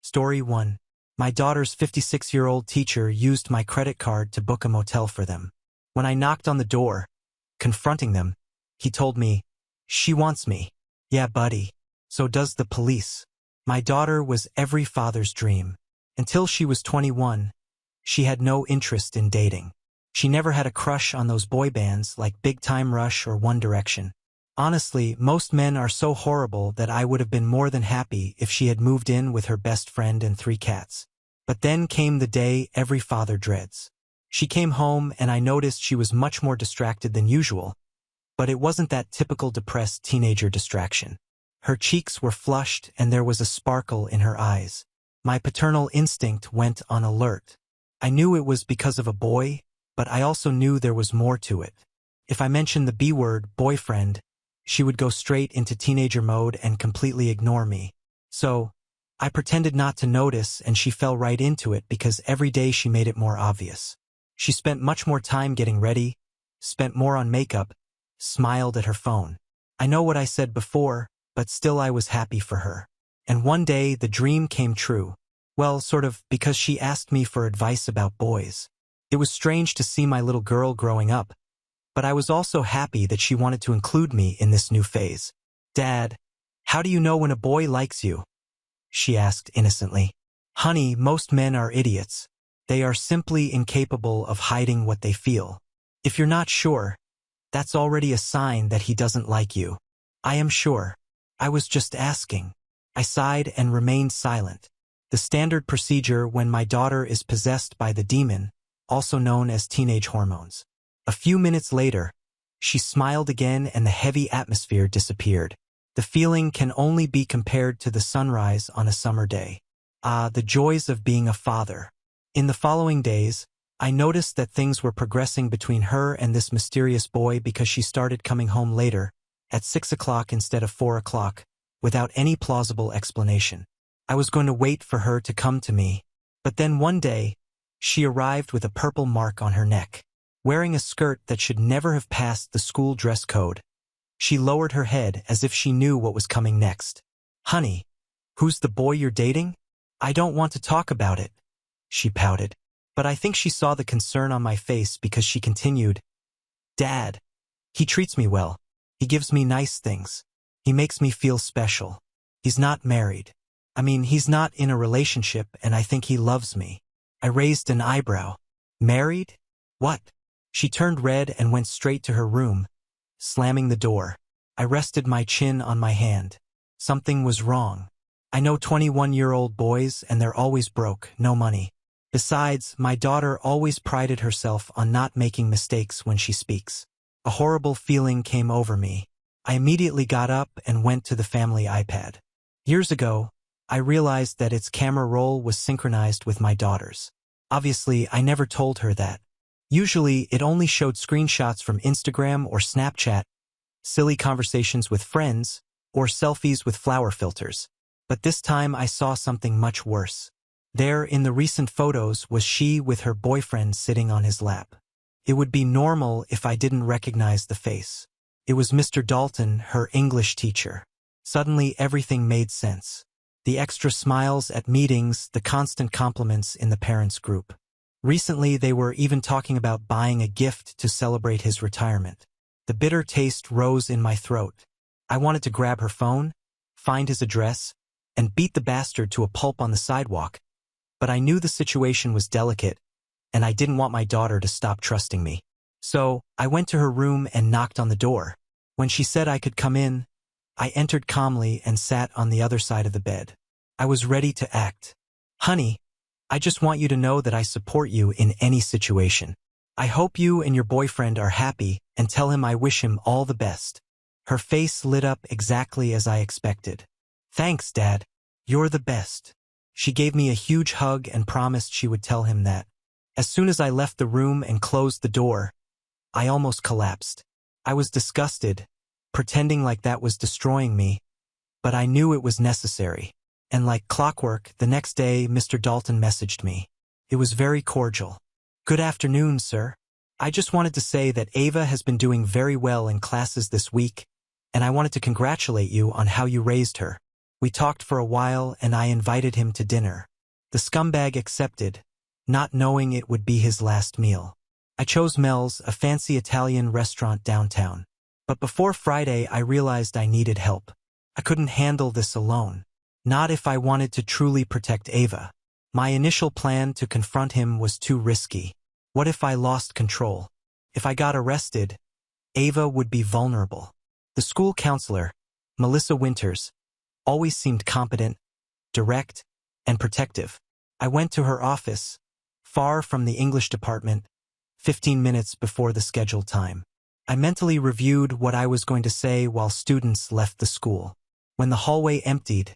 Story 1. My daughter's 56-year-old teacher used my credit card to book a motel for them. When I knocked on the door, confronting them, he told me, "She wants me." Yeah, buddy. So does the police. My daughter was every father's dream. Until she was 21, she had no interest in dating. She never had a crush on those boy bands like Big Time Rush or One Direction. Honestly, most men are so horrible that I would have been more than happy if she had moved in with her best friend and 3 cats. But then came the day every father dreads. She came home and I noticed she was much more distracted than usual, but it wasn't that typical depressed teenager distraction. Her cheeks were flushed and there was a sparkle in her eyes. My paternal instinct went on alert. I knew it was because of a boy, but I also knew there was more to it. If I mentioned the B word, boyfriend, she would go straight into teenager mode and completely ignore me. So, I pretended not to notice and she fell right into it because every day she made it more obvious. She spent much more time getting ready, spent more on makeup, smiled at her phone. I know what I said before, but still I was happy for her. And one day the dream came true. Well, sort of, because she asked me for advice about boys. It was strange to see my little girl growing up, but I was also happy that she wanted to include me in this new phase. "Dad, how do you know when a boy likes you?" she asked innocently. "Honey, most men are idiots. They are simply incapable of hiding what they feel. If you're not sure, that's already a sign that he doesn't like you." "I am sure. I was just asking." I sighed and remained silent. The standard procedure when my daughter is possessed by the demon, also known as teenage hormones. A few minutes later, she smiled again and the heavy atmosphere disappeared. The feeling can only be compared to the sunrise on a summer day. Ah, the joys of being a father. In the following days, I noticed that things were progressing between her and this mysterious boy because she started coming home later, at 6 o'clock instead of 4 o'clock, without any plausible explanation. I was going to wait for her to come to me, but then one day, she arrived with a purple mark on her neck. Wearing a skirt that should never have passed the school dress code. She lowered her head as if she knew what was coming next. "Honey, who's the boy you're dating?" "I don't want to talk about it," she pouted. But I think she saw the concern on my face because she continued, "Dad, he treats me well. He gives me nice things. He makes me feel special. He's not married. I mean, he's not in a relationship and I think he loves me." I raised an eyebrow. "Married? What?" She turned red and went straight to her room, slamming the door. I rested my chin on my hand. Something was wrong. I know 21-year-old boys and they're always broke, no money. Besides, my daughter always prided herself on not making mistakes when she speaks. A horrible feeling came over me. I immediately got up and went to the family iPad. Years ago, I realized that its camera roll was synchronized with my daughter's. Obviously, I never told her that. Usually, it only showed screenshots from Instagram or Snapchat, silly conversations with friends, or selfies with flower filters. But this time I saw something much worse. There in the recent photos was she with her boyfriend sitting on his lap. It would be normal if I didn't recognize the face. It was Mr. Dalton, her English teacher. Suddenly everything made sense. The extra smiles at meetings, the constant compliments in the parents' group. Recently, they were even talking about buying a gift to celebrate his retirement. The bitter taste rose in my throat. I wanted to grab her phone, find his address, and beat the bastard to a pulp on the sidewalk. But I knew the situation was delicate, and I didn't want my daughter to stop trusting me. So, I went to her room and knocked on the door. When she said I could come in, I entered calmly and sat on the other side of the bed. I was ready to act. "Honey, I just want you to know that I support you in any situation. I hope you and your boyfriend are happy and tell him I wish him all the best." Her face lit up exactly as I expected. "Thanks, Dad. You're the best." She gave me a huge hug and promised she would tell him that. As soon as I left the room and closed the door, I almost collapsed. I was disgusted, pretending like that was destroying me, but I knew it was necessary. And like clockwork, the next day, Mr. Dalton messaged me. It was very cordial. "Good afternoon, sir. I just wanted to say that Ava has been doing very well in classes this week, and I wanted to congratulate you on how you raised her. We talked for a while and I invited him to dinner. The scumbag accepted, not knowing it would be his last meal. I chose Mel's, a fancy Italian restaurant downtown. But before Friday I realized I needed help. I couldn't handle this alone. Not if I wanted to truly protect Ava. My initial plan to confront him was too risky. What if I lost control? If I got arrested, Ava would be vulnerable. The school counselor, Melissa Winters, always seemed competent, direct, and protective. I went to her office, far from the English department, 15 minutes before the scheduled time. I mentally reviewed what I was going to say while students left the school. When the hallway emptied,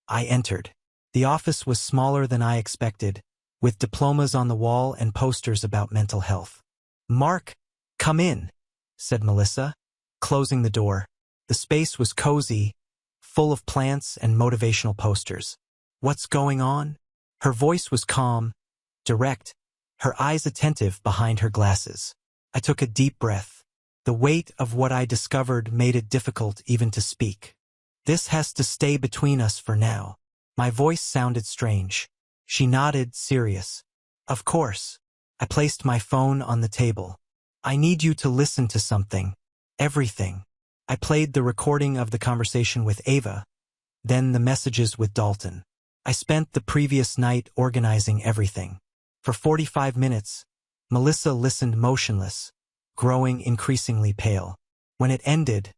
I entered. The office was smaller than I expected, with diplomas on the wall and posters about mental health. "Mark, come in," said Melissa, closing the door. The space was cozy, full of plants and motivational posters. "What's going on?" Her voice was calm, direct, her eyes attentive behind her glasses. I took a deep breath. The weight of what I discovered made it difficult even to speak. "This has to stay between us for now." My voice sounded strange. She nodded, serious. "Of course." I placed my phone on the table. "I need you to listen to something. Everything." I played the recording of the conversation with Ava, then the messages with Dalton. I spent the previous night organizing everything. For 45 minutes, Melissa listened motionless, growing increasingly pale. When it ended,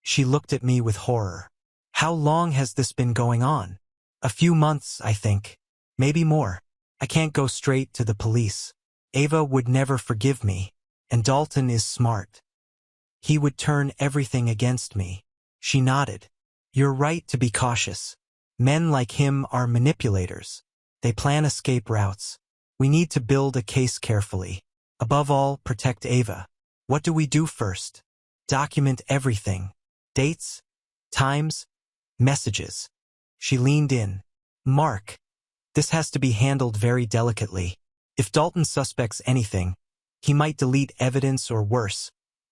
she looked at me with horror. "How long has this been going on?" "A few months, I think. Maybe more. I can't go straight to the police. Ava would never forgive me, and Dalton is smart. He would turn everything against me." She nodded. "You're right to be cautious. Men like him are manipulators. They plan escape routes. We need to build a case carefully. Above all, protect Ava. What do we do first?" "Document everything. Dates, times, messages." She leaned in. "Mark, this has to be handled very delicately. If Dalton suspects anything, he might delete evidence or worse,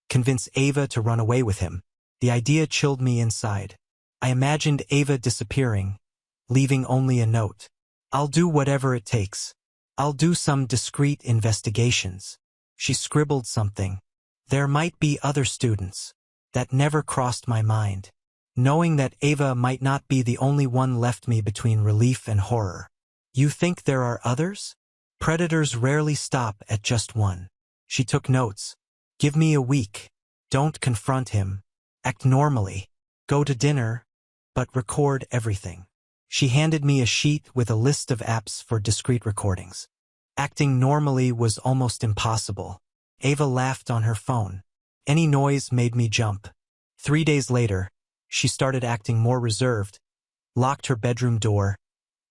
convince Ava to run away with him." The idea chilled me inside. I imagined Ava disappearing, leaving only a note. "I'll do whatever it takes. I'll do some discreet investigations." She scribbled something. "There might be other students." That never crossed my mind. Knowing that Ava might not be the only one left me between relief and horror. "You think there are others? Predators rarely stop at just one." She took notes. "Give me a week. Don't confront him. Act normally. Go to dinner, but record everything." She handed me a sheet with a list of apps for discreet recordings. Acting normally was almost impossible. Ava laughed on her phone. Any noise made me jump. 3 days later, she started acting more reserved, locked her bedroom door,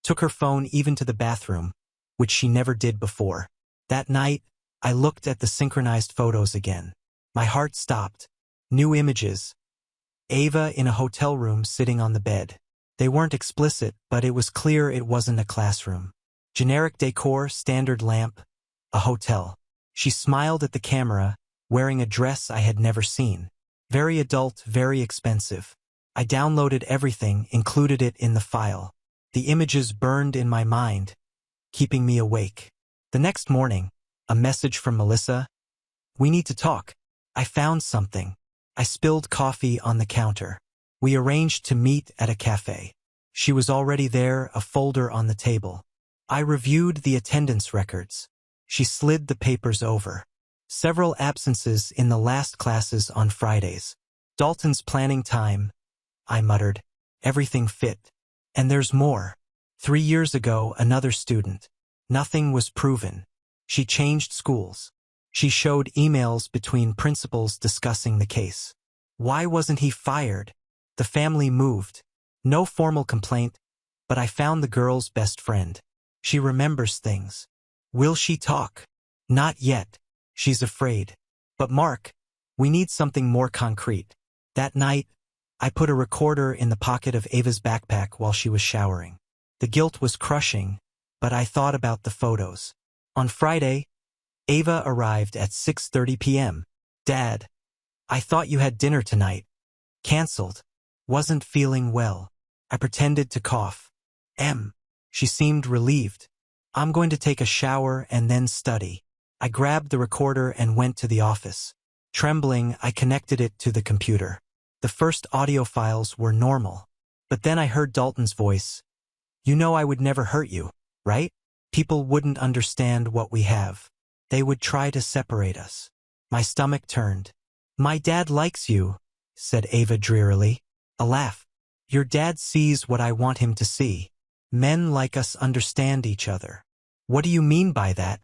took her phone even to the bathroom, which she never did before. That night, I looked at the synchronized photos again. My heart stopped. New images. Ava in a hotel room sitting on the bed. They weren't explicit, but it was clear it wasn't a classroom. Generic decor, standard lamp, a hotel. She smiled at the camera, wearing a dress I had never seen. Very adult, very expensive. I downloaded everything, included it in the file. The images burned in my mind, keeping me awake. The next morning, a message from Melissa. "We need to talk. I found something." I spilled coffee on the counter. We arranged to meet at a cafe. She was already there, a folder on the table. I reviewed the attendance records. She slid the papers over. Several absences in the last classes on Fridays. Dalton's planning time, I muttered. Everything fit. And there's more. 3 years ago, another student. Nothing was proven. She changed schools. She showed emails between principals discussing the case. Why wasn't he fired? The family moved. No formal complaint, but I found the girl's best friend. She remembers things. Will she talk? Not yet. She's afraid. But Mark, we need something more concrete. That night, I put a recorder in the pocket of Ava's backpack while she was showering. The guilt was crushing, but I thought about the photos. On Friday, Ava arrived at 6:30 p.m. "Dad, I thought you had dinner tonight." "Cancelled. Wasn't feeling well." I pretended to cough. She seemed relieved. I'm going to take a shower and then study. I grabbed the recorder and went to the office. Trembling, I connected it to the computer. The first audio files were normal. But then I heard Dalton's voice. You know I would never hurt you, right? People wouldn't understand what we have. They would try to separate us. My stomach turned. My dad likes you, said Ava drearily. A laugh. Your dad sees what I want him to see. Men like us understand each other. What do you mean by that?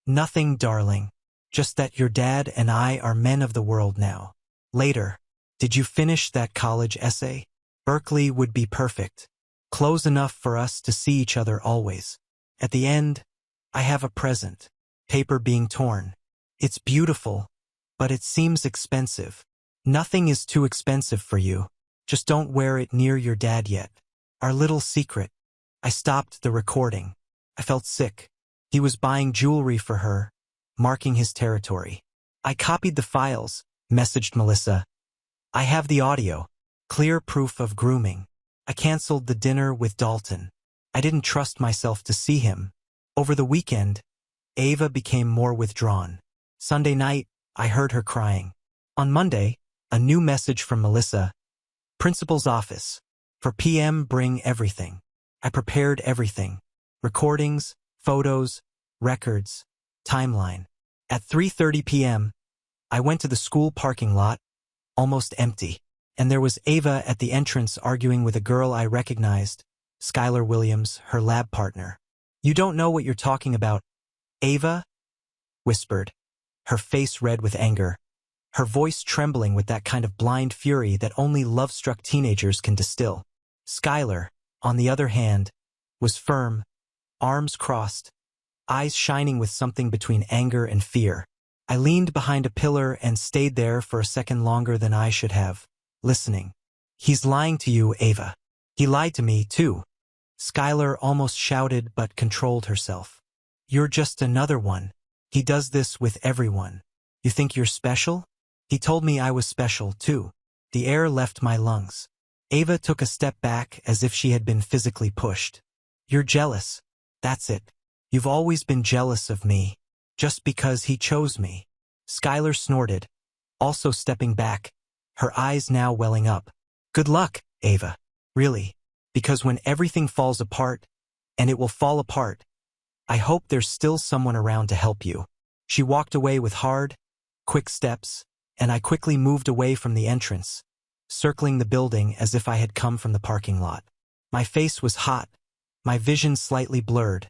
Nothing, darling. Just that your dad and I are men of the world now. Later. Did you finish that college essay? Berkeley would be perfect. Close enough for us to see each other always. At the end, I have a present. Paper being torn. It's beautiful, but it seems expensive. Nothing is too expensive for you. Just don't wear it near your dad yet. Our little secret. I stopped the recording. I felt sick. He was buying jewelry for her, marking his territory. I copied the files, messaged Melissa. I have the audio. Clear proof of grooming. I canceled the dinner with Dalton. I didn't trust myself to see him. Over the weekend, Ava became more withdrawn. Sunday night, I heard her crying. On Monday, a new message from Melissa. Principal's office. For PM, bring everything. I prepared everything. Recordings, photos, records, timeline. At 3:30 p.m., I went to the school parking lot, almost empty. And there was Ava at the entrance arguing with a girl I recognized, Skylar Williams, her lab partner. You don't know what you're talking about, Ava? Whispered, her face red with anger, her voice trembling with that kind of blind fury that only love-struck teenagers can distill. Skylar, on the other hand, was firm, arms crossed, eyes shining with something between anger and fear. I leaned behind a pillar and stayed there for a second longer than I should have, listening. He's lying to you, Ava. He lied to me, too. Skylar almost shouted but controlled herself. You're just another one. He does this with everyone. You think you're special? He told me I was special, too. The air left my lungs. Ava took a step back as if she had been physically pushed. You're jealous. That's it. You've always been jealous of me. Just because he chose me. Skylar snorted, also stepping back, her eyes now welling up. Good luck, Ava. Really. Because when everything falls apart, and it will fall apart, I hope there's still someone around to help you. She walked away with hard, quick steps, and I quickly moved away from the entrance, circling the building as if I had come from the parking lot. My face was hot, my vision slightly blurred,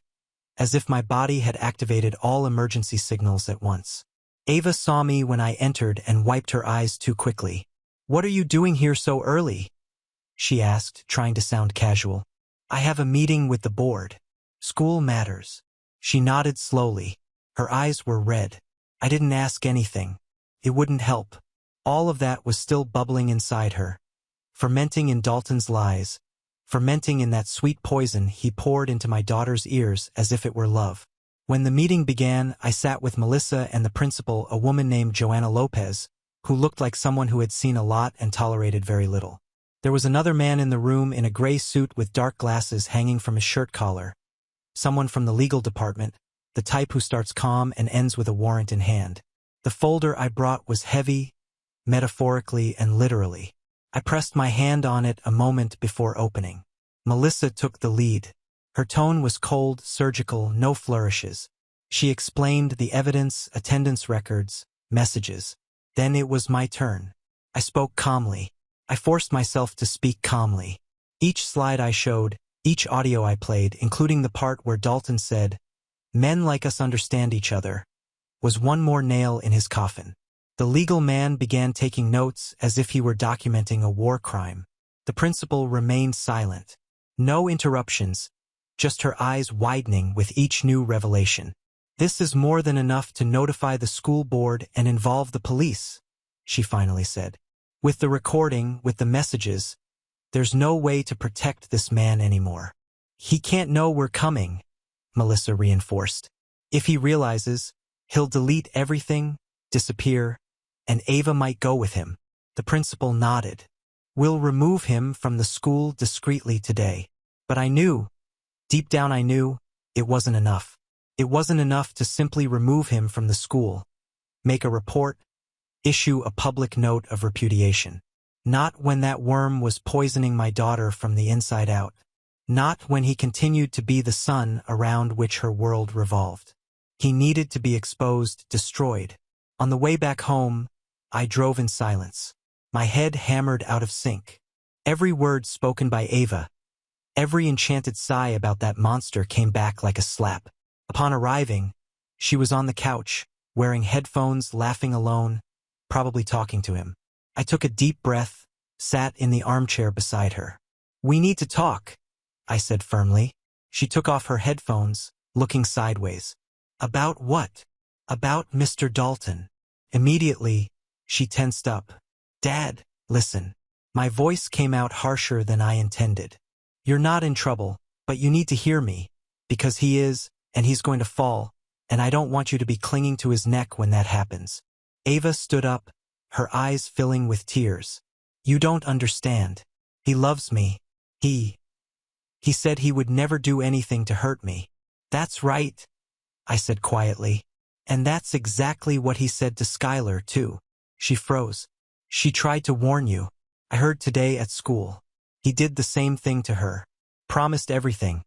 as if my body had activated all emergency signals at once. Ava saw me when I entered and wiped her eyes too quickly. What are you doing here so early? She asked, trying to sound casual. I have a meeting with the board. School matters. She nodded slowly. Her eyes were red. I didn't ask anything. It wouldn't help. All of that was still bubbling inside her, fermenting in Dalton's lies, fermenting in that sweet poison he poured into my daughter's ears as if it were love. When the meeting began, I sat with Melissa and the principal, a woman named Joanna Lopez, who looked like someone who had seen a lot and tolerated very little. There was another man in the room in a gray suit with dark glasses hanging from his shirt collar. Someone from the legal department, the type who starts calm and ends with a warrant in hand. The folder I brought was heavy, metaphorically and literally. I pressed my hand on it a moment before opening. Melissa took the lead. Her tone was cold, surgical, no flourishes. She explained the evidence, attendance records, messages. Then it was my turn. I spoke calmly. I forced myself to speak calmly. Each slide I showed, each audio I played, including the part where Dalton said, "Men like us understand each other," was one more nail in his coffin. The legal man began taking notes as if he were documenting a war crime. The principal remained silent. No interruptions, just her eyes widening with each new revelation. "This is more than enough to notify the school board and involve the police," she finally said. "With the recording, with the messages, there's no way to protect this man anymore. He can't know we're coming," Melissa reinforced. "If he realizes, he'll delete everything, disappear, and Ava might go with him." The principal nodded. We'll remove him from the school discreetly today. But I knew, deep down I knew, it wasn't enough. It wasn't enough to simply remove him from the school, make a report, issue a public note of repudiation. Not when that worm was poisoning my daughter from the inside out. Not when he continued to be the sun around which her world revolved. He needed to be exposed, destroyed. On the way back home, I drove in silence, my head hammered out of sync. Every word spoken by Ava, every enchanted sigh about that monster came back like a slap. Upon arriving, she was on the couch, wearing headphones, laughing alone, probably talking to him. I took a deep breath, sat in the armchair beside her. "We need to talk," I said firmly. She took off her headphones, looking sideways. "About what?" "About Mr. Dalton." Immediately, she tensed up. "Dad, listen." My voice came out harsher than I intended. "You're not in trouble, but you need to hear me, because he is, and he's going to fall, and I don't want you to be clinging to his neck when that happens." Ava stood up, her eyes filling with tears. "You don't understand. He loves me. He said he would never do anything to hurt me." "That's right," I said quietly. "And that's exactly what he said to Skylar, too." She froze. "She tried to warn you. I heard today at school. He did the same thing to her. Promised everything.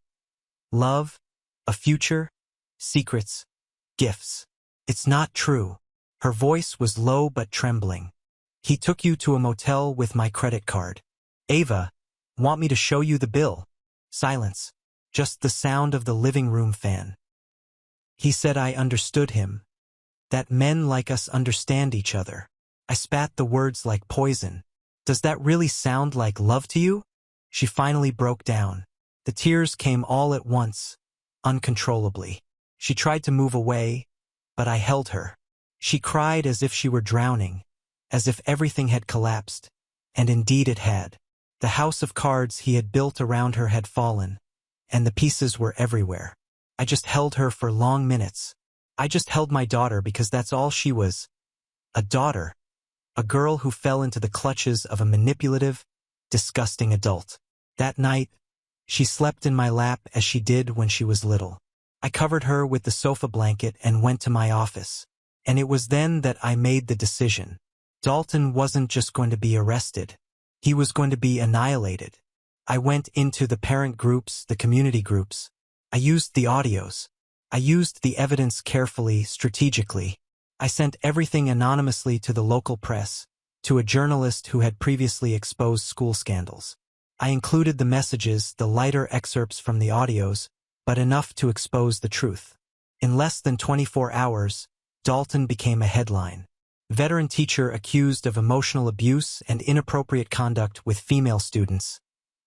Love, a future, secrets, gifts. It's not true." Her voice was low but trembling. "He took you to a motel with my credit card." "Ava, want me to show you the bill?" Silence. Just the sound of the living room fan. "He said I understood him. That men like us understand each other." I spat the words like poison. "Does that really sound like love to you?" She finally broke down. The tears came all at once, uncontrollably. She tried to move away, but I held her. She cried as if she were drowning, as if everything had collapsed, and indeed it had. The house of cards he had built around her had fallen, and the pieces were everywhere. I just held her for long minutes. I just held my daughter because that's all she was. A daughter. A girl who fell into the clutches of a manipulative, disgusting adult. That night, she slept in my lap as she did when she was little. I covered her with the sofa blanket and went to my office. And it was then that I made the decision. Dalton wasn't just going to be arrested. He was going to be annihilated. I went into the parent groups, the community groups. I used the audios. I used the evidence carefully, strategically. I sent everything anonymously to the local press, to a journalist who had previously exposed school scandals. I included the messages, the lighter excerpts from the audios, but enough to expose the truth. In less than 24 hours, Dalton became a headline. Veteran teacher accused of emotional abuse and inappropriate conduct with female students,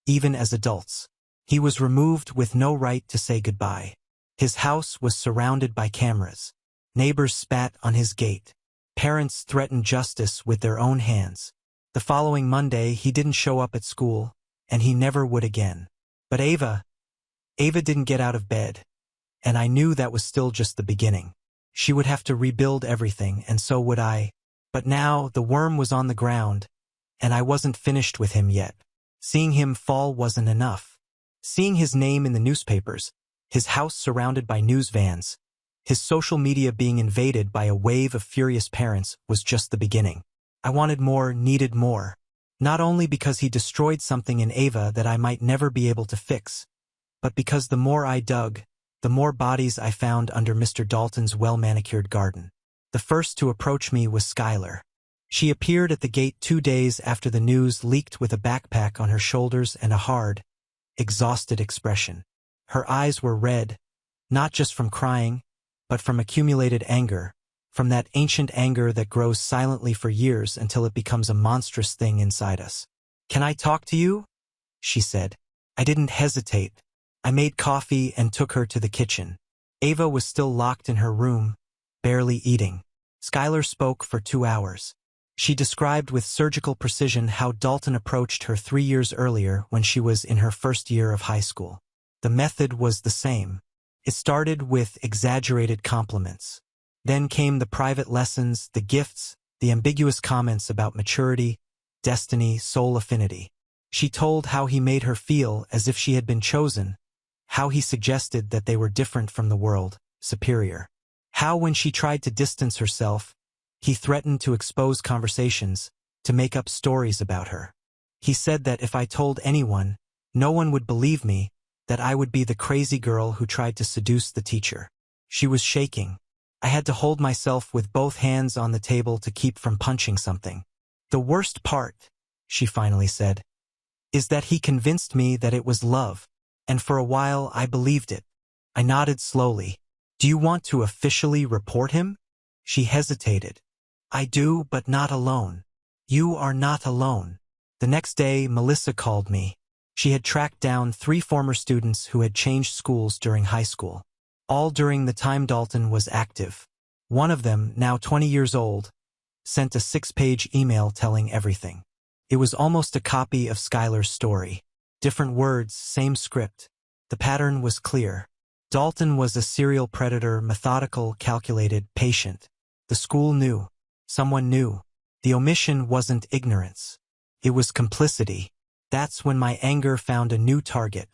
even as adults. He was removed with no right to say goodbye. His house was surrounded by cameras. Neighbors spat on his gate. Parents threatened justice with their own hands. The following Monday, he didn't show up at school, and he never would again. But Ava didn't get out of bed, and I knew that was still just the beginning. She would have to rebuild everything, and so would I. But now the worm was on the ground, and I wasn't finished with him yet. Seeing him fall wasn't enough. Seeing his name in the newspapers, his house surrounded by news vans, his social media being invaded by a wave of furious parents was just the beginning. I wanted more, needed more. Not only because he destroyed something in Ava that I might never be able to fix, but because the more I dug, the more bodies I found under Mr. Dalton's well-manicured garden. The first to approach me was Skylar. She appeared at the gate 2 days after the news leaked with a backpack on her shoulders and a hard, exhausted expression. Her eyes were red, not just from crying, but from accumulated anger, from that ancient anger that grows silently for years until it becomes a monstrous thing inside us. "Can I talk to you?" she said. I didn't hesitate. I made coffee and took her to the kitchen. Ava was still locked in her room, barely eating. Skylar spoke for 2 hours. She described with surgical precision how Dalton approached her 3 years earlier when she was in her first year of high school. The method was the same. It started with exaggerated compliments. Then came the private lessons, the gifts, the ambiguous comments about maturity, destiny, soul affinity. She told how he made her feel as if she had been chosen, how he suggested that they were different from the world, superior. How when she tried to distance herself, he threatened to expose conversations, to make up stories about her. He said that if I told anyone, no one would believe me, that I would be the crazy girl who tried to seduce the teacher. She was shaking. I had to hold myself with both hands on the table to keep from punching something. The worst part, she finally said, is that he convinced me that it was love, and for a while I believed it. I nodded slowly. Do you want to officially report him? She hesitated. I do, but not alone. You are not alone. The next day, Melissa called me. She had tracked down 3 former students who had changed schools during high school. All during the time Dalton was active. One of them, now 20 years old, sent a 6-page email telling everything. It was almost a copy of Skylar's story. Different words, same script. The pattern was clear. Dalton was a serial predator, methodical, calculated, patient. The school knew. Someone knew. The omission wasn't ignorance. It was complicity. That's when my anger found a new target.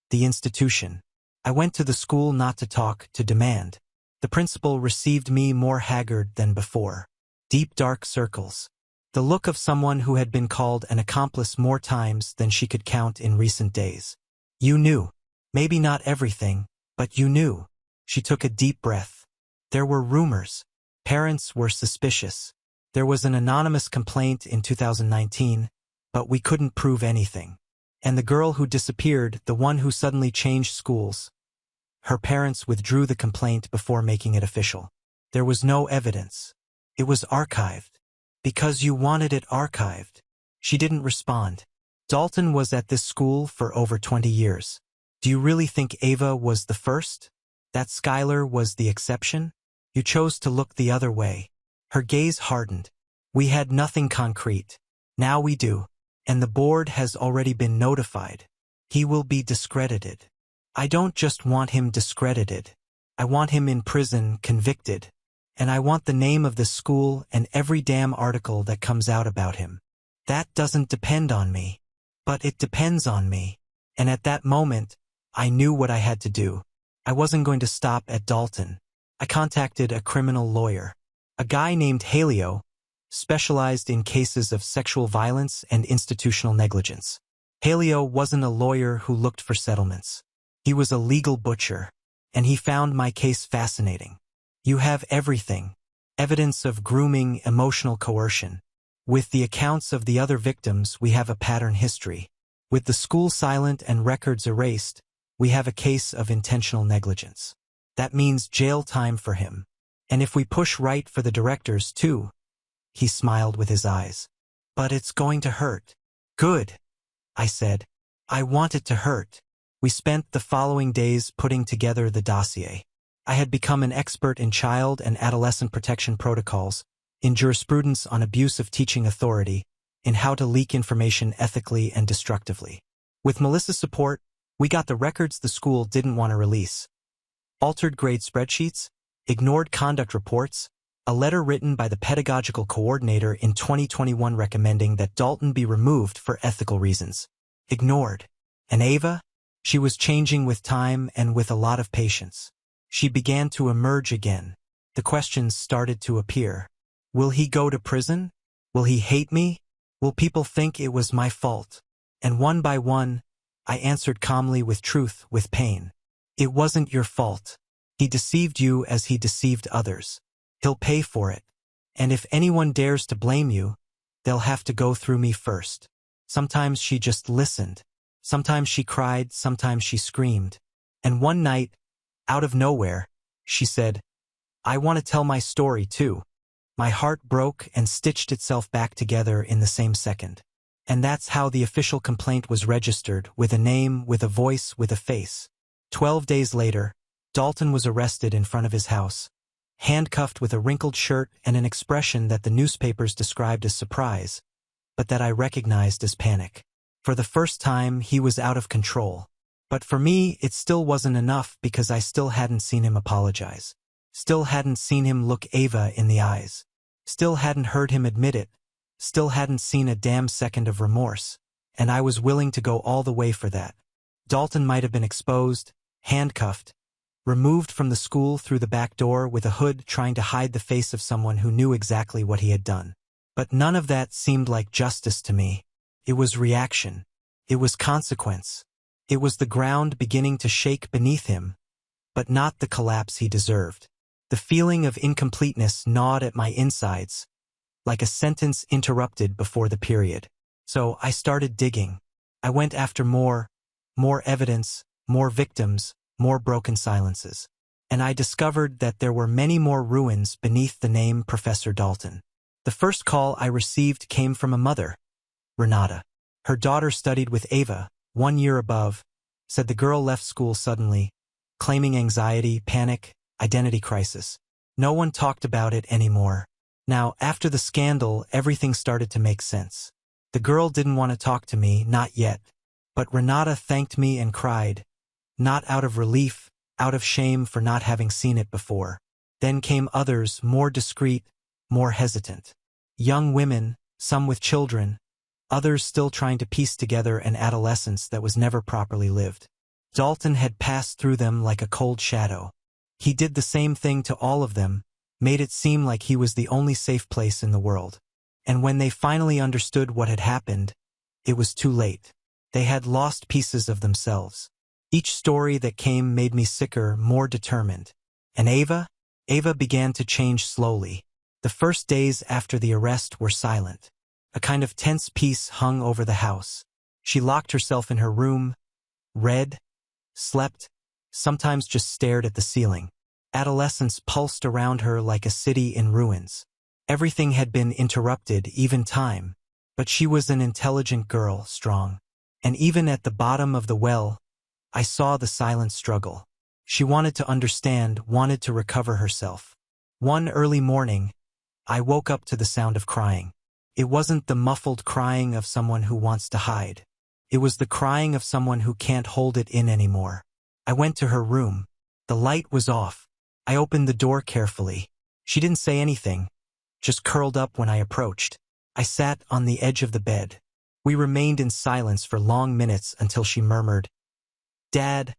The institution. I went to the school not to talk, to demand. The principal received me more haggard than before. Deep dark circles. The look of someone who had been called an accomplice more times than she could count in recent days. You knew. Maybe not everything, but you knew. She took a deep breath. There were rumors. Parents were suspicious. There was an anonymous complaint in 2019, but we couldn't prove anything. And the girl who disappeared, the one who suddenly changed schools, her parents withdrew the complaint before making it official. There was no evidence. It was archived. Because you wanted it archived. She didn't respond. Dalton was at this school for over 20 years. Do you really think Ava was the first? That Skylar was the exception? You chose to look the other way. Her gaze hardened. We had nothing concrete. Now we do. And the board has already been notified. He will be discredited. I don't just want him discredited. I want him in prison, convicted. And I want the name of the school and every damn article that comes out about him. That doesn't depend on me. But it depends on me. And at that moment, I knew what I had to do. I wasn't going to stop at Dalton. I contacted a criminal lawyer. A guy named Halio, specialized in cases of sexual violence and institutional negligence. Halio wasn't a lawyer who looked for settlements. He was a legal butcher, and he found my case fascinating. You have everything. Evidence of grooming, emotional coercion. With the accounts of the other victims, we have a pattern history. With the school silent and records erased, we have a case of intentional negligence. That means jail time for him. And if we push right for the directors too. He smiled with his eyes. But it's going to hurt. Good, I said. I want it to hurt. We spent the following days putting together the dossier. I had become an expert in child and adolescent protection protocols, in jurisprudence on abuse of teaching authority, in how to leak information ethically and destructively. With Melissa's support, we got the records the school didn't want to release. Altered grade spreadsheets, ignored conduct reports, a letter written by the pedagogical coordinator in 2021 recommending that Dalton be removed for ethical reasons. Ignored. And Ava? She was changing with time and with a lot of patience. She began to emerge again. The questions started to appear. Will he go to prison? Will he hate me? Will people think it was my fault? And one by one, I answered calmly with truth, with pain. It wasn't your fault. He deceived you as he deceived others. He'll pay for it. And if anyone dares to blame you, they'll have to go through me first. Sometimes she just listened. Sometimes she cried, sometimes she screamed. And one night, out of nowhere, she said, I want to tell my story too. My heart broke and stitched itself back together in the same second. And that's how the official complaint was registered, with a name, with a voice, with a face. 12 days later, Dalton was arrested in front of his house, handcuffed with a wrinkled shirt and an expression that the newspapers described as surprise, but that I recognized as panic. For the first time, he was out of control. But for me, it still wasn't enough because I still hadn't seen him apologize. Still hadn't seen him look Ava in the eyes. Still hadn't heard him admit it. still hadn't seen a damn second of remorse, and I was willing to go all the way for that. Dalton might have been exposed, handcuffed, removed from the school through the back door with a hood trying to hide the face of someone who knew exactly what he had done. But none of that seemed like justice to me. It was reaction. It was consequence. It was the ground beginning to shake beneath him, but not the collapse he deserved. The feeling of incompleteness gnawed at my insides, like a sentence interrupted before the period. So I started digging. I went after more evidence, more victims, more broken silences. And I discovered that there were many more ruins beneath the name Professor Dalton. The first call I received came from a mother, Renata. Her daughter studied with Ava, 1 year above, said the girl left school suddenly, claiming anxiety, panic, identity crisis. No one talked about it anymore. Now, after the scandal, everything started to make sense. The girl didn't want to talk to me, not yet. But Renata thanked me and cried, not out of relief, out of shame for not having seen it before. Then came others, more discreet, more hesitant. Young women, some with children, others still trying to piece together an adolescence that was never properly lived. Dalton had passed through them like a cold shadow. He did the same thing to all of them, made it seem like he was the only safe place in the world. And when they finally understood what had happened, it was too late. They had lost pieces of themselves. Each story that came made me sicker, more determined. And Ava began to change slowly. The first days after the arrest were silent. A kind of tense peace hung over the house. She locked herself in her room, read, slept, sometimes just stared at the ceiling. Adolescence pulsed around her like a city in ruins. Everything had been interrupted, even time. But she was an intelligent girl, strong. And even at the bottom of the well, I saw the silent struggle. She wanted to understand, wanted to recover herself. One early morning, I woke up to the sound of crying. It wasn't the muffled crying of someone who wants to hide. It was the crying of someone who can't hold it in anymore. I went to her room. The light was off. I opened the door carefully. She didn't say anything, just curled up when I approached. I sat on the edge of the bed. We remained in silence for long minutes until she murmured, "Dad,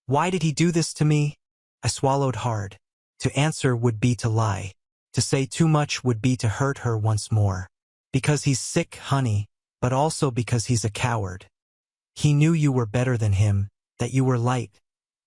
why did he do this to me?" I swallowed hard. To answer would be to lie. To say too much would be to hurt her once more. Because he's sick, honey, but also because he's a coward. He knew you were better than him, that you were light,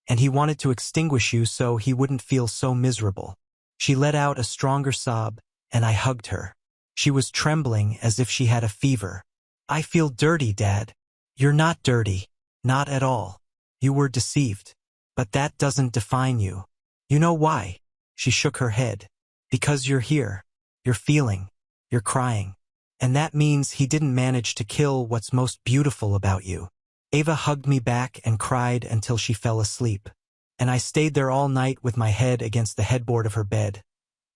and he wanted to extinguish you so he wouldn't feel so miserable. She let out a stronger sob, and I hugged her. She was trembling as if she had a fever. "I feel dirty, Dad." "You're not dirty. Not at all. You were deceived. But that doesn't define you. You know why?" She shook her head. "Because you're here. You're feeling. You're crying. And that means he didn't manage to kill what's most beautiful about you." Ava hugged me back and cried until she fell asleep. And I stayed there all night with my head against the headboard of her bed,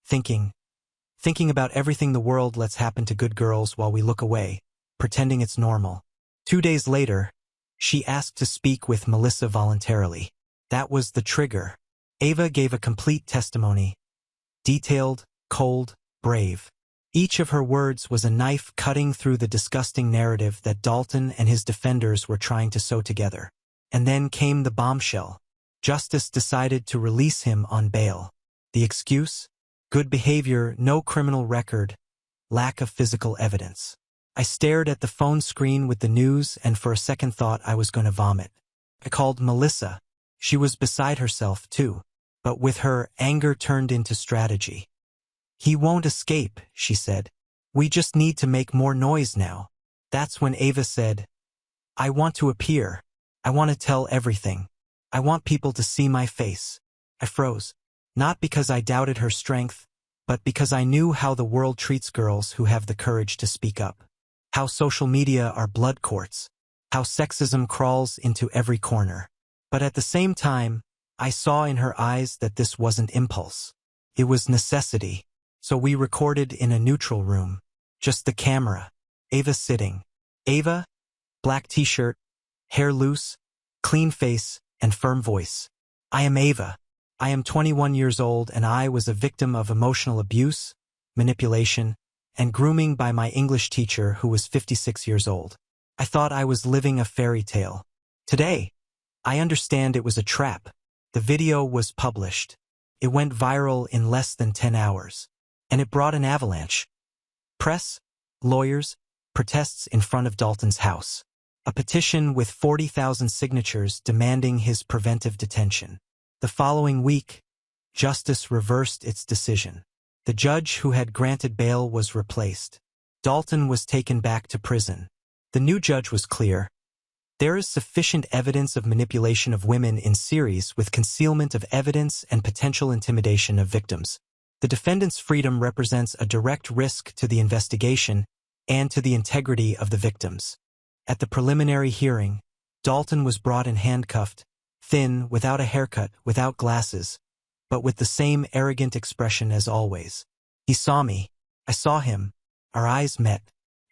thinking about everything the world lets happen to good girls while we look away, pretending it's normal. 2 days later, she asked to speak with Melissa voluntarily. That was the trigger. Ava gave a complete testimony. Detailed, cold, brave. Each of her words was a knife cutting through the disgusting narrative that Dalton and his defenders were trying to sew together. And then came the bombshell. Justice decided to release him on bail. The excuse? Good behavior, no criminal record, lack of physical evidence. I stared at the phone screen with the news and for a second thought I was going to vomit. I called Melissa. She was beside herself, too. But with her, anger turned into strategy. "He won't escape," she said. "We just need to make more noise now." That's when Ava said, "I want to appear. I want to tell everything. I want people to see my face." I froze. Not because I doubted her strength, but because I knew how the world treats girls who have the courage to speak up. How social media are blood courts. How sexism crawls into every corner. But at the same time, I saw in her eyes that this wasn't impulse. It was necessity. So we recorded in a neutral room. Just the camera. Ava sitting. Ava, black t-shirt, hair loose, clean face, and firm voice. "I am Ava. I am 21 years old and I was a victim of emotional abuse, manipulation, and grooming by my English teacher who was 56 years old. I thought I was living a fairy tale. Today, I understand it was a trap. The video was published. It went viral in less than 10 hours. And it brought an avalanche. Press, lawyers, protests in front of Dalton's house. A petition with 40,000 signatures demanding his preventive detention. The following week, justice reversed its decision. The judge who had granted bail was replaced. Dalton was taken back to prison. The new judge was clear. There is sufficient evidence of manipulation of women in series with concealment of evidence and potential intimidation of victims. The defendant's freedom represents a direct risk to the investigation and to the integrity of the victims. At the preliminary hearing, Dalton was brought in handcuffed, thin, without a haircut, without glasses, but with the same arrogant expression as always. He saw me. I saw him. Our eyes met.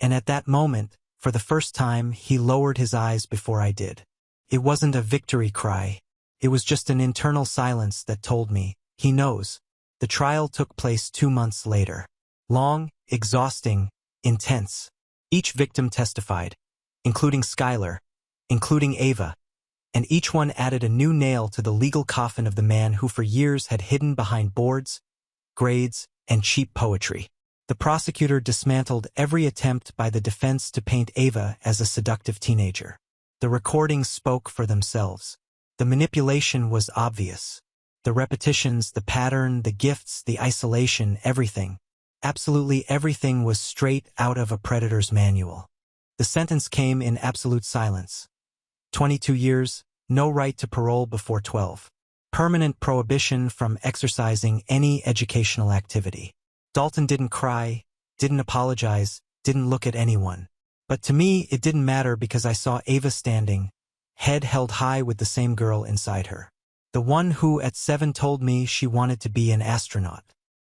And at that moment, for the first time, he lowered his eyes before I did. It wasn't a victory cry. It was just an internal silence that told me, he knows. The trial took place 2 months later. Long, exhausting, intense. Each victim testified, including Skylar, including Ava, and each one added a new nail to the legal coffin of the man who for years had hidden behind boards, grades, and cheap poetry. The prosecutor dismantled every attempt by the defense to paint Ava as a seductive teenager. The recordings spoke for themselves. The manipulation was obvious. The repetitions, the pattern, the gifts, the isolation, everything. Absolutely everything was straight out of a predator's manual. The sentence came in absolute silence. 22 years, no right to parole before 12. Permanent prohibition from exercising any educational activity. Dalton didn't cry, didn't apologize, didn't look at anyone. But to me, it didn't matter because I saw Ava standing, head held high with the same girl inside her. The one who at 7 told me she wanted to be an astronaut.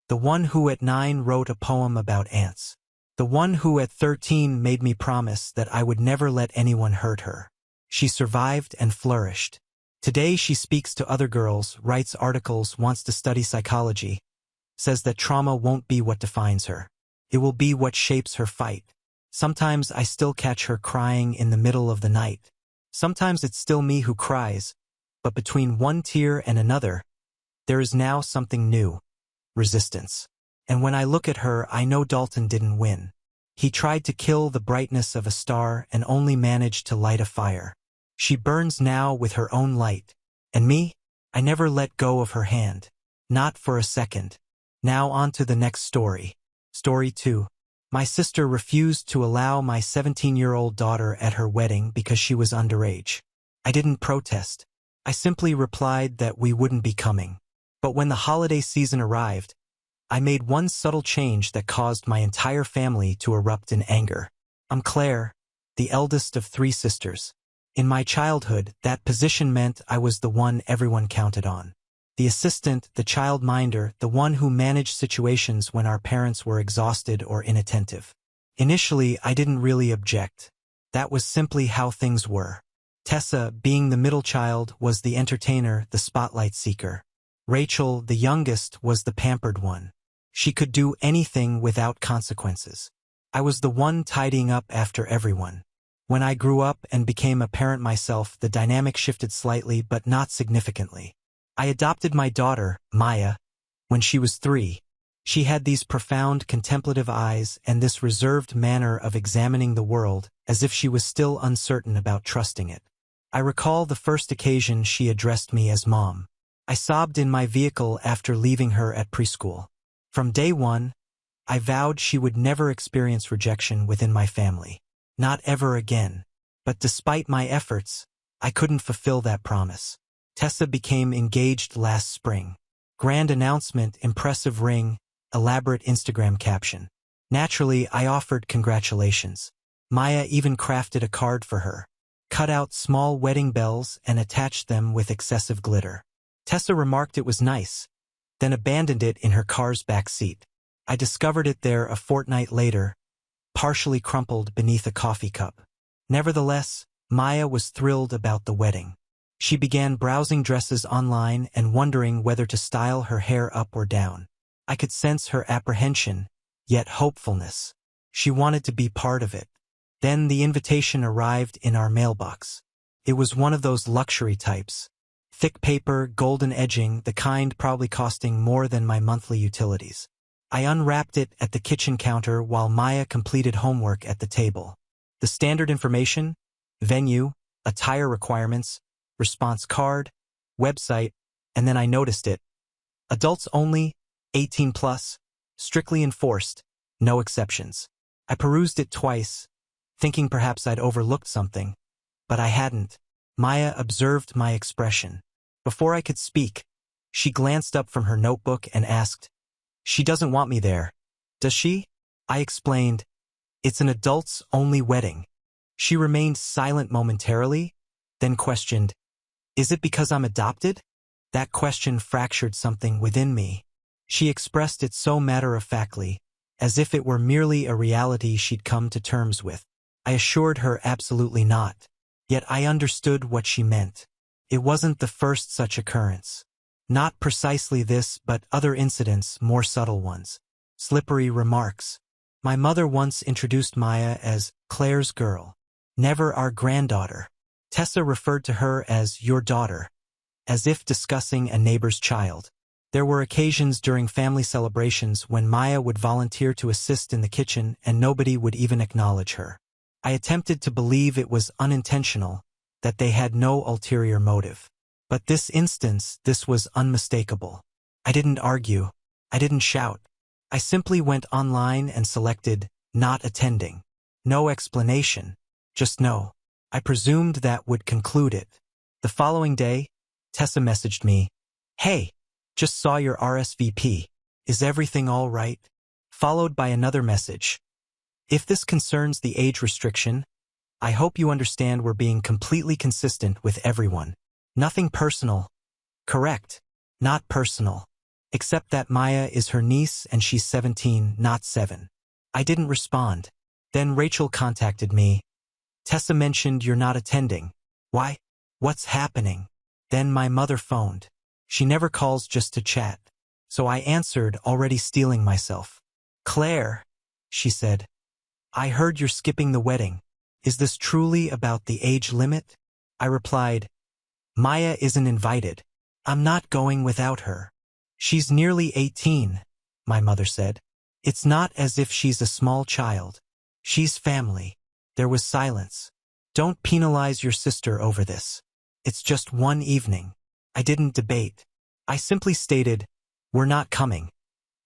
The one who at 9 wrote a poem about ants. The one who at 13 made me promise that I would never let anyone hurt her. She survived and flourished. Today she speaks to other girls, writes articles, wants to study psychology, says that trauma won't be what defines her. It will be what shapes her fight. Sometimes I still catch her crying in the middle of the night. Sometimes it's still me who cries, but between one tear and another, there is now something new. Resistance. And when I look at her, I know Dalton didn't win. He tried to kill the brightness of a star and only managed to light a fire. She burns now with her own light. And me? I never let go of her hand. Not for a second. Now on to the next story. Story 2. My sister refused to allow my 17-year-old daughter at her wedding because she was underage. I didn't protest. I simply replied that we wouldn't be coming. But when the holiday season arrived, I made one subtle change that caused my entire family to erupt in anger. I'm Claire, the eldest of 3 sisters. In my childhood, that position meant I was the one everyone counted on. The assistant, the childminder, the one who managed situations when our parents were exhausted or inattentive. Initially, I didn't really object. That was simply how things were. Tessa, being the middle child, was the entertainer, the spotlight seeker. Rachel, the youngest, was the pampered one. She could do anything without consequences. I was the one tidying up after everyone. When I grew up and became a parent myself, the dynamic shifted slightly but not significantly. I adopted my daughter, Maya, when she was 3. She had these profound contemplative eyes and this reserved manner of examining the world as if she was still uncertain about trusting it. I recall the first occasion she addressed me as Mom. I sobbed in my vehicle after leaving her at preschool. From day one, I vowed she would never experience rejection within my family. Not ever again. But despite my efforts, I couldn't fulfill that promise. Tessa became engaged last spring. Grand announcement, impressive ring, elaborate Instagram caption. Naturally, I offered congratulations. Maya even crafted a card for her. Cut out small wedding bells and attached them with excessive glitter. Tessa remarked it was nice, then abandoned it in her car's back seat. I discovered it there a fortnight later, partially crumpled beneath a coffee cup. Nevertheless, Maya was thrilled about the wedding. She began browsing dresses online and wondering whether to style her hair up or down. I could sense her apprehension, yet hopefulness. She wanted to be part of it. Then the invitation arrived in our mailbox. It was one of those luxury types. Thick paper, golden edging, the kind probably costing more than my monthly utilities. I unwrapped it at the kitchen counter while Maya completed homework at the table. The standard information: venue, attire requirements, response card, website, and then I noticed it. Adults only, 18 plus, strictly enforced, no exceptions. I perused it twice, thinking perhaps I'd overlooked something, but I hadn't. Maya observed my expression. Before I could speak, she glanced up from her notebook and asked, "She doesn't want me there, does she?" I explained, "It's an adults-only wedding." She remained silent momentarily, then questioned, "Is it because I'm adopted?" That question fractured something within me. She expressed it so matter-of-factly, as if it were merely a reality she'd come to terms with. I assured her absolutely not. Yet I understood what she meant. It wasn't the first such occurrence. Not precisely this, but other incidents, more subtle ones. Slippery remarks. My mother once introduced Maya as Claire's girl, never our granddaughter. Tessa referred to her as your daughter, as if discussing a neighbor's child. There were occasions during family celebrations when Maya would volunteer to assist in the kitchen and nobody would even acknowledge her. I attempted to believe it was unintentional, that they had no ulterior motive. But this instance, this was unmistakable. I didn't argue. I didn't shout. I simply went online and selected not attending. No explanation, just no. I presumed that would conclude it. The following day, Tessa messaged me, "Hey, just saw your RSVP. Is everything all right?" Followed by another message. "If this concerns the age restriction, I hope you understand we're being completely consistent with everyone. Nothing personal." Correct. Not personal. Except that Maya is her niece and she's 17, not 7. I didn't respond. Then Rachel contacted me. "Tessa mentioned you're not attending. Why? What's happening?" Then my mother phoned. She never calls just to chat. So I answered, already steeling myself. "Claire," she said, "I heard you're skipping the wedding. Is this truly about the age limit?" I replied, "Maya isn't invited. I'm not going without her." "She's nearly 18, my mother said. "It's not as if she's a small child. She's family." There was silence. "Don't penalize your sister over this. It's just one evening." I didn't debate. I simply stated, "We're not coming,"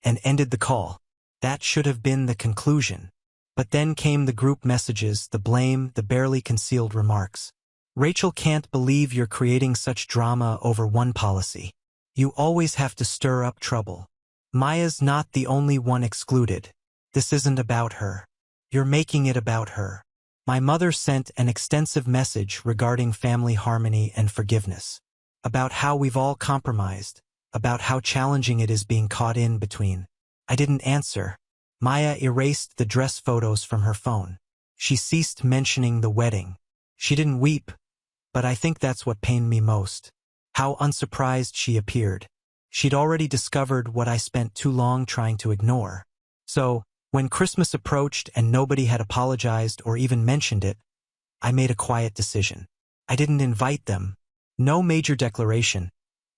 and ended the call. That should have been the conclusion. But then came the group messages, the blame, the barely concealed remarks. "Rachel can't believe you're creating such drama over one policy. You always have to stir up trouble. Maya's not the only one excluded. This isn't about her. You're making it about her." My mother sent an extensive message regarding family harmony and forgiveness. About how we've all compromised. About how challenging it is being caught in between. I didn't answer. Maya erased the dress photos from her phone. She ceased mentioning the wedding. She didn't weep, but I think that's what pained me most. How unsurprised she appeared. She'd already discovered what I spent too long trying to ignore. So, when Christmas approached and nobody had apologized or even mentioned it, I made a quiet decision. I didn't invite them. No major declaration.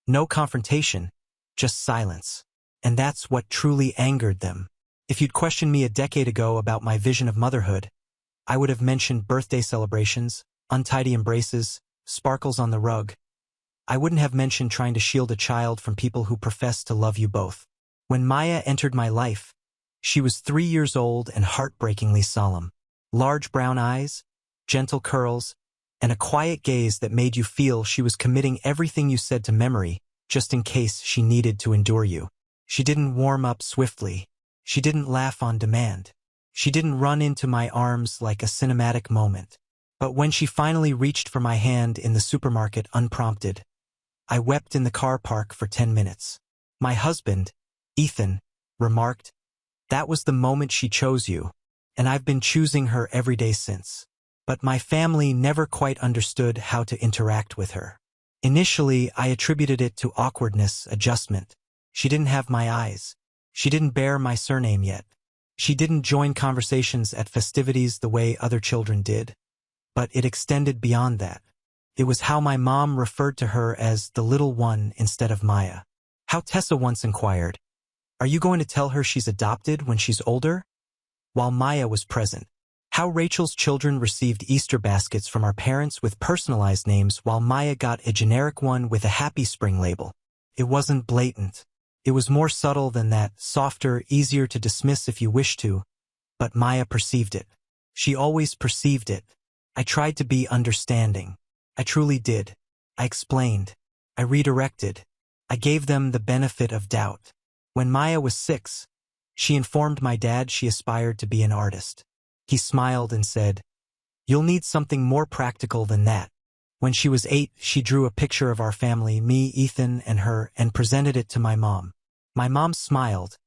No confrontation. Just silence. And that's what truly angered them. If you'd questioned me a decade ago about my vision of motherhood, I would have mentioned birthday celebrations, untidy embraces, sparkles on the rug. I wouldn't have mentioned trying to shield a child from people who profess to love you both. When Maya entered my life, she was 3 years old and heartbreakingly solemn. Large brown eyes, gentle curls, and a quiet gaze that made you feel she was committing everything you said to memory, just in case she needed to endure you. She didn't warm up swiftly. She didn't laugh on demand. She didn't run into my arms like a cinematic moment. But when she finally reached for my hand in the supermarket unprompted, I wept in the car park for 10 minutes. My husband, Ethan, remarked, "That was the moment she chose you, and I've been choosing her every day since." But my family never quite understood how to interact with her. Initially, I attributed it to awkwardness, adjustment. She didn't have my eyes. She didn't bear my surname yet. She didn't join conversations at festivities the way other children did, but it extended beyond that. It was how my mom referred to her as the little one instead of Maya. How Tessa once inquired, "Are you going to tell her she's adopted when she's older?" While Maya was present. How Rachel's children received Easter baskets from our parents with personalized names while Maya got a generic one with a Happy Spring label. It wasn't blatant. It was more subtle than that, softer, easier to dismiss if you wish to, but Maya perceived it. She always perceived it. I tried to be understanding. I truly did. I explained. I redirected. I gave them the benefit of doubt. When Maya was 6, she informed my dad she aspired to be an artist. He smiled and said, "You'll need something more practical than that." When she was 8, she drew a picture of our family, me, Ethan, and her, and presented it to my mom. My mom smiled,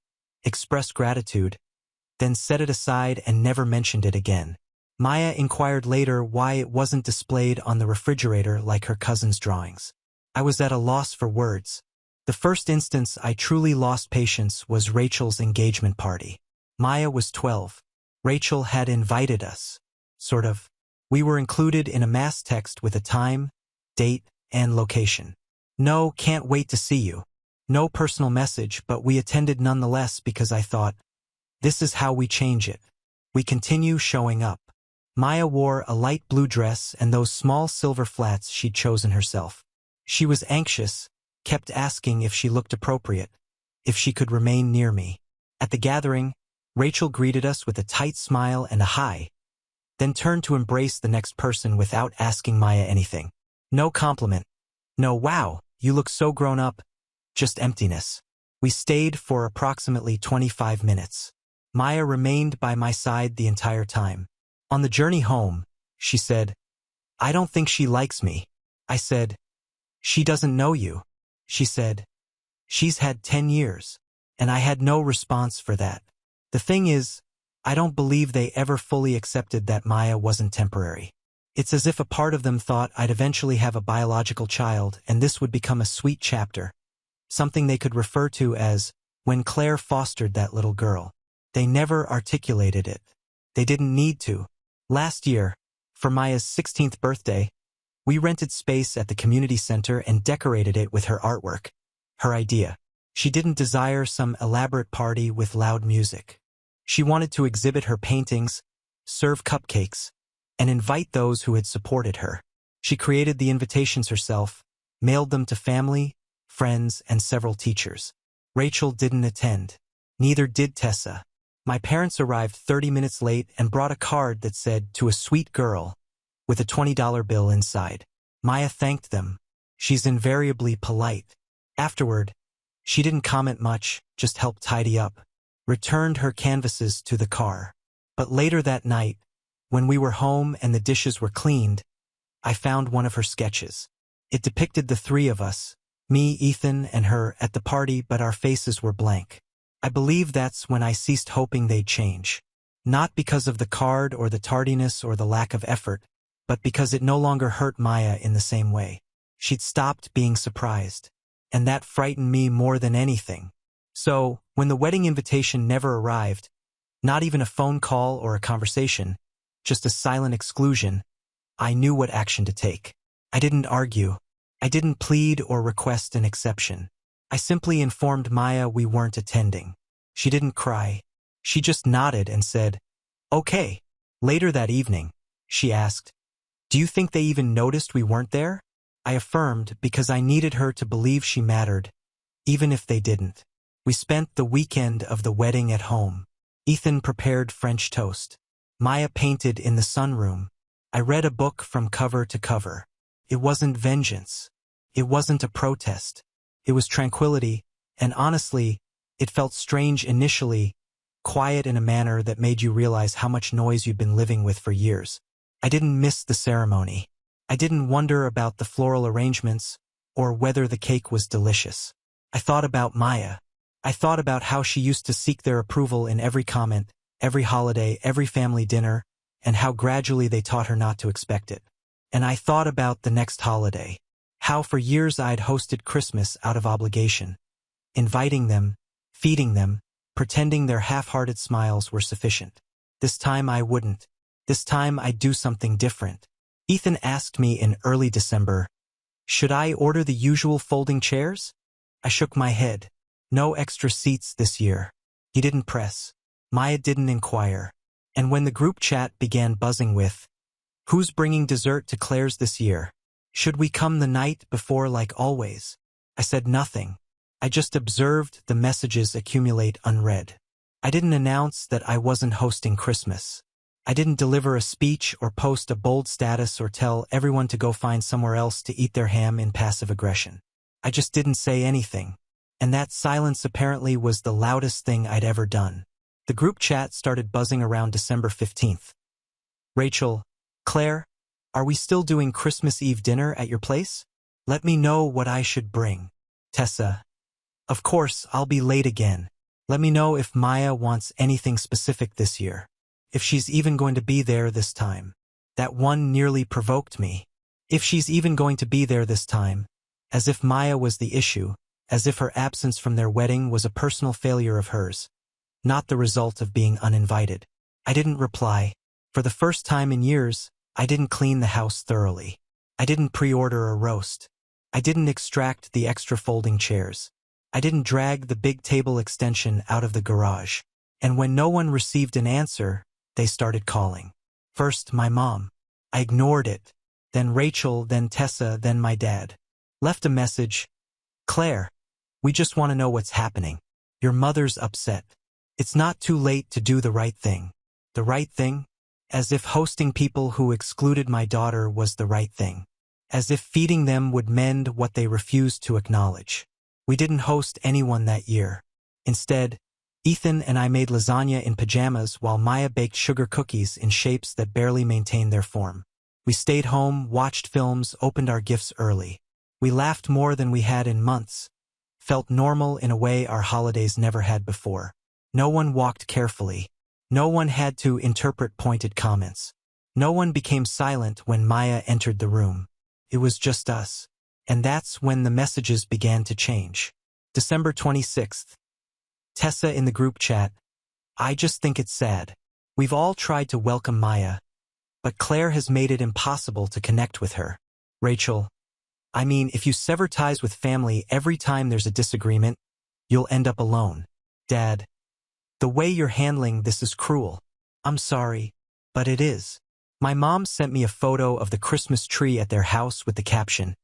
expressed gratitude, then set it aside and never mentioned it again. Maya inquired later why it wasn't displayed on the refrigerator like her cousin's drawings. I was at a loss for words. The first instance I truly lost patience was Rachel's engagement party. Maya was 12. Rachel had invited us. Sort of. We were included in a mass text with a time, date, and location. "No, can't wait to see you." No personal message, but we attended nonetheless because I thought, this is how we change it. We continue showing up. Maya wore a light blue dress and those small silver flats she'd chosen herself. She was anxious, kept asking if she looked appropriate, if she could remain near me. At the gathering, Rachel greeted us with a tight smile and a hi, then turned to embrace the next person without asking Maya anything. No compliment. No "wow, you look so grown up," just emptiness. We stayed for approximately 25 minutes. Maya remained by my side the entire time. On the journey home, she said, "I don't think she likes me." I said, "She doesn't know you." She said, "She's had 10 years. And I had no response for that. The thing is, I don't believe they ever fully accepted that Maya wasn't temporary. It's as if a part of them thought I'd eventually have a biological child and this would become a sweet chapter. Something they could refer to as, when Claire fostered that little girl. They never articulated it. They didn't need to. Last year, for Maya's 16th birthday, we rented space at the community center and decorated it with her artwork. Her idea. She didn't desire some elaborate party with loud music. She wanted to exhibit her paintings, serve cupcakes, and invite those who had supported her. She created the invitations herself, mailed them to family, friends, and several teachers. Rachel didn't attend. Neither did Tessa. My parents arrived 30 minutes late and brought a card that said, "To a sweet girl," with a $20 bill inside. Maya thanked them. She's invariably polite. Afterward, she didn't comment much, just helped tidy up. Returned her canvases to the car. But later that night, when we were home and the dishes were cleaned, I found one of her sketches. It depicted the three of us, me, Ethan, and her, at the party, but our faces were blank. I believe that's when I ceased hoping they'd change. Not because of the card or the tardiness or the lack of effort, but because it no longer hurt Maya in the same way. She'd stopped being surprised. And that frightened me more than anything. So, when the wedding invitation never arrived, not even a phone call or a conversation, just a silent exclusion, I knew what action to take. I didn't argue. I didn't plead or request an exception. I simply informed Maya we weren't attending. She didn't cry. She just nodded and said, "Okay." Later that evening, she asked, "Do you think they even noticed we weren't there?" I affirmed because I needed her to believe she mattered, even if they didn't. We spent the weekend of the wedding at home. Ethan prepared French toast. Maya painted in the sunroom. I read a book from cover to cover. It wasn't vengeance. It wasn't a protest. It was tranquility, and honestly, it felt strange initially, quiet in a manner that made you realize how much noise you'd been living with for years. I didn't miss the ceremony. I didn't wonder about the floral arrangements or whether the cake was delicious. I thought about Maya. I thought about how she used to seek their approval in every comment, every holiday, every family dinner, and how gradually they taught her not to expect it. And I thought about the next holiday. How for years I'd hosted Christmas out of obligation, inviting them, feeding them, pretending their half-hearted smiles were sufficient. This time I wouldn't. This time I'd do something different. Ethan asked me in early December, should I order the usual folding chairs? I shook my head. No extra seats this year. He didn't press. Maya didn't inquire. And when the group chat began buzzing with, who's bringing dessert to Claire's this year? Should we come the night before like always? I said nothing. I just observed the messages accumulate unread. I didn't announce that I wasn't hosting Christmas. I didn't deliver a speech or post a bold status or tell everyone to go find somewhere else to eat their ham in passive aggression. I just didn't say anything. And that silence apparently was the loudest thing I'd ever done. The group chat started buzzing around December 15th. Rachel, Claire, are we still doing Christmas Eve dinner at your place? Let me know what I should bring. Tessa, of course, I'll be late again. Let me know if Maya wants anything specific this year. If she's even going to be there this time. That one nearly provoked me. If she's even going to be there this time. As if Maya was the issue. As if her absence from their wedding was a personal failure of hers. Not the result of being uninvited. I didn't reply. For the first time in years, I didn't clean the house thoroughly. I didn't pre-order a roast. I didn't extract the extra folding chairs. I didn't drag the big table extension out of the garage. And when no one received an answer, they started calling. First, my mom. I ignored it. Then Rachel, then Tessa, then my dad. Left a message. Claire, we just want to know what's happening. Your mother's upset. It's not too late to do the right thing. The right thing? As if hosting people who excluded my daughter was the right thing. As if feeding them would mend what they refused to acknowledge. We didn't host anyone that year. Instead, Ethan and I made lasagna in pajamas while Maya baked sugar cookies in shapes that barely maintained their form. We stayed home, watched films, opened our gifts early. We laughed more than we had in months. Felt normal in a way our holidays never had before. No one walked carefully. No one had to interpret pointed comments. No one became silent when Maya entered the room. It was just us. And that's when the messages began to change. December 26th. Tessa in the group chat. I just think it's sad. We've all tried to welcome Maya, but Claire has made it impossible to connect with her. Rachel. I mean, if you sever ties with family every time there's a disagreement, you'll end up alone. Dad. The way you're handling this is cruel. I'm sorry, but it is. My mom sent me a photo of the Christmas tree at their house with the caption,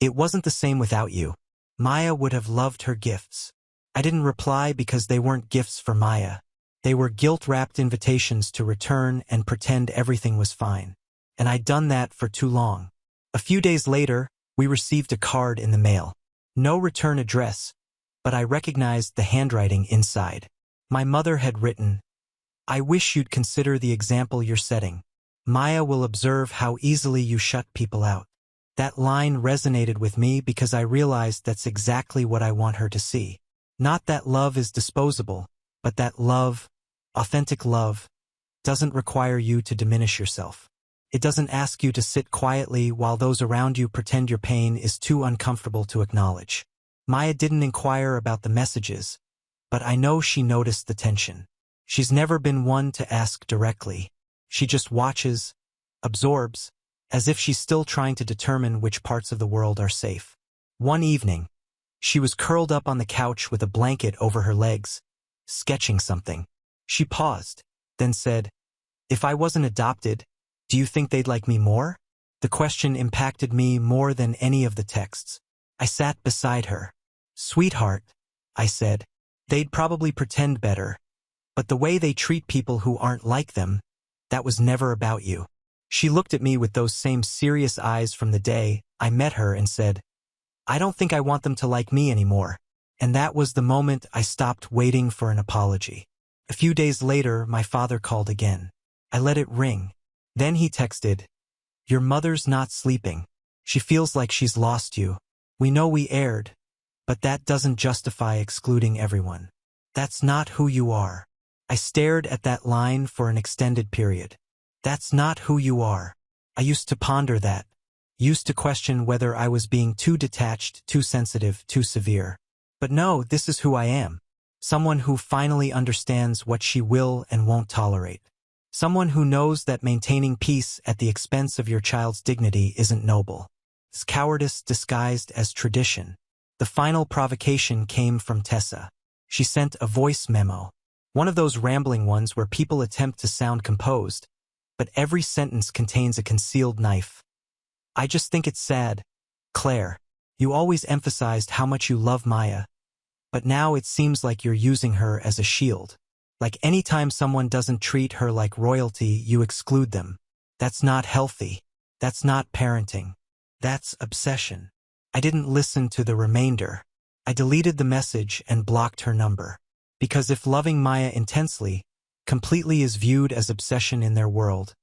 "It wasn't the same without you." Maya would have loved her gifts. I didn't reply because they weren't gifts for Maya. They were guilt-wrapped invitations to return and pretend everything was fine. And I'd done that for too long. A few days later, we received a card in the mail. No return address, but I recognized the handwriting inside. My mother had written, I wish you'd consider the example you're setting. Maya will observe how easily you shut people out. That line resonated with me because I realized that's exactly what I want her to see. Not that love is disposable, but that love, authentic love, doesn't require you to diminish yourself. It doesn't ask you to sit quietly while those around you pretend your pain is too uncomfortable to acknowledge. Maya didn't inquire about the messages, but I know she noticed the tension. She's never been one to ask directly. She just watches, absorbs, as if she's still trying to determine which parts of the world are safe. One evening, she was curled up on the couch with a blanket over her legs, sketching something. She paused, then said, If I wasn't adopted, do you think they'd like me more? The question impacted me more than any of the texts. I sat beside her. Sweetheart, I said, they'd probably pretend better, but the way they treat people who aren't like them, that was never about you. She looked at me with those same serious eyes from the day I met her and said, I don't think I want them to like me anymore. And that was the moment I stopped waiting for an apology. A few days later, my father called again. I let it ring. Then he texted, Your mother's not sleeping. She feels like she's lost you. We know we erred, but that doesn't justify excluding everyone. That's not who you are. I stared at that line for an extended period. That's not who you are. I used to ponder that. Used to question whether I was being too detached, too sensitive, too severe. But no, this is who I am. Someone who finally understands what she will and won't tolerate. Someone who knows that maintaining peace at the expense of your child's dignity isn't noble. It's cowardice disguised as tradition. The final provocation came from Tessa. She sent a voice memo. One of those rambling ones where people attempt to sound composed, but every sentence contains a concealed knife. I just think it's sad. Claire, you always emphasized how much you love Maya, but now it seems like you're using her as a shield. Like anytime someone doesn't treat her like royalty, you exclude them. That's not healthy. That's not parenting. That's obsession. I didn't listen to the remainder. I deleted the message and blocked her number. Because if loving Maya intensely, completely is viewed as obsession in their world,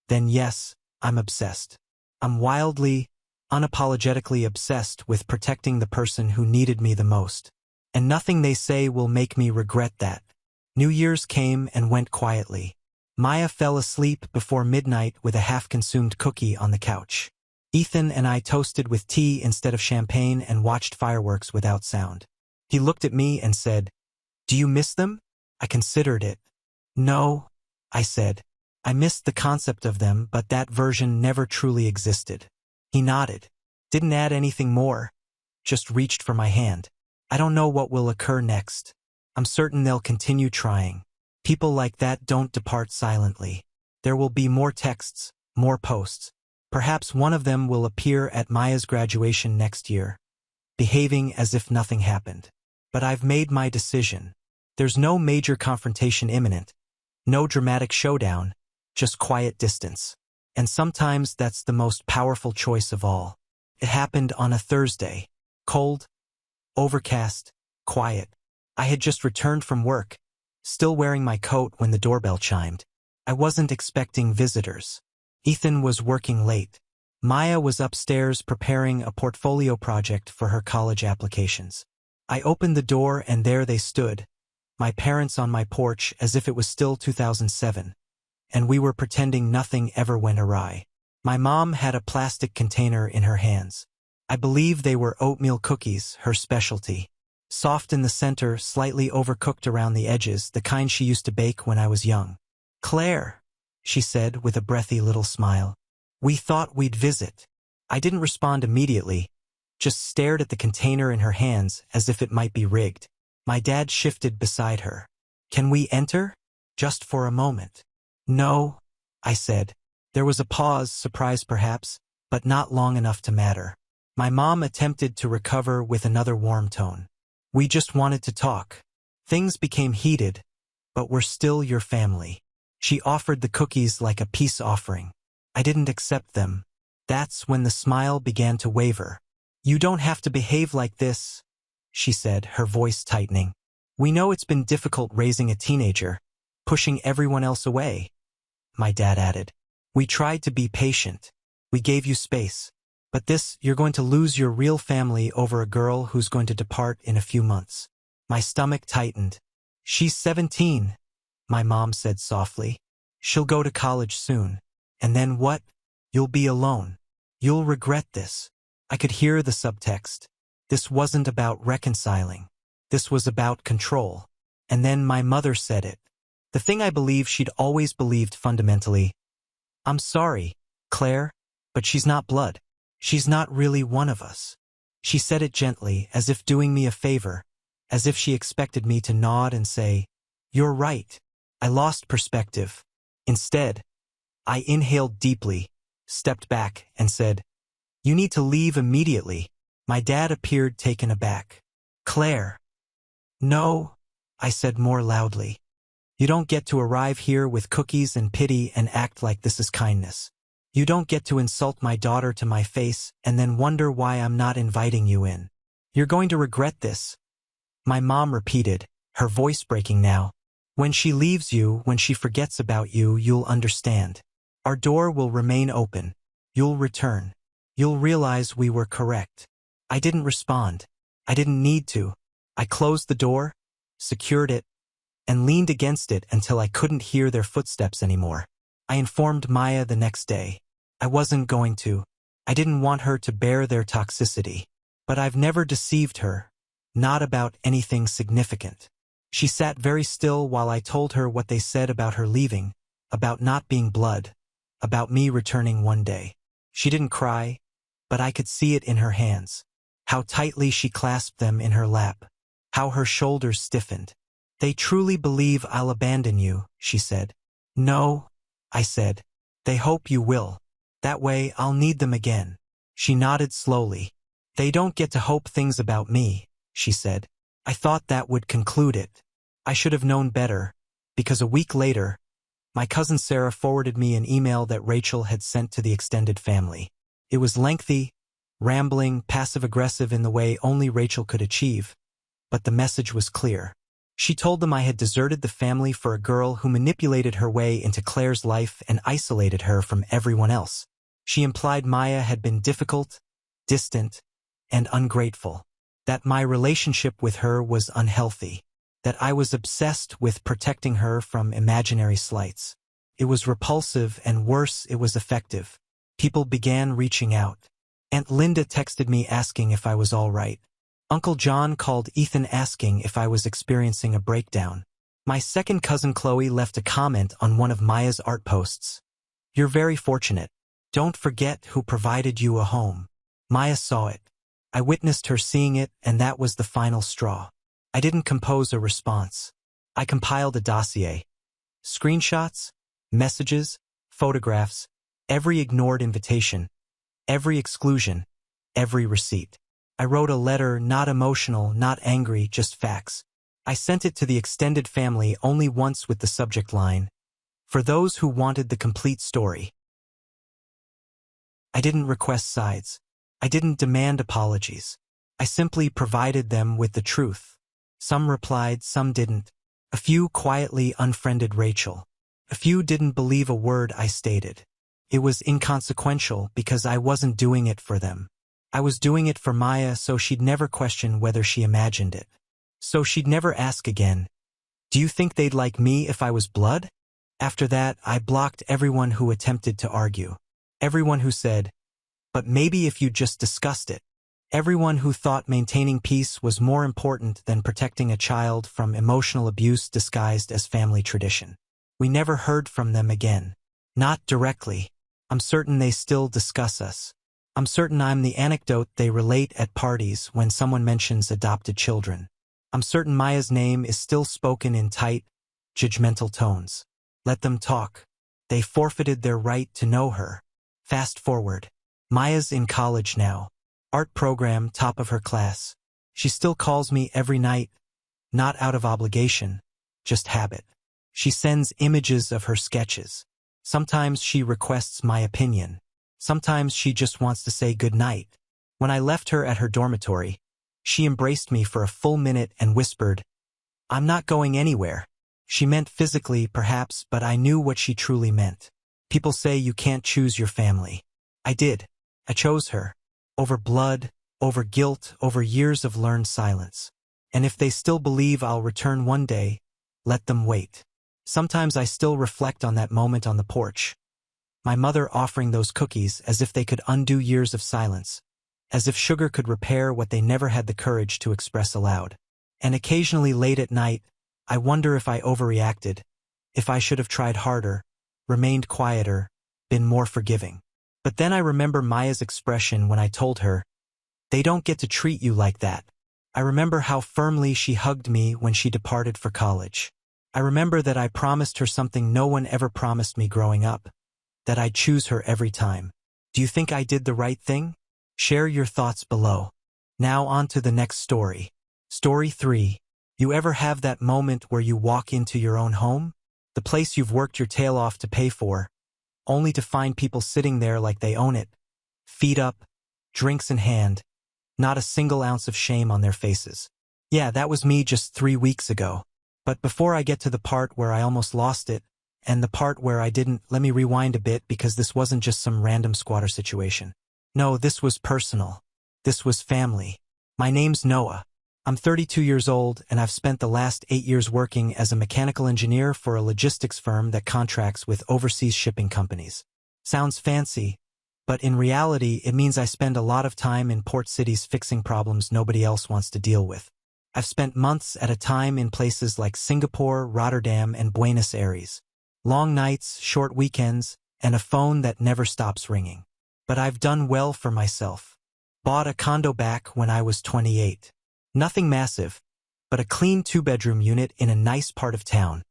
then yes, I'm obsessed. I'm wildly, unapologetically obsessed with protecting the person who needed me the most. And nothing they say will make me regret that. New Year's came and went quietly. Maya fell asleep before midnight with a half-consumed cookie on the couch. Ethan and I toasted with tea instead of champagne and watched fireworks without sound. He looked at me and said, "Do you miss them?" I considered it. "No," I said. "I missed the concept of them, but that version never truly existed." He nodded. Didn't add anything more. Just reached for my hand. I don't know what will occur next. I'm certain they'll continue trying. People like that don't depart silently. There will be more texts, more posts. Perhaps one of them will appear at Maya's graduation next year, behaving as if nothing happened. But I've made my decision. There's no major confrontation imminent, no dramatic showdown, just quiet distance. And sometimes that's the most powerful choice of all. It happened on a Thursday. Cold, overcast, quiet. I had just returned from work, still wearing my coat when the doorbell chimed. I wasn't expecting visitors. Ethan was working late. Maya was upstairs preparing a portfolio project for her college applications. I opened the door and there they stood, my parents on my porch as if it was still 2007, and we were pretending nothing ever went awry. My mom had a plastic container in her hands. I believe they were oatmeal cookies, her specialty. Soft in the center, slightly overcooked around the edges, the kind she used to bake when I was young. "Claire," she said with a breathy little smile. "We thought we'd visit." I didn't respond immediately, just stared at the container in her hands as if it might be rigged. My dad shifted beside her. "Can we enter?" "Just for a moment." "No," I said. There was a pause, surprise perhaps, but not long enough to matter. My mom attempted to recover with another warm tone. "We just wanted to talk. Things became heated, but we're still your family." She offered the cookies like a peace offering. I didn't accept them. That's when the smile began to waver. "You don't have to behave like this," she said, her voice tightening. "We know it's been difficult raising a teenager, pushing everyone else away." My dad added, "We tried to be patient. We gave you space. But this, you're going to lose your real family over a girl who's going to depart in a few months." My stomach tightened. "She's 17, my mom said softly. "She'll go to college soon. And then what? You'll be alone. You'll regret this." I could hear the subtext. This wasn't about reconciling. This was about control. And then my mother said it. The thing I believe she'd always believed fundamentally. "I'm sorry, Claire, but she's not blood. She's not really one of us." She said it gently, as if doing me a favor, as if she expected me to nod and say, "You're right." I lost perspective. Instead, I inhaled deeply, stepped back, and said, "You need to leave immediately." My dad appeared taken aback. "Claire." "No," I said more loudly. "You don't get to arrive here with cookies and pity and act like this is kindness. You don't get to insult my daughter to my face and then wonder why I'm not inviting you in. You're going to regret this." My mom repeated, her voice breaking now. "When she leaves you, when she forgets about you, you'll understand. Our door will remain open. You'll return. You'll realize we were correct." I didn't respond. I didn't need to. I closed the door, secured it, and leaned against it until I couldn't hear their footsteps anymore. I informed Maya the next day. I wasn't going to. I didn't want her to bear their toxicity. But I've never deceived her. Not about anything significant. She sat very still while I told her what they said about her leaving, about not being blood, about me returning one day. She didn't cry, but I could see it in her hands. How tightly she clasped them in her lap. How her shoulders stiffened. They truly believe I'll abandon you, she said. No, I said. They hope you will. That way I'll need them again. She nodded slowly. They don't get to hope things about me, she said. I thought that would conclude it. I should have known better, because a week later, my cousin Sarah forwarded me an email that Rachel had sent to the extended family. It was lengthy, rambling, passive-aggressive in the way only Rachel could achieve, but the message was clear. She told them I had deserted the family for a girl who manipulated her way into Claire's life and isolated her from everyone else. She implied Maya had been difficult, distant, and ungrateful, that my relationship with her was unhealthy, that I was obsessed with protecting her from imaginary slights. It was repulsive, and worse, it was effective. People began reaching out. Aunt Linda texted me asking if I was all right. Uncle John called Ethan asking if I was experiencing a breakdown. My second cousin Chloe left a comment on one of Maya's art posts. You're very fortunate. Don't forget who provided you a home. Maya saw it. I witnessed her seeing it, and that was the final straw. I didn't compose a response. I compiled a dossier. Screenshots, messages, photographs, every ignored invitation, every exclusion, every receipt. I wrote a letter, not emotional, not angry, just facts. I sent it to the extended family only once with the subject line, for those who wanted the complete story. I didn't request sides. I didn't demand apologies. I simply provided them with the truth. Some replied, some didn't. A few quietly unfriended Rachel. A few didn't believe a word I stated. It was inconsequential because I wasn't doing it for them. I was doing it for Maya so she'd never question whether she imagined it. So she'd never ask again, do you think they'd like me if I was blood? After that, I blocked everyone who attempted to argue. Everyone who said, but maybe if you just discussed it. Everyone who thought maintaining peace was more important than protecting a child from emotional abuse disguised as family tradition. We never heard from them again. Not directly. I'm certain they still discuss us. I'm certain I'm the anecdote they relate at parties when someone mentions adopted children. I'm certain Maya's name is still spoken in tight, judgmental tones. Let them talk. They forfeited their right to know her. Fast forward. Maya's in college now. Art program, top of her class. She still calls me every night, not out of obligation, just habit. She sends images of her sketches. Sometimes she requests my opinion. Sometimes she just wants to say goodnight. When I left her at her dormitory, she embraced me for a full minute and whispered, I'm not going anywhere. She meant physically, perhaps, but I knew what she truly meant. People say you can't choose your family. I did. I chose her. Over blood, over guilt, over years of learned silence. And if they still believe I'll return one day, let them wait. Sometimes I still reflect on that moment on the porch. My mother offering those cookies as if they could undo years of silence, as if sugar could repair what they never had the courage to express aloud. And occasionally late at night, I wonder if I overreacted, if I should have tried harder, remained quieter, been more forgiving. But then I remember Maya's expression when I told her, they don't get to treat you like that. I remember how firmly she hugged me when she departed for college. I remember that I promised her something no one ever promised me growing up, that I'd choose her every time. Do you think I did the right thing? Share your thoughts below. Now on to the next story. Story 3. You ever have that moment where you walk into your own home? The place you've worked your tail off to pay for, only to find people sitting there like they own it, feet up, drinks in hand, not a single ounce of shame on their faces. Yeah, that was me just 3 weeks ago. But before I get to the part where I almost lost it, and the part where I didn't, let me rewind a bit because this wasn't just some random squatter situation. No, this was personal. This was family. My name's Noah. I'm 32 years old, and I've spent the last 8 years working as a mechanical engineer for a logistics firm that contracts with overseas shipping companies. Sounds fancy, but in reality, it means I spend a lot of time in port cities fixing problems nobody else wants to deal with. I've spent months at a time in places like Singapore, Rotterdam, and Buenos Aires. Long nights, short weekends, and a phone that never stops ringing. But I've done well for myself. Bought a condo back when I was 28. Nothing massive, but a clean 2-bedroom unit in a nice part of town,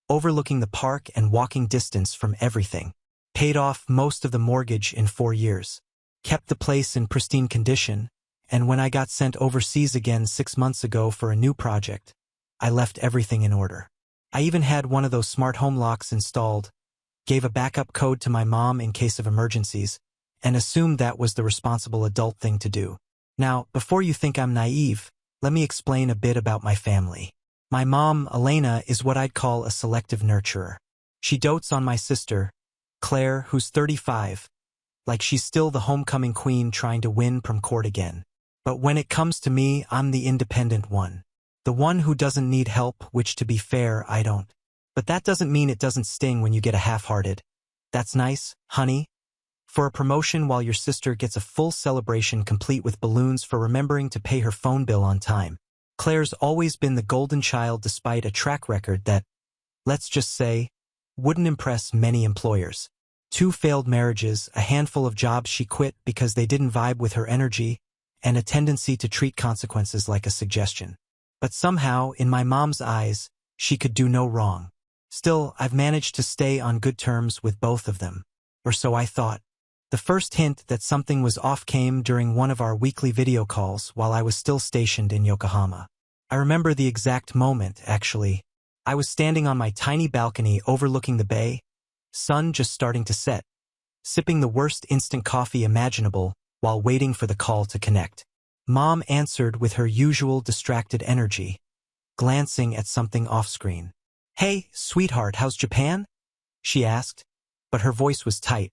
overlooking the park and walking distance from everything. Paid off most of the mortgage in 4 years. Kept the place in pristine condition, and when I got sent overseas again 6 months ago for a new project, I left everything in order. I even had one of those smart home locks installed, gave a backup code to my mom in case of emergencies, and assumed that was the responsible adult thing to do. Now, before you think I'm naive, let me explain a bit about my family. My mom, Elena, is what I'd call a selective nurturer. She dotes on my sister, Claire, who's 35, like she's still the homecoming queen trying to win prom court again. But when it comes to me, I'm the independent one. The one who doesn't need help, which to be fair, I don't. But that doesn't mean it doesn't sting when you get a half-hearted, "That's nice, honey," for a promotion while your sister gets a full celebration complete with balloons for remembering to pay her phone bill on time. Claire's always been the golden child despite a track record that, let's just say, wouldn't impress many employers. 2 failed marriages, a handful of jobs she quit because they didn't vibe with her energy, and a tendency to treat consequences like a suggestion. But somehow, in my mom's eyes, she could do no wrong. Still, I've managed to stay on good terms with both of them. Or so I thought. The first hint that something was off came during one of our weekly video calls while I was still stationed in Yokohama. I remember the exact moment, actually. I was standing on my tiny balcony overlooking the bay, sun just starting to set, sipping the worst instant coffee imaginable while waiting for the call to connect. Mom answered with her usual distracted energy, glancing at something off-screen. "Hey, sweetheart, how's Japan?" she asked, but her voice was tight,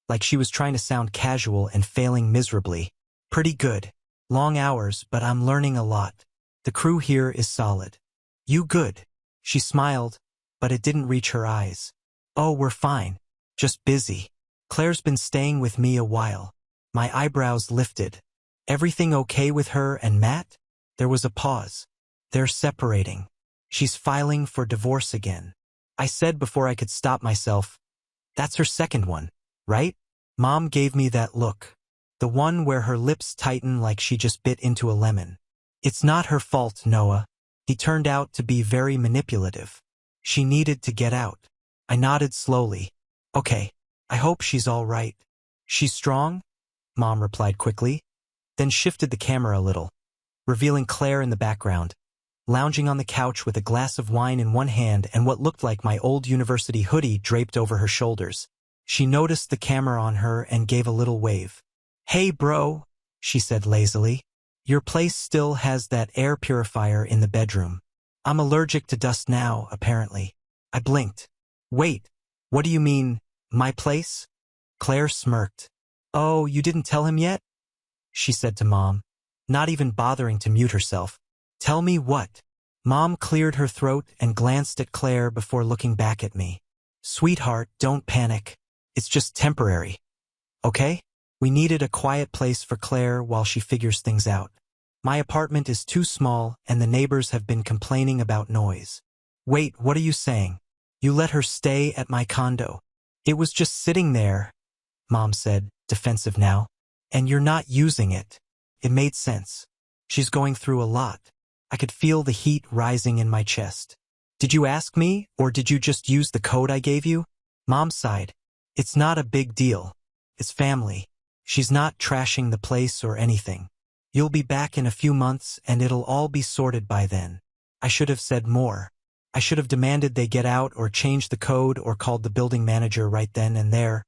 like she was trying to sound casual and failing miserably. "Pretty good. Long hours, but I'm learning a lot. The crew here is solid." "You good?" She smiled, but it didn't reach her eyes. "Oh, we're fine. Just busy. Claire's been staying with me a while." My eyebrows lifted. "Everything okay with her and Matt?" There was a pause. "They're separating. She's filing for divorce again." I said before I could stop myself, "That's her second one, right?" Mom gave me that look. The one where her lips tighten like she just bit into a lemon. "It's not her fault, Noah. He turned out to be very manipulative. She needed to get out." I nodded slowly. "Okay, I hope she's all right." "She's strong?" Mom replied quickly, then shifted the camera a little, revealing Claire in the background, lounging on the couch with a glass of wine in one hand and what looked like my old university hoodie draped over her shoulders. She noticed the camera on her and gave a little wave. "Hey, bro," she said lazily. "Your place still has that air purifier in the bedroom." "I'm allergic to dust now, apparently." I blinked. "Wait, what do you mean, my place?" Claire smirked. "Oh, you didn't tell him yet?" she said to Mom, not even bothering to mute herself. "Tell me what?" Mom cleared her throat and glanced at Claire before looking back at me. "Sweetheart, don't panic. It's just temporary. Okay? We needed a quiet place for Claire while she figures things out. My apartment is too small and the neighbors have been complaining about noise." "Wait, what are you saying? You let her stay at my condo?" "It was just sitting there," Mom said, defensive now. "And you're not using it." It made sense. She's going through a lot. I could feel the heat rising in my chest. "Did you ask me, or did you just use the code I gave you?" Mom sighed. "It's not a big deal. It's family. She's not trashing the place or anything. You'll be back in a few months and it'll all be sorted by then." I should have said more. I should have demanded they get out or change the code or called the building manager right then and there,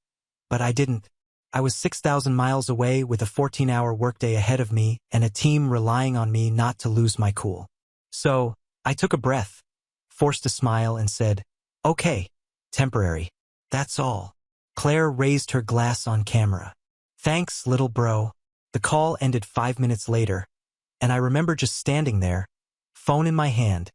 but I didn't. I was 6,000 miles away with a 14-hour workday ahead of me and a team relying on me not to lose my cool. So, I took a breath, forced a smile and said, "Okay, temporary. That's all." Claire raised her glass on camera. "Thanks, little bro." The call ended 5 minutes later, and I remember just standing there, phone in my hand,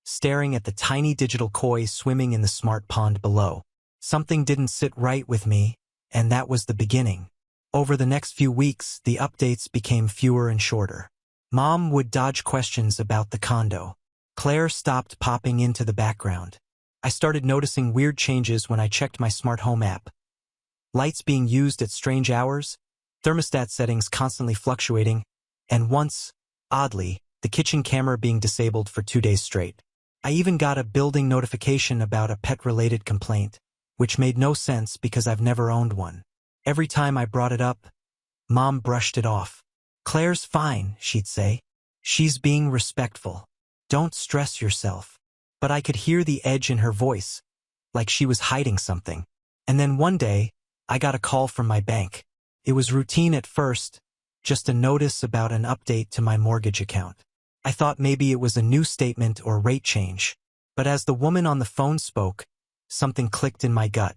staring at the tiny digital koi swimming in the smart pond below. Something didn't sit right with me, and that was the beginning. Over the next few weeks, the updates became fewer and shorter. Mom would dodge questions about the condo. Claire stopped popping into the background. I started noticing weird changes when I checked my smart home app. Lights being used at strange hours, thermostat settings constantly fluctuating, and once, oddly, the kitchen camera being disabled for 2 days straight. I even got a building notification about a pet-related complaint, which made no sense because I've never owned one. Every time I brought it up, Mom brushed it off. "Claire's fine," she'd say. "She's being respectful. Don't stress yourself." But I could hear the edge in her voice, like she was hiding something. And then one day, I got a call from my bank. It was routine at first, just a notice about an update to my mortgage account. I thought maybe it was a new statement or rate change. But as the woman on the phone spoke, something clicked in my gut.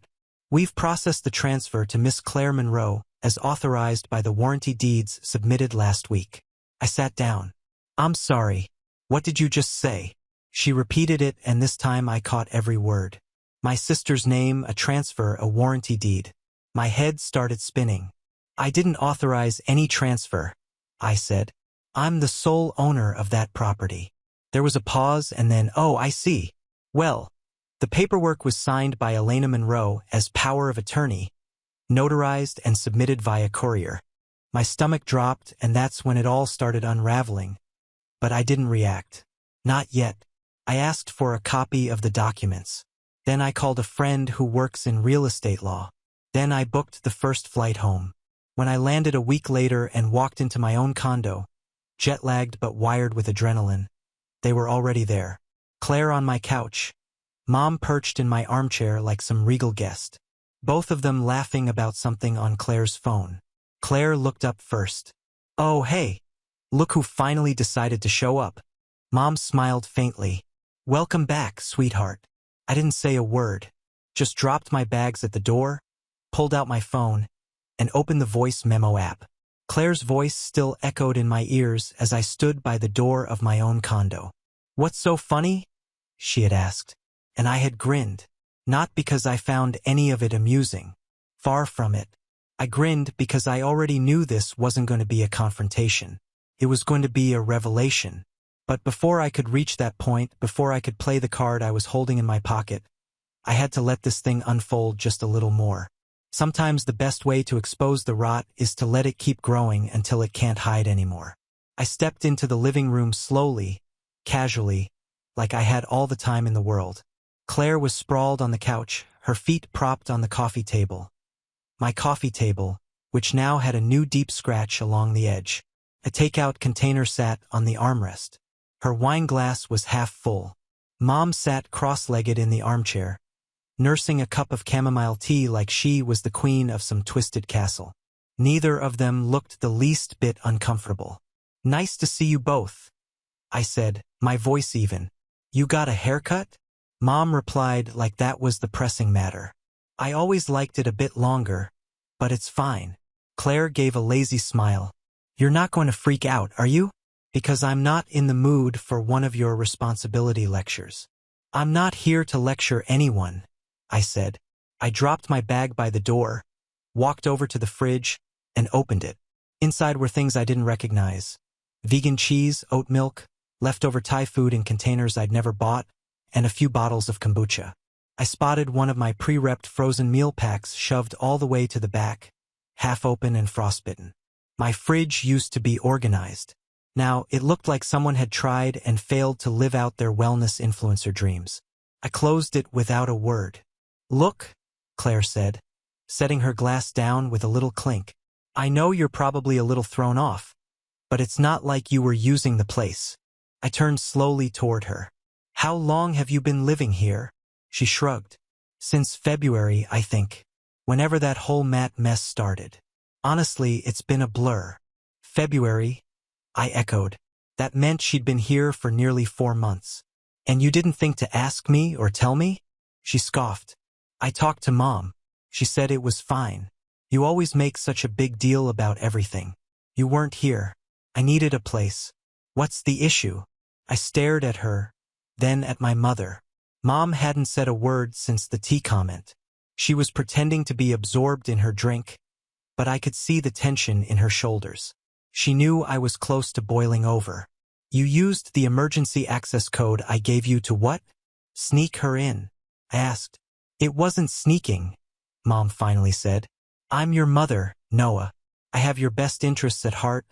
"We've processed the transfer to Miss Claire Monroe as authorized by the warranty deeds submitted last week." I sat down. "I'm sorry. What did you just say?" She repeated it, and this time I caught every word. My sister's name, a transfer, a warranty deed. My head started spinning. "I didn't authorize any transfer," I said. "I'm the sole owner of that property." There was a pause and then, "Oh, I see. Well, the paperwork was signed by Elena Monroe as power of attorney, notarized and submitted via courier." My stomach dropped, and that's when it all started unraveling. But I didn't react. Not yet. I asked for a copy of the documents. Then I called a friend who works in real estate law. Then I booked the first flight home. When I landed a week later and walked into my own condo, jet-lagged but wired with adrenaline, they were already there. Claire on my couch, Mom perched in my armchair like some regal guest, both of them laughing about something on Claire's phone. Claire looked up first. "Oh, hey, look who finally decided to show up." Mom smiled faintly. "Welcome back, sweetheart." I didn't say a word, just dropped my bags at the door, pulled out my phone, and opened the voice memo app. Claire's voice still echoed in my ears as I stood by the door of my own condo. "What's so funny?" she had asked, and I had grinned. Not because I found any of it amusing. Far from it. I grinned because I already knew this wasn't going to be a confrontation. It was going to be a revelation. But before I could reach that point, before I could play the card I was holding in my pocket, I had to let this thing unfold just a little more. Sometimes the best way to expose the rot is to let it keep growing until it can't hide anymore. I stepped into the living room slowly, casually, like I had all the time in the world. Claire was sprawled on the couch, her feet propped on the coffee table. My coffee table, which now had a new deep scratch along the edge. A takeout container sat on the armrest. Her wine glass was half full. Mom sat cross-legged in the armchair, nursing a cup of chamomile tea like she was the queen of some twisted castle. Neither of them looked the least bit uncomfortable. "Nice to see you both," I said, my voice even. "You got a haircut?" Mom replied like that was the pressing matter. "I always liked it a bit longer, but it's fine." Claire gave a lazy smile. "You're not going to freak out, are you? Because I'm not in the mood for one of your responsibility lectures." "I'm not here to lecture anyone," I said. I dropped my bag by the door, walked over to the fridge, and opened it. Inside were things I didn't recognize. Vegan cheese, oat milk, leftover Thai food in containers I'd never bought, and a few bottles of kombucha. I spotted one of my pre-repped frozen meal packs shoved all the way to the back, half open and frostbitten. My fridge used to be organized. Now, it looked like someone had tried and failed to live out their wellness influencer dreams. I closed it without a word. "Look," Claire said, setting her glass down with a little clink. "I know you're probably a little thrown off, but it's not like you were using the place." I turned slowly toward her. "How long have you been living here?" She shrugged. "Since February, I think. Whenever that whole mat mess started. Honestly, it's been a blur." "February?" I echoed. That meant she'd been here for nearly 4 months. "And you didn't think to ask me or tell me?" She scoffed. "I talked to Mom. She said it was fine. You always make such a big deal about everything. You weren't here. I needed a place. What's the issue?" I stared at her, then at my mother. Mom hadn't said a word since the tea comment. She was pretending to be absorbed in her drink, but I could see the tension in her shoulders. She knew I was close to boiling over. You used the emergency access code I gave you to what? Sneak her in, I asked. It wasn't sneaking, Mom finally said. I'm your mother, Noah. I have your best interests at heart,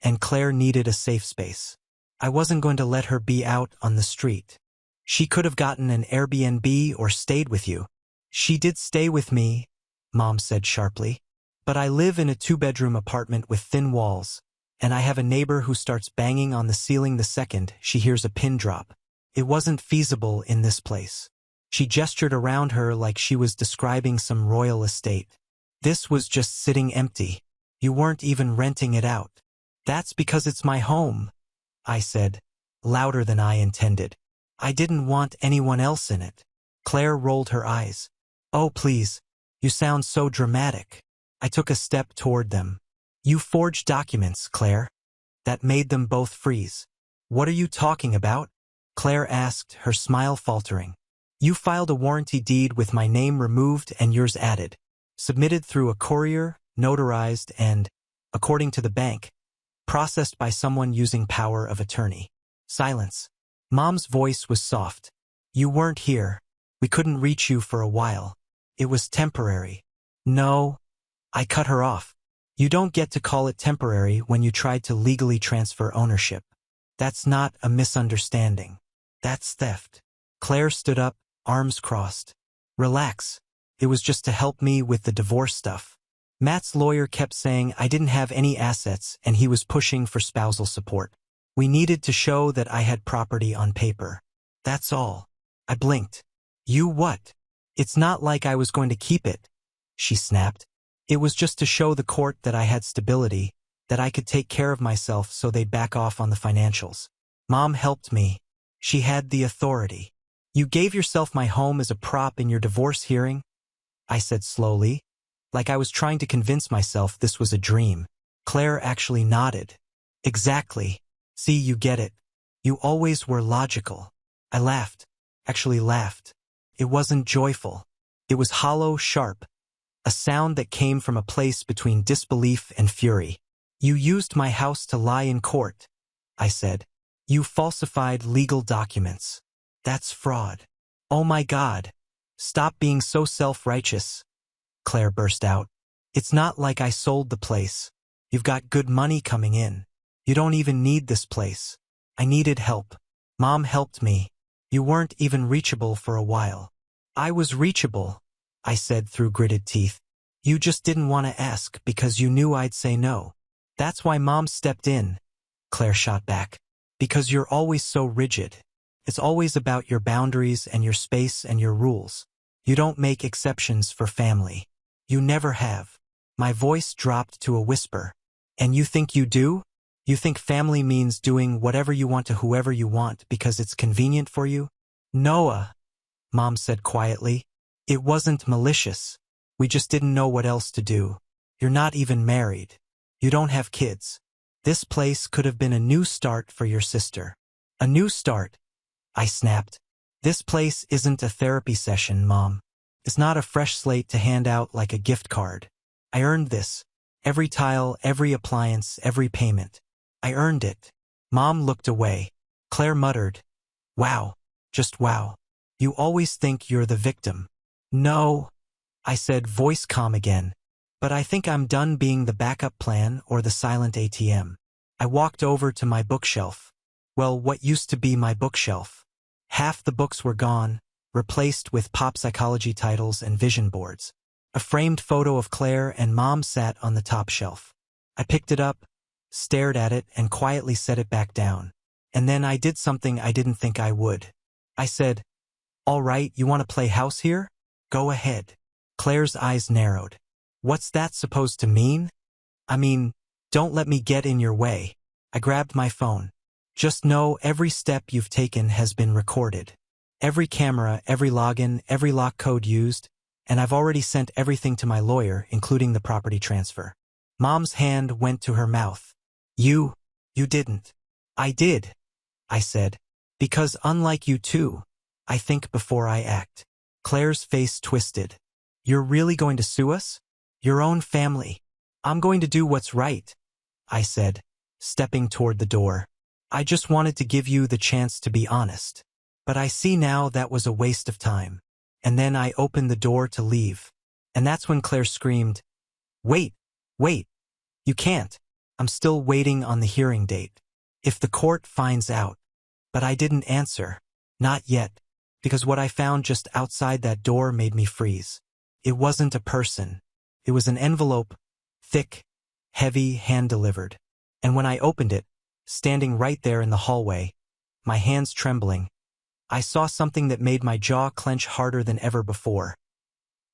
and Claire needed a safe space. I wasn't going to let her be out on the street. She could have gotten an Airbnb or stayed with you. She did stay with me, Mom said sharply. But I live in a 2-bedroom apartment with thin walls, and I have a neighbor who starts banging on the ceiling the second she hears a pin drop. It wasn't feasible in this place. She gestured around her like she was describing some royal estate. This was just sitting empty. You weren't even renting it out. That's because it's my home, I said, louder than I intended. I didn't want anyone else in it. Claire rolled her eyes. Oh, please. You sound so dramatic. I took a step toward them. You forged documents, Claire. That made them both freeze. What are you talking about? Claire asked, her smile faltering. You filed a warranty deed with my name removed and yours added. Submitted through a courier, notarized and, according to the bank, processed by someone using power of attorney. Silence. Mom's voice was soft. You weren't here. We couldn't reach you for a while. It was temporary. No. I cut her off. You don't get to call it temporary when you tried to legally transfer ownership. That's not a misunderstanding. That's theft. Claire stood up, arms crossed. Relax. It was just to help me with the divorce stuff. Matt's lawyer kept saying I didn't have any assets and he was pushing for spousal support. We needed to show that I had property on paper. That's all. I blinked. You what? It's not like I was going to keep it, she snapped. It was just to show the court that I had stability, that I could take care of myself so they'd back off on the financials. Mom helped me. She had the authority. You gave yourself my home as a prop in your divorce hearing? I said slowly, like I was trying to convince myself this was a dream. Claire actually nodded. Exactly. See, you get it. You always were logical. I laughed. Actually laughed. It wasn't joyful. It was hollow, sharp. A sound that came from a place between disbelief and fury. You used my house to lie in court, I said. You falsified legal documents. That's fraud. Oh my God. Stop being so self-righteous, Claire burst out. It's not like I sold the place. You've got good money coming in. You don't even need this place. I needed help. Mom helped me. You weren't even reachable for a while. I was reachable, I said through gritted teeth. You just didn't want to ask because you knew I'd say no. That's why Mom stepped in, Claire shot back. Because you're always so rigid. It's always about your boundaries and your space and your rules. You don't make exceptions for family. You never have. My voice dropped to a whisper. And you think you do? You think family means doing whatever you want to whoever you want because it's convenient for you? Noah, Mom said quietly. It wasn't malicious. We just didn't know what else to do. You're not even married. You don't have kids. This place could have been a new start for your sister. A new start, I snapped. This place isn't a therapy session, Mom. It's not a fresh slate to hand out like a gift card. I earned this. Every tile, every appliance, every payment. I earned it. Mom looked away. Claire muttered, wow, just wow. You always think you're the victim. No, I said, voice calm again. But I think I'm done being the backup plan or the silent ATM. I walked over to my bookshelf. Well, what used to be my bookshelf. Half the books were gone, replaced with pop psychology titles and vision boards. A framed photo of Claire and Mom sat on the top shelf. I picked it up, stared at it, and quietly set it back down. And then I did something I didn't think I would. I said, all right, you want to play house here? Go ahead. Claire's eyes narrowed. What's that supposed to mean? I mean, don't let me get in your way. I grabbed my phone. Just know every step you've taken has been recorded. Every camera, every login, every lock code used, and I've already sent everything to my lawyer, including the property transfer. Mom's hand went to her mouth. You didn't. I did, I said. Because unlike you two, I think before I act. Claire's face twisted. You're really going to sue us? Your own family. I'm going to do what's right, I said, stepping toward the door. I just wanted to give you the chance to be honest. But I see now that was a waste of time. And then I opened the door to leave. And that's when Claire screamed, "Wait, wait, you can't. I'm still waiting on the hearing date. If the court finds out." But I didn't answer. Not yet. Because what I found just outside that door made me freeze. It wasn't a person. It was an envelope, thick, heavy, hand-delivered. And when I opened it, standing right there in the hallway, my hands trembling, I saw something that made my jaw clench harder than ever before.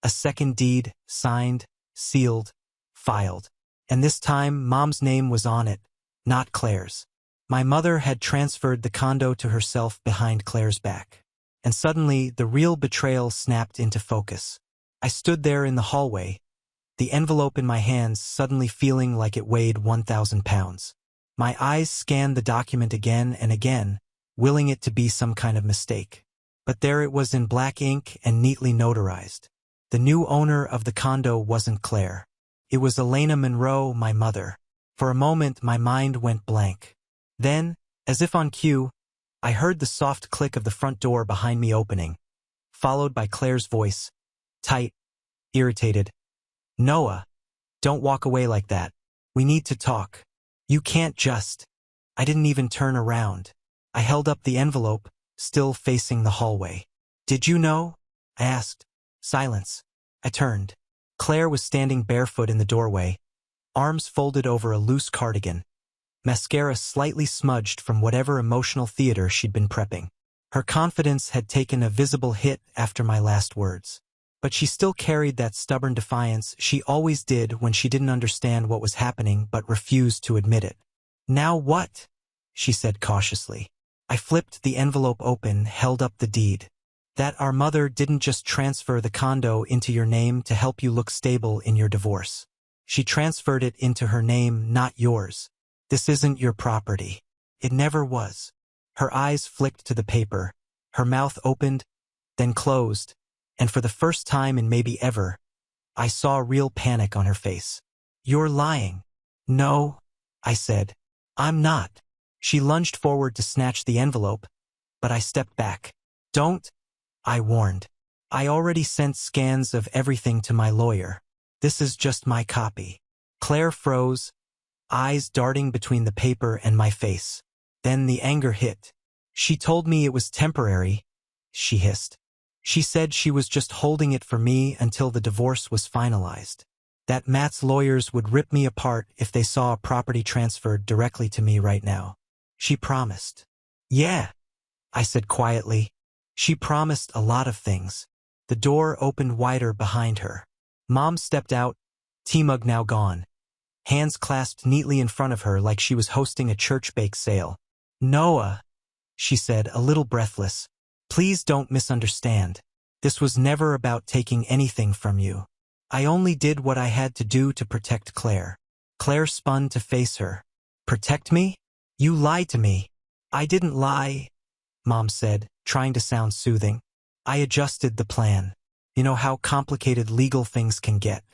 A second deed, signed, sealed, filed. And this time, Mom's name was on it, not Claire's. My mother had transferred the condo to herself behind Claire's back. And suddenly, the real betrayal snapped into focus. I stood there in the hallway, the envelope in my hands suddenly feeling like it weighed 1,000 pounds. My eyes scanned the document again and again, willing it to be some kind of mistake. But there it was in black ink and neatly notarized. The new owner of the condo wasn't Claire. It was Elena Monroe, my mother. For a moment, my mind went blank. Then, as if on cue, I heard the soft click of the front door behind me opening, followed by Claire's voice, tight, irritated. "Noah, don't walk away like that. We need to talk. You can't just..." I didn't even turn around. I held up the envelope, still facing the hallway. "Did you know?" I asked. Silence. I turned. Claire was standing barefoot in the doorway, arms folded over a loose cardigan, mascara slightly smudged from whatever emotional theater she'd been prepping. Her confidence had taken a visible hit after my last words. But she still carried that stubborn defiance she always did when she didn't understand what was happening but refused to admit it. "Now what?" she said cautiously. I flipped the envelope open, held up the deed. "That our mother didn't just transfer the condo into your name to help you look stable in your divorce. She transferred it into her name, not yours. This isn't your property. It never was." Her eyes flicked to the paper. Her mouth opened, then closed, and for the first time in maybe ever, I saw real panic on her face. "You're lying." "No," I said. "I'm not." She lunged forward to snatch the envelope, but I stepped back. "Don't," I warned. "I already sent scans of everything to my lawyer. This is just my copy." Claire froze, eyes darting between the paper and my face. Then the anger hit. "She told me it was temporary," she hissed. "She said she was just holding it for me until the divorce was finalized. That Matt's lawyers would rip me apart if they saw a property transferred directly to me right now. She promised." "Yeah," I said quietly. "She promised a lot of things." The door opened wider behind her. Mom stepped out, tea mug now gone, hands clasped neatly in front of her like she was hosting a church bake sale. "Noah," she said, a little breathless, "please don't misunderstand. This was never about taking anything from you. I only did what I had to do to protect Claire." Claire spun to face her. "Protect me? You lied to me." "I didn't lie," Mom said, trying to sound soothing. "I adjusted the plan. You know how complicated legal things can get.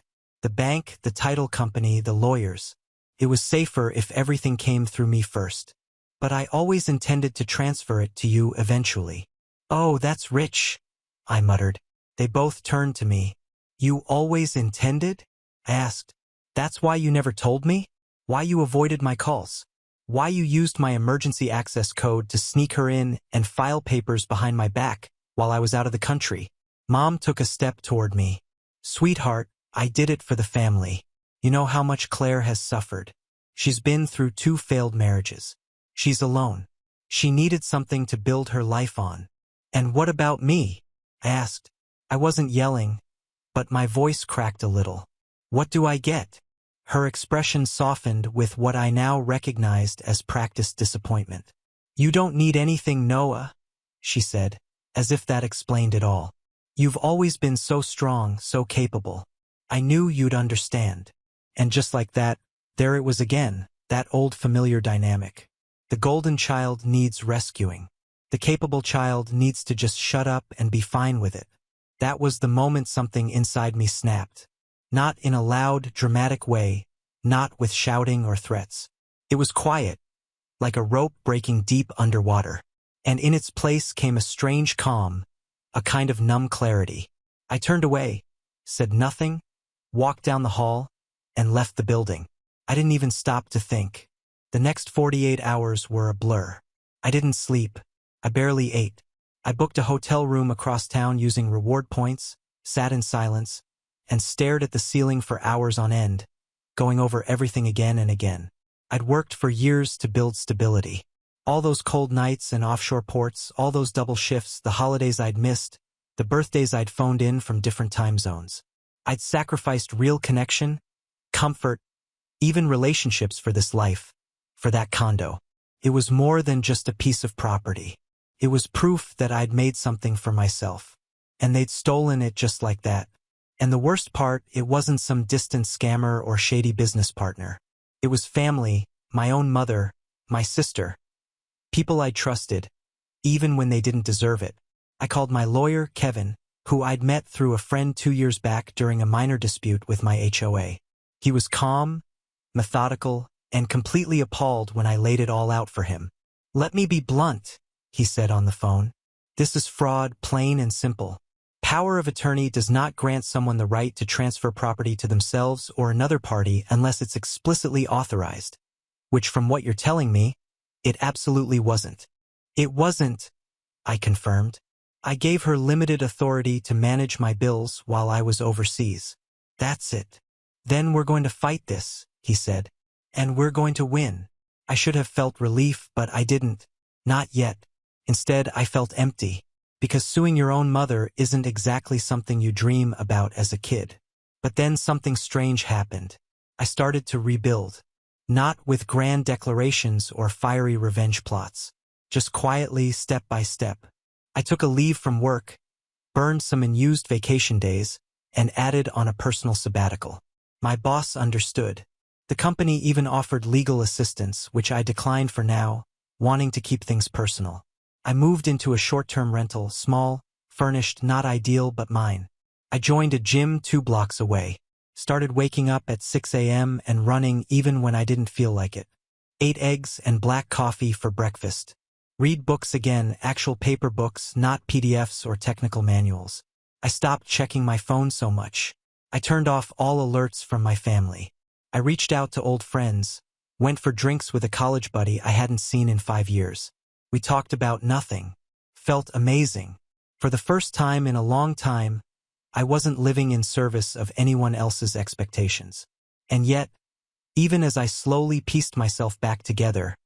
The bank, the title company, the lawyers. It was safer if everything came through me first. But I always intended to transfer it to you eventually." "Oh, that's rich," I muttered. They both turned to me. "You always intended?" I asked. "That's why you never told me? Why you avoided my calls? Why you used my emergency access code to sneak her in and file papers behind my back while I was out of the country?" Mom took a step toward me. "Sweetheart, I did it for the family. You know how much Claire has suffered. She's been through 2 failed marriages. She's alone. She needed something to build her life on." "And what about me?" I asked. I wasn't yelling, but my voice cracked a little. "What do I get?" Her expression softened with what I now recognized as practiced disappointment. "You don't need anything, Noah," she said, as if that explained it all. "You've always been so strong, so capable. I knew you'd understand." And just like that, there it was again, that old familiar dynamic. The golden child needs rescuing. The capable child needs to just shut up and be fine with it. That was the moment something inside me snapped. Not in a loud, dramatic way, not with shouting or threats. It was quiet, like a rope breaking deep underwater. And in its place came a strange calm, a kind of numb clarity. I turned away, said nothing, walked down the hall, and left the building. I didn't even stop to think. The next 48 hours were a blur. I didn't sleep. I barely ate. I booked a hotel room across town using reward points, sat in silence, and stared at the ceiling for hours on end, going over everything again and again. I'd worked for years to build stability. All those cold nights in offshore ports, all those double shifts, the holidays I'd missed, the birthdays I'd phoned in from different time zones. I'd sacrificed real connection, comfort, even relationships for this life, for that condo. It was more than just a piece of property. It was proof that I'd made something for myself. And they'd stolen it just like that. And the worst part, it wasn't some distant scammer or shady business partner. It was family, my own mother, my sister. People I trusted, even when they didn't deserve it. I called my lawyer, Kevin, who I'd met through a friend 2 years back during a minor dispute with my HOA. He was calm, methodical, and completely appalled when I laid it all out for him. "Let me be blunt," he said on the phone. "This is fraud, plain and simple. Power of attorney does not grant someone the right to transfer property to themselves or another party unless it's explicitly authorized. Which, from what you're telling me, it absolutely wasn't." "It wasn't," I confirmed. "I gave her limited authority to manage my bills while I was overseas." "That's it. Then we're going to fight this," he said. "And we're going to win." I should have felt relief, but I didn't. Not yet. Instead, I felt empty. Because suing your own mother isn't exactly something you dream about as a kid. But then something strange happened. I started to rebuild. Not with grand declarations or fiery revenge plots. Just quietly, step by step. I took a leave from work, burned some unused vacation days, and added on a personal sabbatical. My boss understood. The company even offered legal assistance, which I declined for now, wanting to keep things personal. I moved into a short-term rental, small, furnished, not ideal, but mine. I joined a gym 2 blocks away. Started waking up at 6 a.m. and running even when I didn't feel like it. Ate eggs and black coffee for breakfast. Read books again, actual paper books, not PDFs or technical manuals. I stopped checking my phone so much. I turned off all alerts from my family. I reached out to old friends, went for drinks with a college buddy I hadn't seen in 5 years. We talked about nothing. Felt amazing. For the first time in a long time, I wasn't living in service of anyone else's expectations. And yet, even as I slowly pieced myself back together,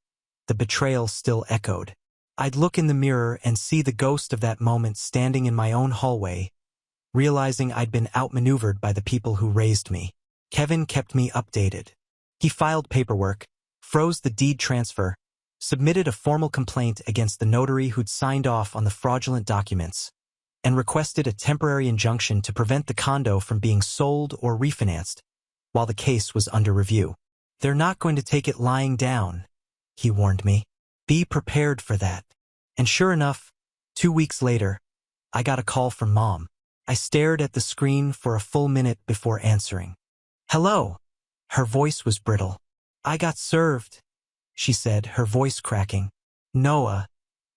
the betrayal still echoed. I'd look in the mirror and see the ghost of that moment standing in my own hallway, realizing I'd been outmaneuvered by the people who raised me. Kevin kept me updated. He filed paperwork, froze the deed transfer, submitted a formal complaint against the notary who'd signed off on the fraudulent documents, and requested a temporary injunction to prevent the condo from being sold or refinanced while the case was under review. "They're not going to take it lying down," he warned me. "Be prepared for that." And sure enough, 2 weeks later, I got a call from Mom. I stared at the screen for a full minute before answering. "Hello." Her voice was brittle. "I got served," she said, her voice cracking. "Noah,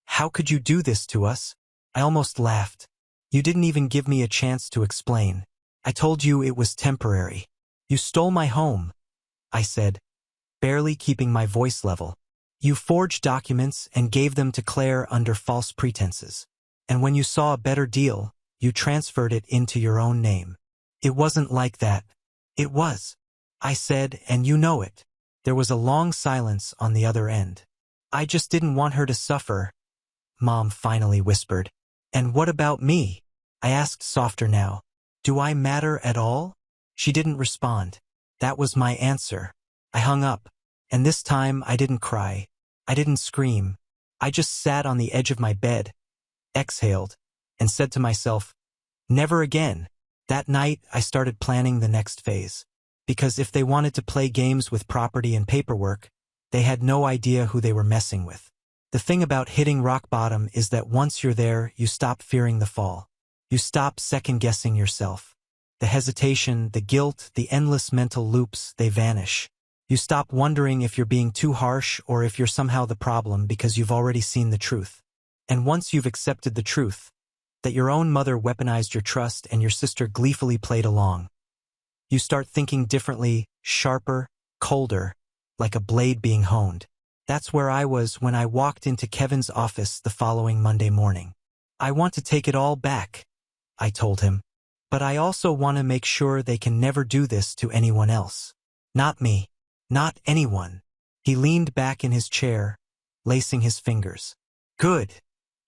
how could you do this to us?" I almost laughed. "You didn't even give me a chance to explain. I told you it was temporary. You stole my home," I said, barely keeping my voice level. "You forged documents and gave them to Claire under false pretenses. And when you saw a better deal, you transferred it into your own name." "It wasn't like that." "It was," I said, "and you know it." There was a long silence on the other end. "I just didn't want her to suffer," Mom finally whispered. "And what about me?" I asked softer now. "Do I matter at all?" She didn't respond. That was my answer. I hung up, and this time I didn't cry. I didn't scream. I just sat on the edge of my bed, exhaled, and said to myself, "Never again." That night, I started planning the next phase. Because if they wanted to play games with property and paperwork, they had no idea who they were messing with. The thing about hitting rock bottom is that once you're there, you stop fearing the fall. You stop second-guessing yourself. The hesitation, the guilt, the endless mental loops, they vanish. You stop wondering if you're being too harsh or if you're somehow the problem because you've already seen the truth. And once you've accepted the truth, that your own mother weaponized your trust and your sister gleefully played along, you start thinking differently, sharper, colder, like a blade being honed. That's where I was when I walked into Kevin's office the following Monday morning. I want to take it all back, I told him. But I also want to make sure they can never do this to anyone else. Not me. Not anyone. He leaned back in his chair, lacing his fingers. Good,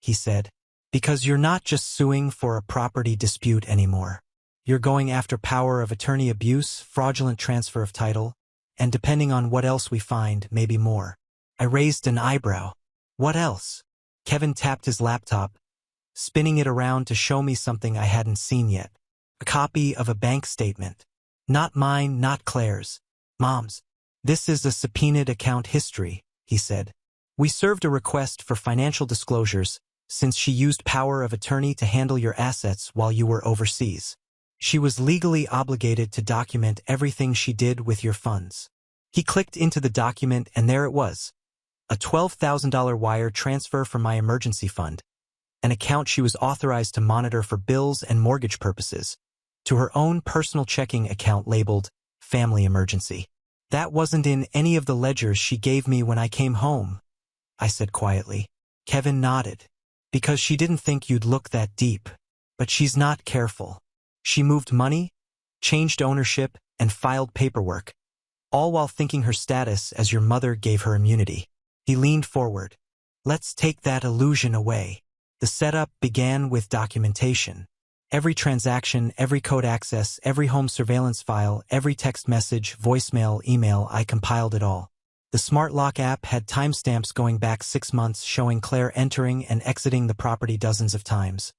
he said, because you're not just suing for a property dispute anymore. You're going after power of attorney abuse, fraudulent transfer of title, and depending on what else we find, maybe more. I raised an eyebrow. What else? Kevin tapped his laptop, spinning it around to show me something I hadn't seen yet. A copy of a bank statement. Not mine, not Claire's. Mom's. This is a subpoenaed account history, he said. We served a request for financial disclosures since she used power of attorney to handle your assets while you were overseas. She was legally obligated to document everything she did with your funds. He clicked into the document and there it was. A $12,000 wire transfer from my emergency fund, an account she was authorized to monitor for bills and mortgage purposes, to her own personal checking account labeled Family Emergency. That wasn't in any of the ledgers she gave me when I came home, I said quietly. Kevin nodded. Because she didn't think you'd look that deep. But she's not careful. She moved money, changed ownership, and filed paperwork, all while thinking her status as your mother gave her immunity. He leaned forward. Let's take that illusion away. The setup began with documentation. Every transaction, every code access, every home surveillance file, every text message, voicemail, email, I compiled it all. The Smart Lock app had timestamps going back 6 months showing Claire entering and exiting the property dozens of times,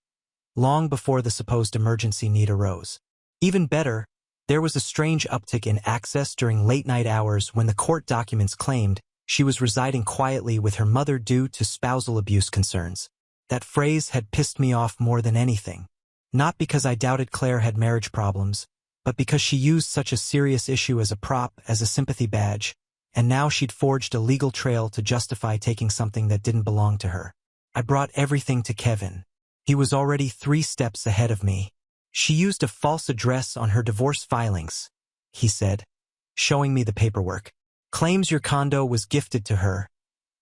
long before the supposed emergency need arose. Even better, there was a strange uptick in access during late-night hours when the court documents claimed she was residing quietly with her mother due to spousal abuse concerns. That phrase had pissed me off more than anything. Not because I doubted Claire had marriage problems, but because she used such a serious issue as a prop, as a sympathy badge, and now she'd forged a legal trail to justify taking something that didn't belong to her. I brought everything to Kevin. He was already 3 steps ahead of me. She used a false address on her divorce filings, he said, showing me the paperwork. Claims your condo was gifted to her,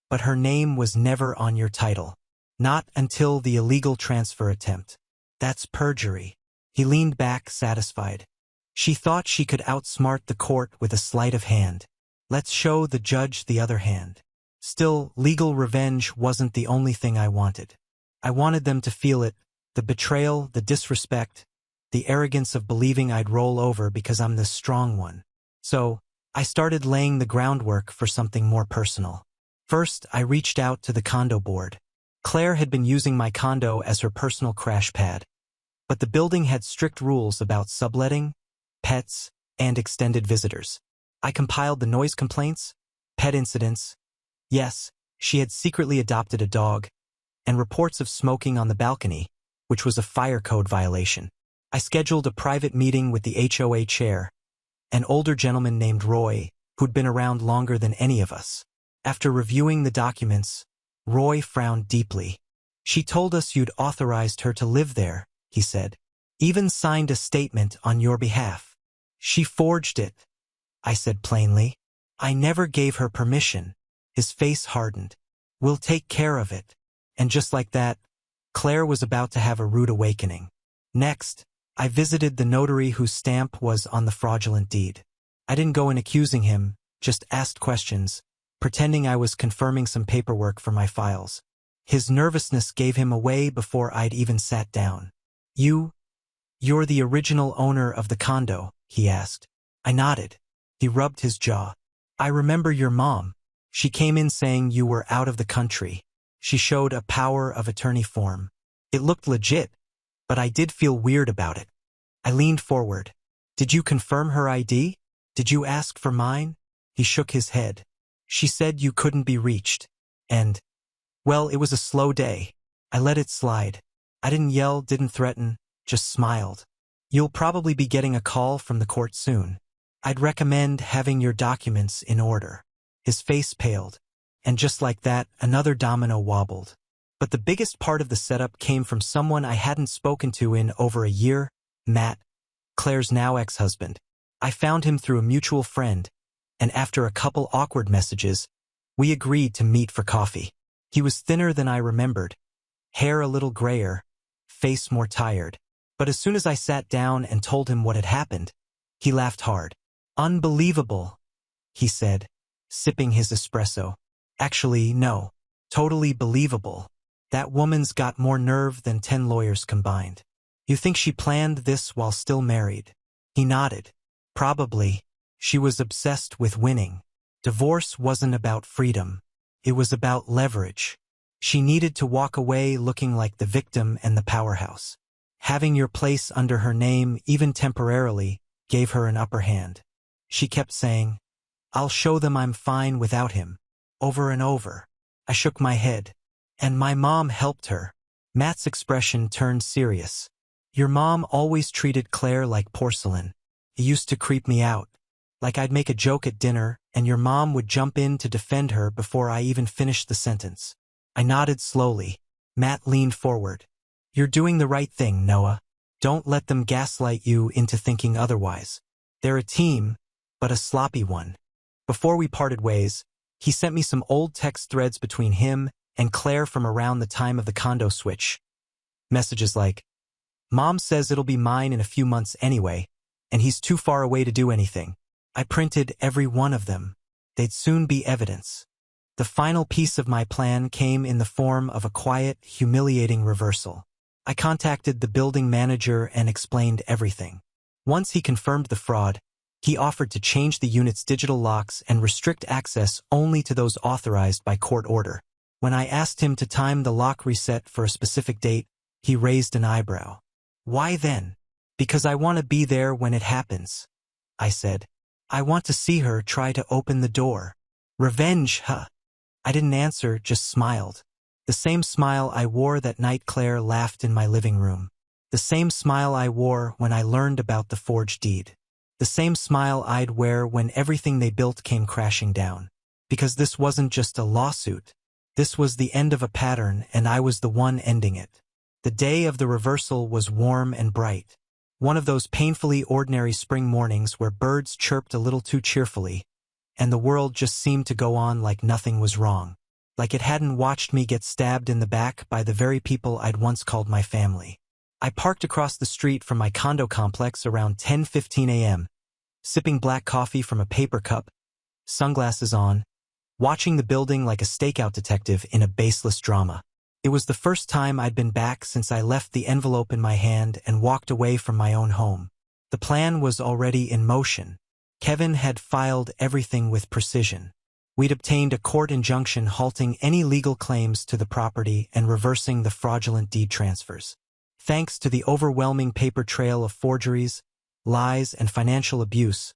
but her name was never on your title. Not until the illegal transfer attempt. That's perjury. He leaned back, satisfied. She thought she could outsmart the court with a sleight of hand. Let's show the judge the other hand. Still, legal revenge wasn't the only thing I wanted. I wanted them to feel it, the betrayal, the disrespect, the arrogance of believing I'd roll over because I'm the strong one. So, I started laying the groundwork for something more personal. First, I reached out to the condo board. Claire had been using my condo as her personal crash pad. But the building had strict rules about subletting, pets, and extended visitors. I compiled the noise complaints, pet incidents. Yes, she had secretly adopted a dog, and reports of smoking on the balcony, which was a fire code violation. I scheduled a private meeting with the HOA chair, an older gentleman named Roy, who'd been around longer than any of us. After reviewing the documents, Roy frowned deeply. She told us you'd authorized her to live there, he said. Even signed a statement on your behalf. She forged it, I said plainly. I never gave her permission. His face hardened. We'll take care of it. And just like that, Claire was about to have a rude awakening. Next, I visited the notary whose stamp was on the fraudulent deed. I didn't go in accusing him, just asked questions, pretending I was confirming some paperwork for my files. His nervousness gave him away before I'd even sat down. You're the original owner of the condo, he asked. I nodded. He rubbed his jaw. I remember your mom. She came in saying you were out of the country. She showed a power of attorney form. It looked legit, but I did feel weird about it. I leaned forward. Did you confirm her ID? Did you ask for mine? He shook his head. She said you couldn't be reached. And, well, it was a slow day. I let it slide. I didn't yell, didn't threaten, just smiled. You'll probably be getting a call from the court soon. I'd recommend having your documents in order. His face paled, and just like that, another domino wobbled. But the biggest part of the setup came from someone I hadn't spoken to in over a year, Matt, Claire's now ex-husband. I found him through a mutual friend, and after a couple awkward messages, we agreed to meet for coffee. He was thinner than I remembered, hair a little grayer, face more tired. But as soon as I sat down and told him what had happened, he laughed hard. Unbelievable, he said, sipping his espresso. Actually, no. Totally believable. That woman's got more nerve than 10 lawyers combined. You think she planned this while still married? He nodded. Probably. She was obsessed with winning. Divorce wasn't about freedom. It was about leverage. She needed to walk away looking like the victim and the powerhouse. Having your place under her name, even temporarily, gave her an upper hand. She kept saying, "I'll show them I'm fine without him," over and over. I shook my head. And my mom helped her. Matt's expression turned serious. Your mom always treated Claire like porcelain. It used to creep me out. Like I'd make a joke at dinner, and your mom would jump in to defend her before I even finished the sentence. I nodded slowly. Matt leaned forward. You're doing the right thing, Noah. Don't let them gaslight you into thinking otherwise. They're a team, but a sloppy one. Before we parted ways, he sent me some old text threads between him and Claire from around the time of the condo switch. Messages like, "Mom says it'll be mine in a few months anyway, and he's too far away to do anything." I printed every one of them. They'd soon be evidence. The final piece of my plan came in the form of a quiet, humiliating reversal. I contacted the building manager and explained everything. Once he confirmed the fraud, he offered to change the unit's digital locks and restrict access only to those authorized by court order. When I asked him to time the lock reset for a specific date, he raised an eyebrow. Why then? Because I want to be there when it happens, I said. I want to see her try to open the door. Revenge, huh? I didn't answer, just smiled. The same smile I wore that night Claire laughed in my living room. The same smile I wore when I learned about the forged deed. The same smile I'd wear when everything they built came crashing down. Because this wasn't just a lawsuit. This was the end of a pattern, and I was the one ending it. The day of the reversal was warm and bright. One of those painfully ordinary spring mornings where birds chirped a little too cheerfully, and the world just seemed to go on like nothing was wrong. Like it hadn't watched me get stabbed in the back by the very people I'd once called my family. I parked across the street from my condo complex around 10:15 a.m., sipping black coffee from a paper cup, sunglasses on, watching the building like a stakeout detective in a baseless drama. It was the first time I'd been back since I left the envelope in my hand and walked away from my own home. The plan was already in motion. Kevin had filed everything with precision. We'd obtained a court injunction halting any legal claims to the property and reversing the fraudulent deed transfers. Thanks to the overwhelming paper trail of forgeries, lies, and financial abuse,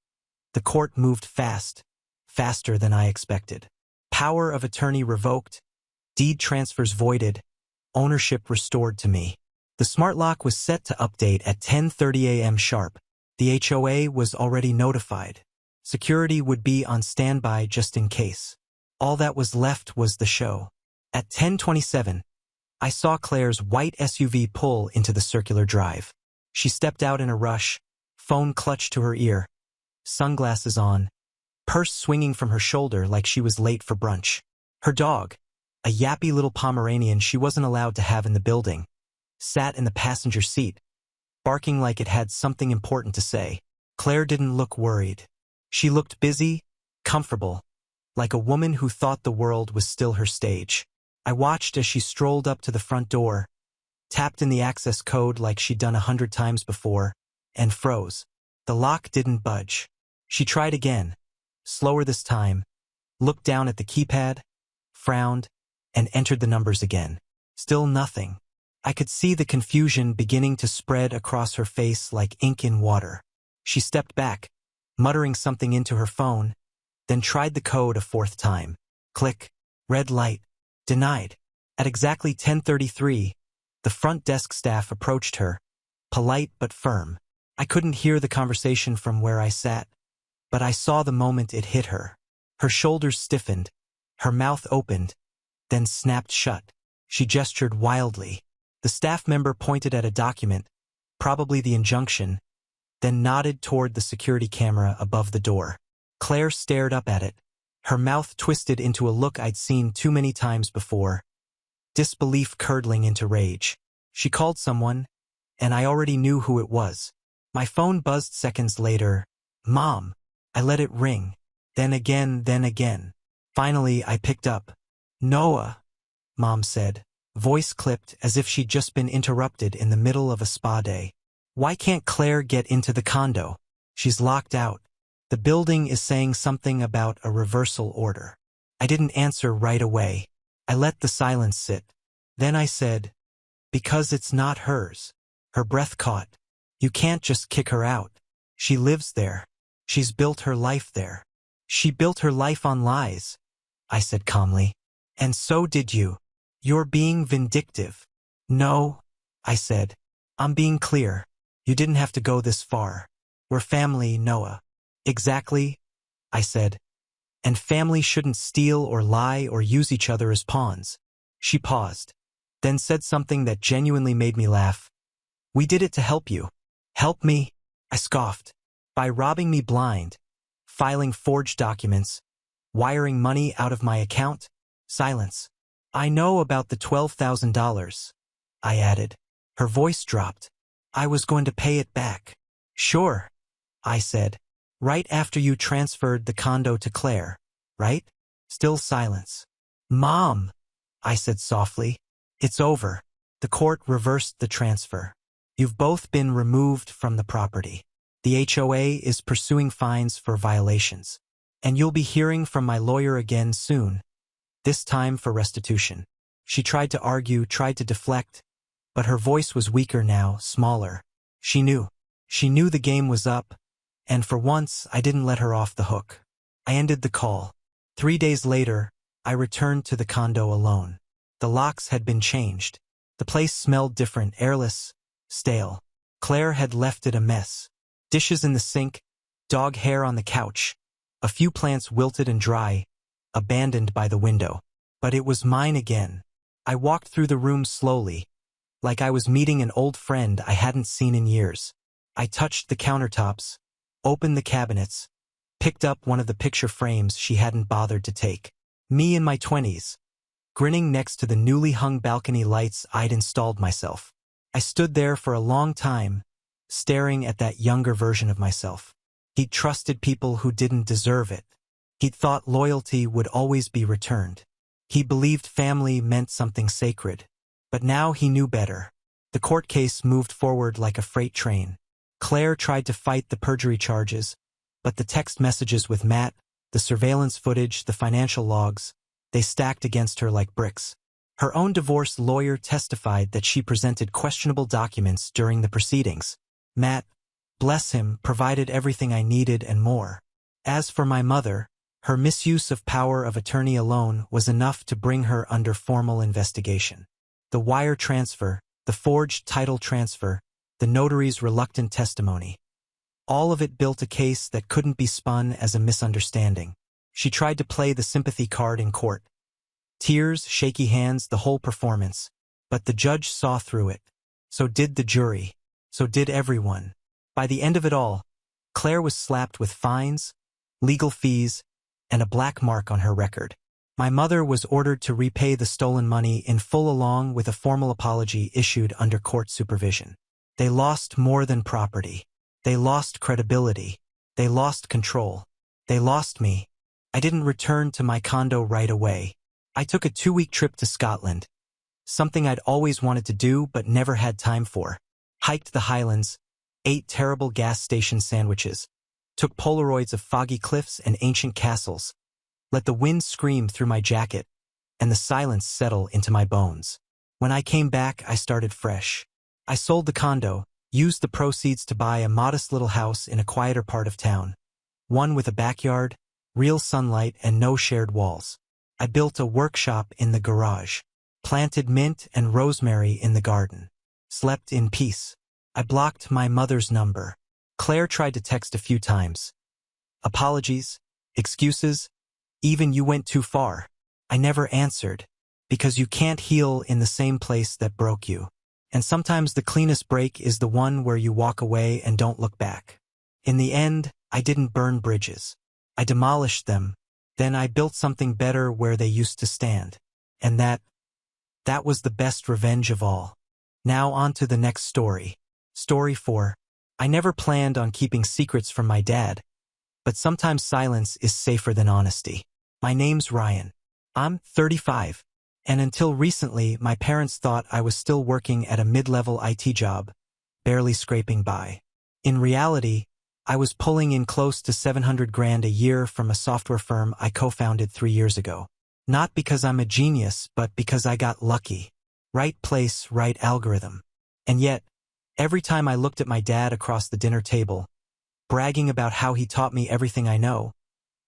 the court moved fast, faster than I expected. Power of attorney revoked, deed transfers voided, ownership restored to me. The smart lock was set to update at 10:30 a.m. sharp. The HOA was already notified. Security would be on standby just in case. All that was left was the show. At 10:27, I saw Claire's white SUV pull into the circular drive. She stepped out in a rush, phone clutched to her ear, sunglasses on, purse swinging from her shoulder like she was late for brunch. Her dog, a yappy little Pomeranian she wasn't allowed to have in the building, sat in the passenger seat, barking like it had something important to say. Claire didn't look worried. She looked busy, comfortable, like a woman who thought the world was still her stage. I watched as she strolled up to the front door, tapped in the access code like she'd done 100 times before, and froze. The lock didn't budge. She tried again, slower this time, looked down at the keypad, frowned, and entered the numbers again. Still nothing. I could see the confusion beginning to spread across her face like ink in water. She stepped back, muttering something into her phone, then tried the code a fourth time. Click. Red light. Denied. At exactly 10:33, the front desk staff approached her, polite but firm. I couldn't hear the conversation from where I sat, but I saw the moment it hit her. Her shoulders stiffened, her mouth opened, then snapped shut. She gestured wildly. The staff member pointed at a document, probably the injunction, then nodded toward the security camera above the door. Claire stared up at it, her mouth twisted into a look I'd seen too many times before, disbelief curdling into rage. She called someone, and I already knew who it was. My phone buzzed seconds later. Mom. I let it ring. Then again, then again. Finally, I picked up. Noah, Mom said, voice clipped as if she'd just been interrupted in the middle of a spa day. Why can't Claire get into the condo? She's locked out. The building is saying something about a reversal order. I didn't answer right away. I let the silence sit. Then I said, because it's not hers. Her breath caught. You can't just kick her out. She lives there. She's built her life there. She built her life on lies, I said calmly. And so did you. You're being vindictive. No, I said. I'm being clear. You didn't have to go this far. We're family, Noah. Exactly, I said. And family shouldn't steal or lie or use each other as pawns. She paused, then said something that genuinely made me laugh. We did it to help you. Help me? I scoffed. By robbing me blind, filing forged documents, wiring money out of my account? Silence. I know about the $12,000, I added. Her voice dropped. I was going to pay it back. Sure, I said. Right after you transferred the condo to Claire, right? Still silence. Mom, I said softly. It's over. The court reversed the transfer. You've both been removed from the property. The HOA is pursuing fines for violations. And you'll be hearing from my lawyer again soon, this time for restitution. She tried to argue, tried to deflect, but her voice was weaker now, smaller. She knew. She knew the game was up, and for once I didn't let her off the hook. I ended the call. 3 days later, I returned to the condo alone. The locks had been changed. The place smelled different, airless, stale. Claire had left it a mess. Dishes in the sink, dog hair on the couch, a few plants wilted and dry, abandoned by the window. But it was mine again. I walked through the room slowly, like I was meeting an old friend I hadn't seen in years. I touched the countertops, opened the cabinets, picked up one of the picture frames she hadn't bothered to take. Me in my 20s, grinning next to the newly hung balcony lights I'd installed myself. I stood there for a long time, staring at that younger version of myself. He'd trusted people who didn't deserve it. He'd thought loyalty would always be returned. He believed family meant something sacred. But now he knew better. The court case moved forward like a freight train. Claire tried to fight the perjury charges, but the text messages with Matt, the surveillance footage, the financial logs, they stacked against her like bricks. Her own divorce lawyer testified that she presented questionable documents during the proceedings. Matt, bless him, provided everything I needed and more. As for my mother, her misuse of power of attorney alone was enough to bring her under formal investigation. The wire transfer, the forged title transfer, the notary's reluctant testimony. All of it built a case that couldn't be spun as a misunderstanding. She tried to play the sympathy card in court. Tears, shaky hands, the whole performance. But the judge saw through it. So did the jury. So did everyone. By the end of it all, Claire was slapped with fines, legal fees, and a black mark on her record. My mother was ordered to repay the stolen money in full along with a formal apology issued under court supervision. They lost more than property. They lost credibility. They lost control. They lost me. I didn't return to my condo right away. I took a 2-week trip to Scotland, something I'd always wanted to do but never had time for. Hiked the Highlands, ate terrible gas station sandwiches, took Polaroids of foggy cliffs and ancient castles, let the wind scream through my jacket, and the silence settle into my bones. When I came back, I started fresh. I sold the condo, used the proceeds to buy a modest little house in a quieter part of town, one with a backyard, real sunlight, and no shared walls. I built a workshop in the garage, planted mint and rosemary in the garden, slept in peace. I blocked my mother's number. Claire tried to text a few times. Apologies, excuses, even you went too far. I never answered, because you can't heal in the same place that broke you. And sometimes the cleanest break is the one where you walk away and don't look back. In the end, I didn't burn bridges. I demolished them. Then I built something better where they used to stand. And that was the best revenge of all. Now on to the next story. Story 4. I never planned on keeping secrets from my dad, but sometimes silence is safer than honesty. My name's Ryan. I'm 35. And until recently, my parents thought I was still working at a mid-level IT job, barely scraping by. In reality, I was pulling in close to 700 grand a year from a software firm I co-founded 3 years ago. Not because I'm a genius, but because I got lucky. Right place, right algorithm. And yet, every time I looked at my dad across the dinner table, bragging about how he taught me everything I know,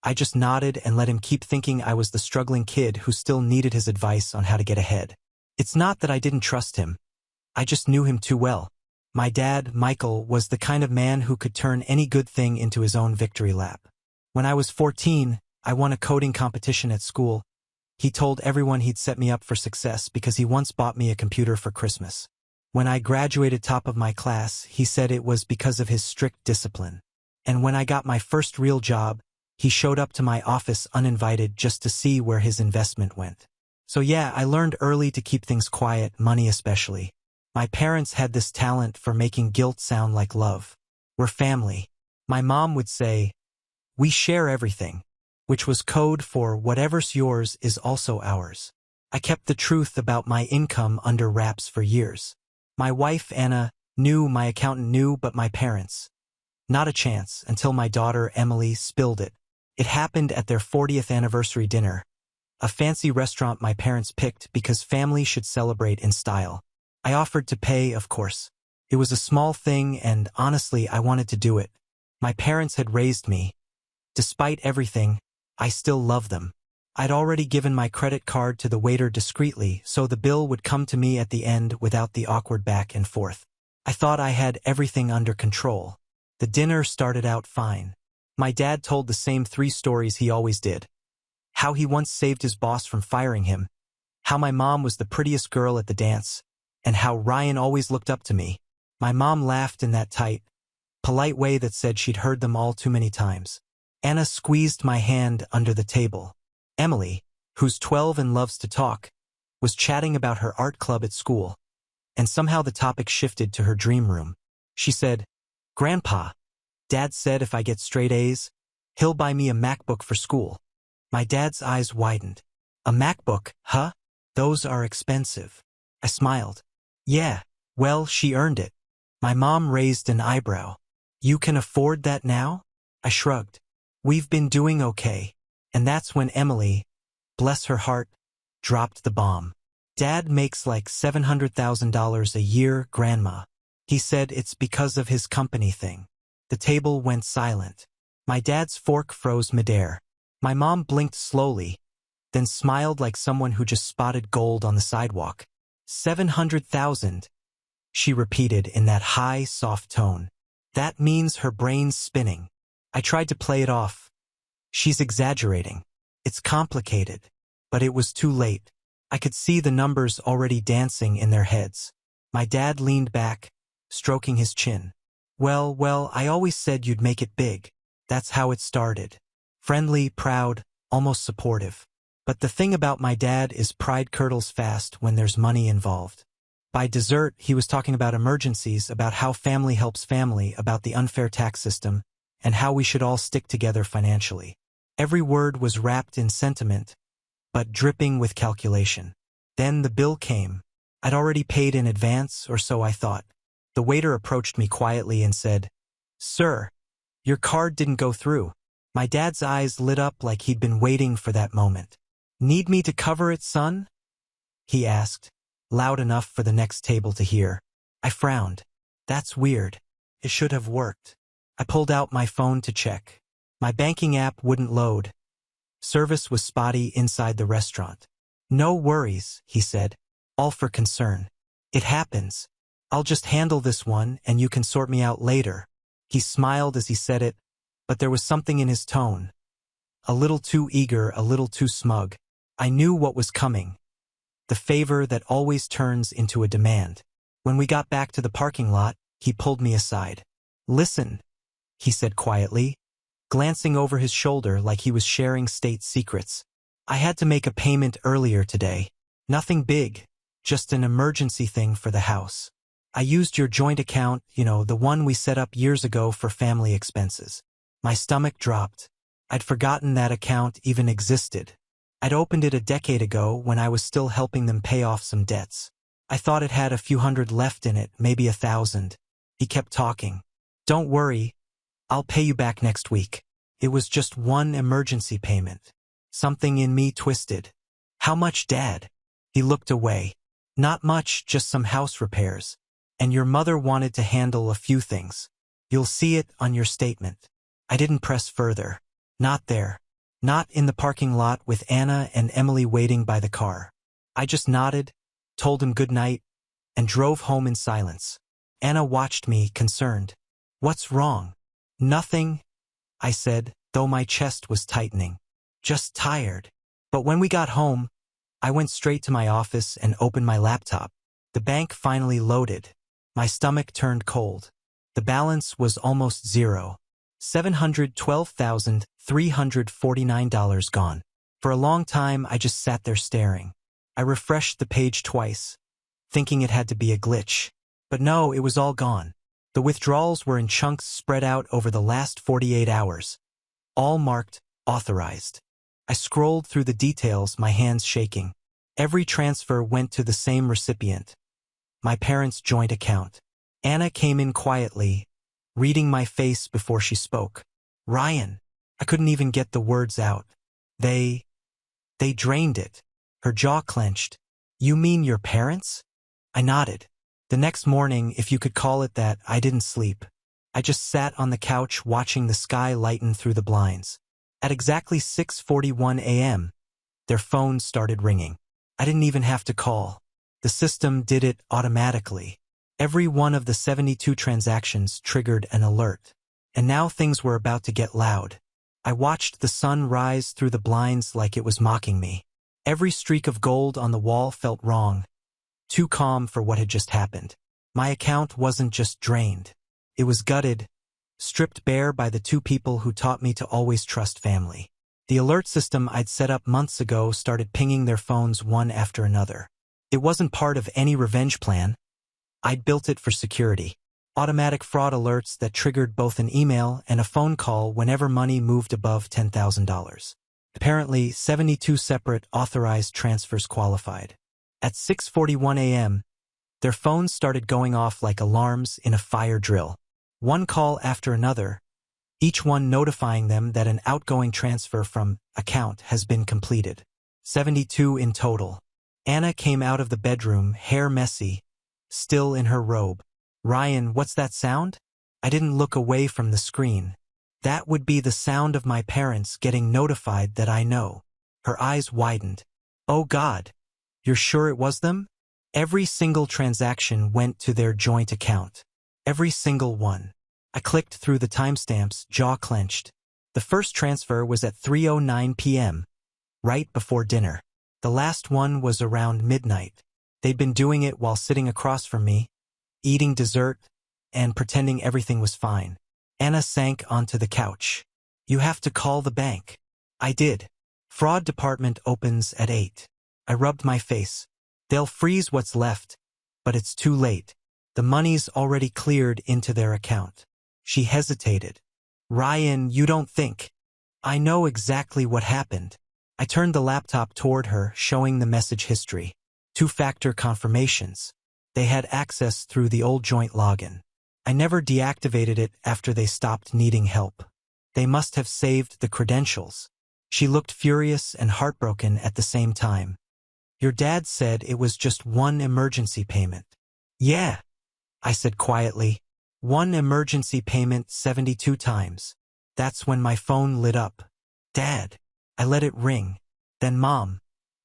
I just nodded and let him keep thinking I was the struggling kid who still needed his advice on how to get ahead. It's not that I didn't trust him. I just knew him too well. My dad, Michael, was the kind of man who could turn any good thing into his own victory lap. When I was 14, I won a coding competition at school. He told everyone he'd set me up for success because he once bought me a computer for Christmas. When I graduated top of my class, he said it was because of his strict discipline. And when I got my first real job, he showed up to my office uninvited just to see where his investment went. So yeah, I learned early to keep things quiet, money especially. My parents had this talent for making guilt sound like love. We're family. My mom would say, we share everything, which was code for whatever's yours is also ours. I kept the truth about my income under wraps for years. My wife, Anna, knew, my accountant knew, but my parents. Not a chance until my daughter, Emily, spilled it. It happened at their 40th anniversary dinner, a fancy restaurant my parents picked because family should celebrate in style. I offered to pay, of course. It was a small thing, and honestly, I wanted to do it. My parents had raised me. Despite everything, I still love them. I'd already given my credit card to the waiter discreetly, so the bill would come to me at the end without the awkward back and forth. I thought I had everything under control. The dinner started out fine. My dad told the same 3 stories he always did. How he once saved his boss from firing him, how my mom was the prettiest girl at the dance, and how Ryan always looked up to me. My mom laughed in that tight, polite way that said she'd heard them all too many times. Anna squeezed my hand under the table. Emily, who's 12 and loves to talk, was chatting about her art club at school, and somehow the topic shifted to her dream room. She said, Grandpa, Dad said if I get straight A's, he'll buy me a MacBook for school. My dad's eyes widened. A MacBook, huh? Those are expensive. I smiled. Yeah, well, she earned it. My mom raised an eyebrow. You can afford that now? I shrugged. We've been doing okay. And that's when Emily, bless her heart, dropped the bomb. Dad makes like $700,000 a year, Grandma. He said it's because of his company thing. The table went silent. My dad's fork froze midair. My mom blinked slowly, then smiled like someone who just spotted gold on the sidewalk. 700,000, she repeated in that high, soft tone. That means her brain's spinning. I tried to play it off. She's exaggerating. It's complicated. But it was too late. I could see the numbers already dancing in their heads. My dad leaned back, stroking his chin. Well, I always said you'd make it big. That's how it started. Friendly, proud, almost supportive. But the thing about my dad is pride curdles fast when there's money involved. By dessert, he was talking about emergencies, about how family helps family, about the unfair tax system, and how we should all stick together financially. Every word was wrapped in sentiment, but dripping with calculation. Then the bill came. I'd already paid in advance, or so I thought. The waiter approached me quietly and said, Sir, your card didn't go through. My dad's eyes lit up like he'd been waiting for that moment. Need me to cover it, son? He asked, loud enough for the next table to hear. I frowned. That's weird. It should have worked. I pulled out my phone to check. My banking app wouldn't load. Service was spotty inside the restaurant. No worries, he said, all for concern. It happens. I'll just handle this one and you can sort me out later. He smiled as he said it, but there was something in his tone. A little too eager, a little too smug. I knew what was coming. The favor that always turns into a demand. When we got back to the parking lot, he pulled me aside. "Listen," he said quietly, glancing over his shoulder like he was sharing state secrets. "I had to make a payment earlier today. Nothing big, just an emergency thing for the house. I used your joint account, the one we set up years ago for family expenses." My stomach dropped. I'd forgotten that account even existed. I'd opened it a decade ago when I was still helping them pay off some debts. I thought it had a few hundred left in it, maybe 1,000. He kept talking. "Don't worry, I'll pay you back next week." It was just one emergency payment. Something in me twisted. "How much, Dad?" He looked away. "Not much, just some house repairs. And your mother wanted to handle a few things. You'll see it on your statement." I didn't press further. Not there. Not in the parking lot with Anna and Emily waiting by the car. I just nodded, told him good night, and drove home in silence. Anna watched me, concerned. "What's wrong?" "Nothing," I said, though my chest was tightening. "Just tired." But when we got home, I went straight to my office and opened my laptop. The bank finally loaded. My stomach turned cold. The balance was almost zero. $712,349 gone. For a long time, I just sat there staring. I refreshed the page twice, thinking it had to be a glitch. But no, it was all gone. The withdrawals were in chunks spread out over the last 48 hours, all marked authorized. I scrolled through the details, my hands shaking. Every transfer went to the same recipient, my parents' joint account. Anna came in quietly, reading my face before she spoke. "Ryan." I couldn't even get the words out. They drained it." Her jaw clenched. "You mean your parents?" I nodded. The next morning, if you could call it that, I didn't sleep. I just sat on the couch watching the sky lighten through the blinds. At exactly 6:41 a.m., their phones started ringing. I didn't even have to call. The system did it automatically. Every one of the 72 transactions triggered an alert. And now things were about to get loud. I watched the sun rise through the blinds like it was mocking me. Every streak of gold on the wall felt wrong, too calm for what had just happened. My account wasn't just drained. It was gutted, stripped bare by the two people who taught me to always trust family. The alert system I'd set up months ago started pinging their phones one after another. It wasn't part of any revenge plan. I'd built it for security. Automatic fraud alerts that triggered both an email and a phone call whenever money moved above $10,000. Apparently, 72 separate authorized transfers qualified. At 6:41 a.m., their phones started going off like alarms in a fire drill. One call after another, each one notifying them that an outgoing transfer from account has been completed. 72 in total. Anna came out of the bedroom, hair messy, still in her robe. "Ryan, what's that sound?" I didn't look away from the screen. That would be the sound of my parents getting notified that I know. Her eyes widened. "Oh God, you're sure it was them?" Every single transaction went to their joint account. Every single one. I clicked through the timestamps, jaw clenched. The first transfer was at 3:09 p.m., right before dinner. The last one was around midnight. They'd been doing it while sitting across from me, eating dessert, and pretending everything was fine. Anna sank onto the couch. "You have to call the bank." I did. "Fraud department opens at 8. I rubbed my face. "They'll freeze what's left, but it's too late. The money's already cleared into their account." She hesitated. "Ryan, you don't think—" "I know exactly what happened." I turned the laptop toward her, showing the message history. Two-factor confirmations. They had access through the old joint login. I never deactivated it after they stopped needing help. They must have saved the credentials. She looked furious and heartbroken at the same time. "Your dad said it was just one emergency payment." "Yeah," I said quietly. "One emergency payment 72 times. That's when my phone lit up. Dad." I let it ring. Then Mom.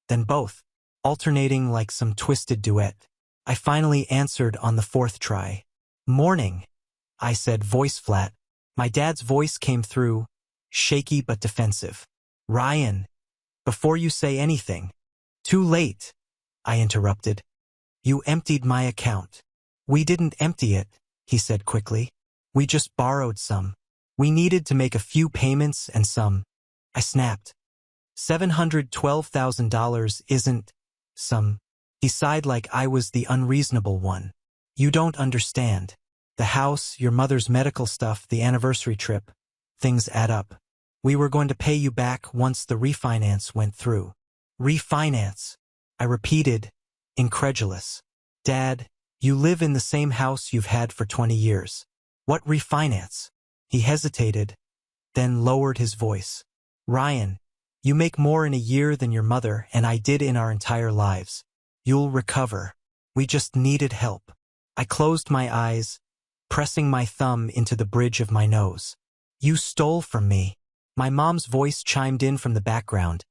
Then both, alternating like some twisted duet. I finally answered on the fourth try. "Morning." I said, voice flat. My dad's voice came through, shaky but defensive. Ryan, before you say anything. Too late, I interrupted. You emptied my account. We didn't empty it, he said quickly. We just borrowed some. We needed to make a few payments and some. I snapped. $712,000 isn't some. He sighed like I was the unreasonable one. You don't understand. The house, your mother's medical stuff, the anniversary trip. Things add up. We were going to pay you back once the refinance went through. Refinance, I repeated, incredulous. Dad, you live in the same house you've had for 20 years. What refinance? He hesitated, then lowered his voice. Ryan, you make more in a year than your mother and I did in our entire lives. You'll recover. We just needed help. I closed my eyes, pressing my thumb into the bridge of my nose. You stole from me. My mom's voice chimed in from the background,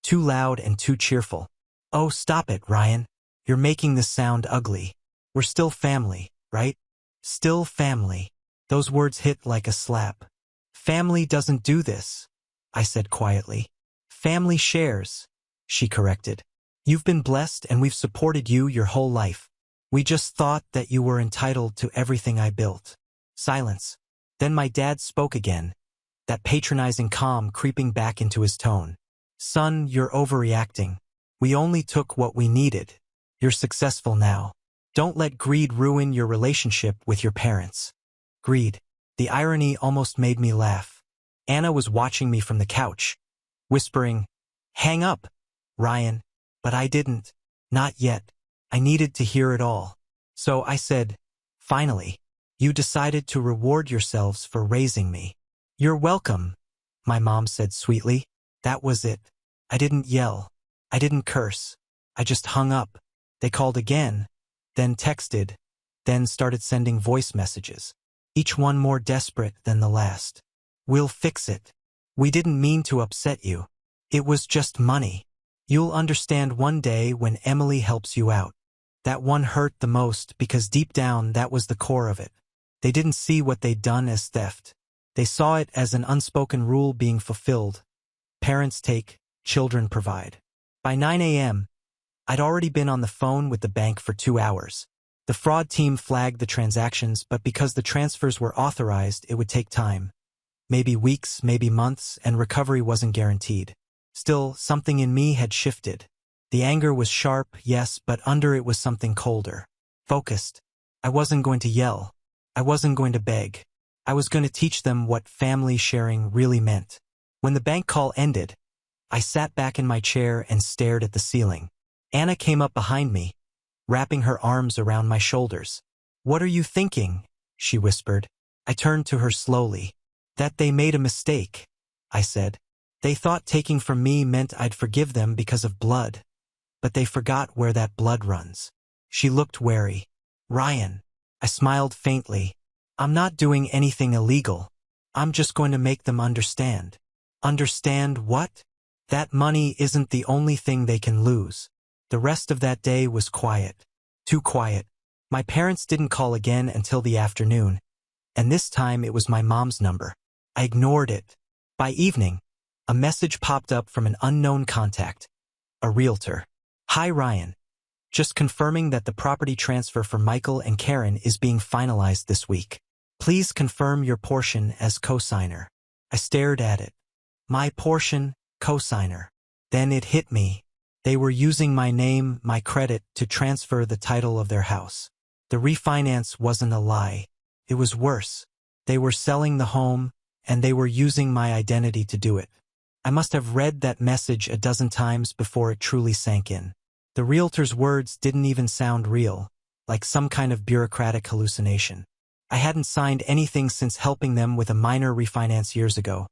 too loud and too cheerful. Oh, stop it, Ryan. You're making this sound ugly. We're still family, right? Still family. Those words hit like a slap. Family doesn't do this, I said quietly. Family shares, she corrected. You've been blessed and we've supported you your whole life. We just thought that you were entitled to everything I built. Silence. Then my dad spoke again, that patronizing calm creeping back into his tone. Son, you're overreacting. We only took what we needed. You're successful now. Don't let greed ruin your relationship with your parents. Greed. The irony almost made me laugh. Anna was watching me from the couch, whispering, hang up, Ryan. But I didn't. Not yet. I needed to hear it all. So I said, finally, you decided to reward yourselves for raising me. You're welcome, my mom said sweetly. That was it. I didn't yell. I didn't curse. I just hung up. They called again, then texted, then started sending voice messages, each one more desperate than the last. We'll fix it. We didn't mean to upset you. It was just money. You'll understand one day when Emily helps you out. That one hurt the most because deep down that was the core of it. They didn't see what they'd done as theft. They saw it as an unspoken rule being fulfilled. Parents take, children provide. By 9 a.m., I'd already been on the phone with the bank for 2 hours. The fraud team flagged the transactions, but because the transfers were authorized, it would take time. Maybe weeks, maybe months, and recovery wasn't guaranteed. Still, something in me had shifted. The anger was sharp, yes, but under it was something colder. Focused. I wasn't going to yell. I wasn't going to beg. I was going to teach them what family sharing really meant. When the bank call ended, I sat back in my chair and stared at the ceiling. Anna came up behind me, wrapping her arms around my shoulders. What are you thinking? She whispered. I turned to her slowly. That they made a mistake, I said. They thought taking from me meant I'd forgive them because of blood. But they forgot where that blood runs. She looked wary. Ryan. I smiled faintly. I'm not doing anything illegal. I'm just going to make them understand. Understand what? That money isn't the only thing they can lose. The rest of that day was quiet. Too quiet. My parents didn't call again until the afternoon, and this time it was my mom's number. I ignored it. By evening, a message popped up from an unknown contact. A realtor. Hi Ryan. Just confirming that the property transfer for Michael and Karen is being finalized this week. Please confirm your portion as cosigner. I stared at it. My portion, cosigner. Then it hit me. They were using my name, my credit, to transfer the title of their house. The refinance wasn't a lie. It was worse. They were selling the home, and they were using my identity to do it. I must have read that message a dozen times before it truly sank in. The realtor's words didn't even sound real, like some kind of bureaucratic hallucination. I hadn't signed anything since helping them with a minor refinance years ago,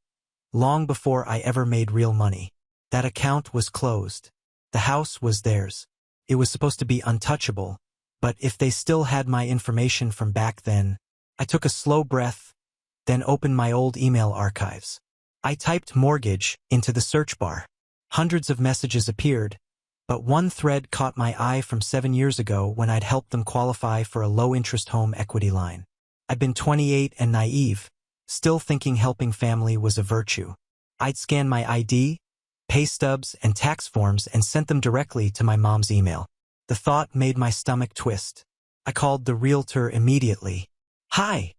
long before I ever made real money. That account was closed. The house was theirs. It was supposed to be untouchable, but if they still had my information from back then, I took a slow breath, then opened my old email archives. I typed mortgage into the search bar. Hundreds of messages appeared, but one thread caught my eye from 7 years ago when I'd helped them qualify for a low-interest home equity line. I'd been 28 and naive, still thinking helping family was a virtue. I'd scanned my ID, pay stubs, and tax forms and sent them directly to my mom's email. The thought made my stomach twist. I called the realtor immediately. "Hi,"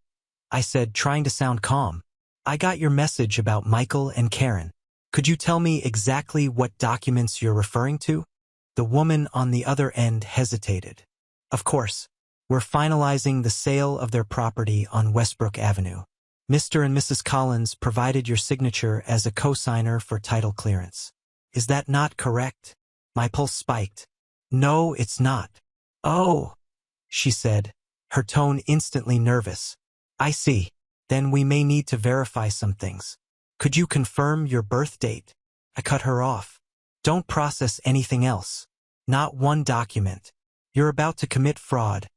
I said, trying to sound calm. "I got your message about Michael and Karen. Could you tell me exactly what documents you're referring to?" The woman on the other end hesitated. "Of course. We're finalizing the sale of their property on Westbrook Avenue. Mr. and Mrs. Collins provided your signature as a co-signer for title clearance. Is that not correct?" My pulse spiked. "No, it's not." "Oh," she said, her tone instantly nervous. "I see. Then we may need to verify some things. Could you confirm your birth date?" I cut her off. "Don't process anything else. Not one document. You're about to commit fraud,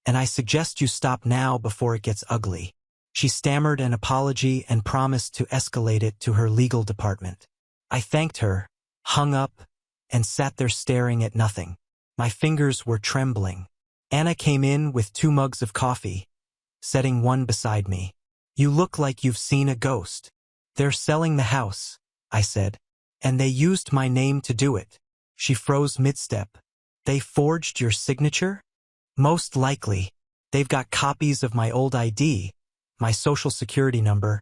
and I suggest you stop now before it gets ugly." She stammered an apology and promised to escalate it to her legal department. I thanked her, hung up, and sat there staring at nothing. My fingers were trembling. Anna came in with 2 mugs of coffee, setting one beside me. "You look like you've seen a ghost." "They're selling the house," I said, "and they used my name to do it." She froze mid-step. "They forged your signature?" "Most likely. They've got copies of my old ID, my social security number,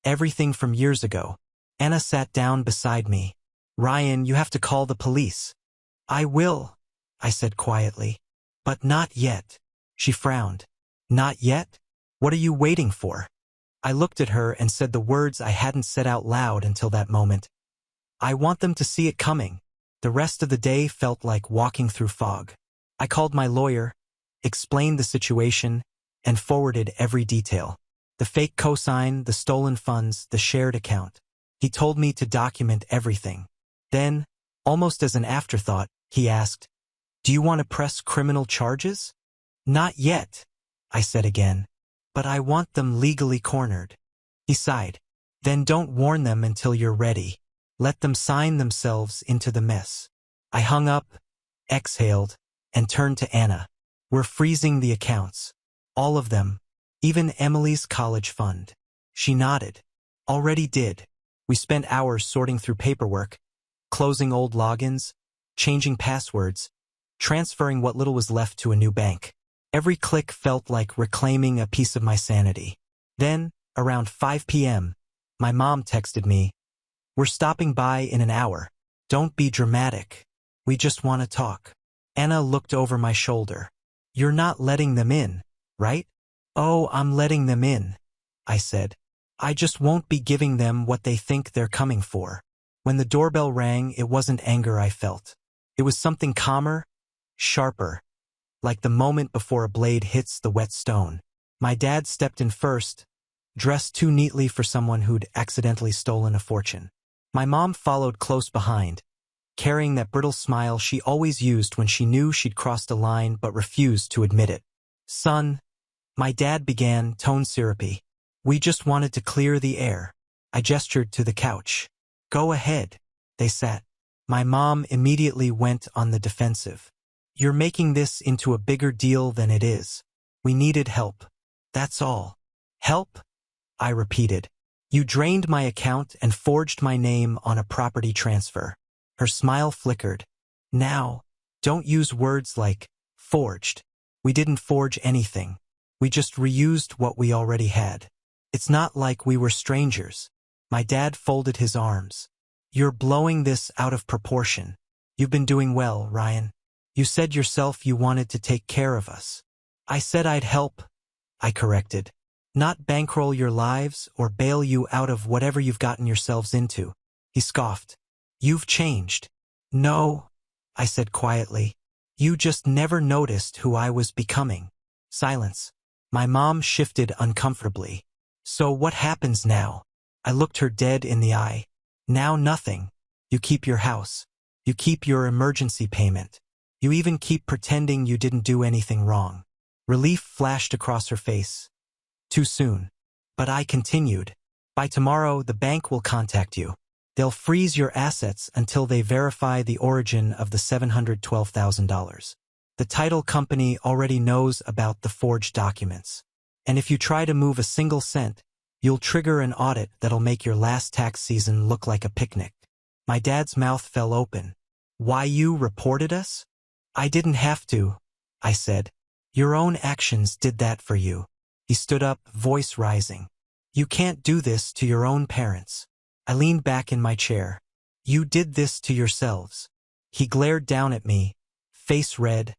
everything from years ago." Anna sat down beside me. "Ryan, you have to call the police." "I will," I said quietly. "But not yet." She frowned. "Not yet? What are you waiting for?" I looked at her and said the words I hadn't said out loud until that moment. "I want them to see it coming." The rest of the day felt like walking through fog. I called my lawyer, explained the situation, and forwarded every detail. The fake cosign, the stolen funds, the shared account. He told me to document everything. Then, almost as an afterthought, he asked, "Do you want to press criminal charges?" "Not yet," I said again, "but I want them legally cornered." He sighed. "Then don't warn them until you're ready. Let them sign themselves into the mess." I hung up, exhaled, and turned to Anna. "We're freezing the accounts. All of them. Even Emily's college fund." She nodded. "Already did." We spent hours sorting through paperwork, closing old logins, changing passwords, transferring what little was left to a new bank. Every click felt like reclaiming a piece of my sanity. Then, around 5 p.m., my mom texted me, "We're stopping by in an hour. Don't be dramatic. We just want to talk." Anna looked over my shoulder. "You're not letting them in, right?" "Oh, I'm letting them in," I said. "I just won't be giving them what they think they're coming for." When the doorbell rang, it wasn't anger I felt. It was something calmer, sharper, like the moment before a blade hits the wet stone. My dad stepped in first, dressed too neatly for someone who'd accidentally stolen a fortune. My mom followed close behind, carrying that brittle smile she always used when she knew she'd crossed a line but refused to admit it. "Son," my dad began, tone syrupy, "we just wanted to clear the air." I gestured to the couch. "Go ahead." They sat. My mom immediately went on the defensive. "You're making this into a bigger deal than it is. We needed help. That's all." "Help?" I repeated. "You drained my account and forged my name on a property transfer." Her smile flickered. "Now, don't use words like forged. We didn't forge anything. We just reused what we already had. It's not like we were strangers." My dad folded his arms. "You're blowing this out of proportion. You've been doing well, Ryan. You said yourself you wanted to take care of us." "I said I'd help," I corrected. "Not bankroll your lives or bail you out of whatever you've gotten yourselves into." He scoffed. "You've changed." "No," I said quietly. "You just never noticed who I was becoming." Silence. My mom shifted uncomfortably. "So what happens now?" I looked her dead in the eye. "Now nothing. You keep your house. You keep your emergency payment. You even keep pretending you didn't do anything wrong." Relief flashed across her face. "Too soon." But I continued. "By tomorrow, the bank will contact you. They'll freeze your assets until they verify the origin of the $712,000. The title company already knows about the forged documents. And if you try to move a single cent, you'll trigger an audit that'll make your last tax season look like a picnic. My dad's mouth fell open. Why, you reported us? I didn't have to, I said. Your own actions did that for you. He stood up, voice rising. You can't do this to your own parents. I leaned back in my chair. You did this to yourselves. He glared down at me, face red,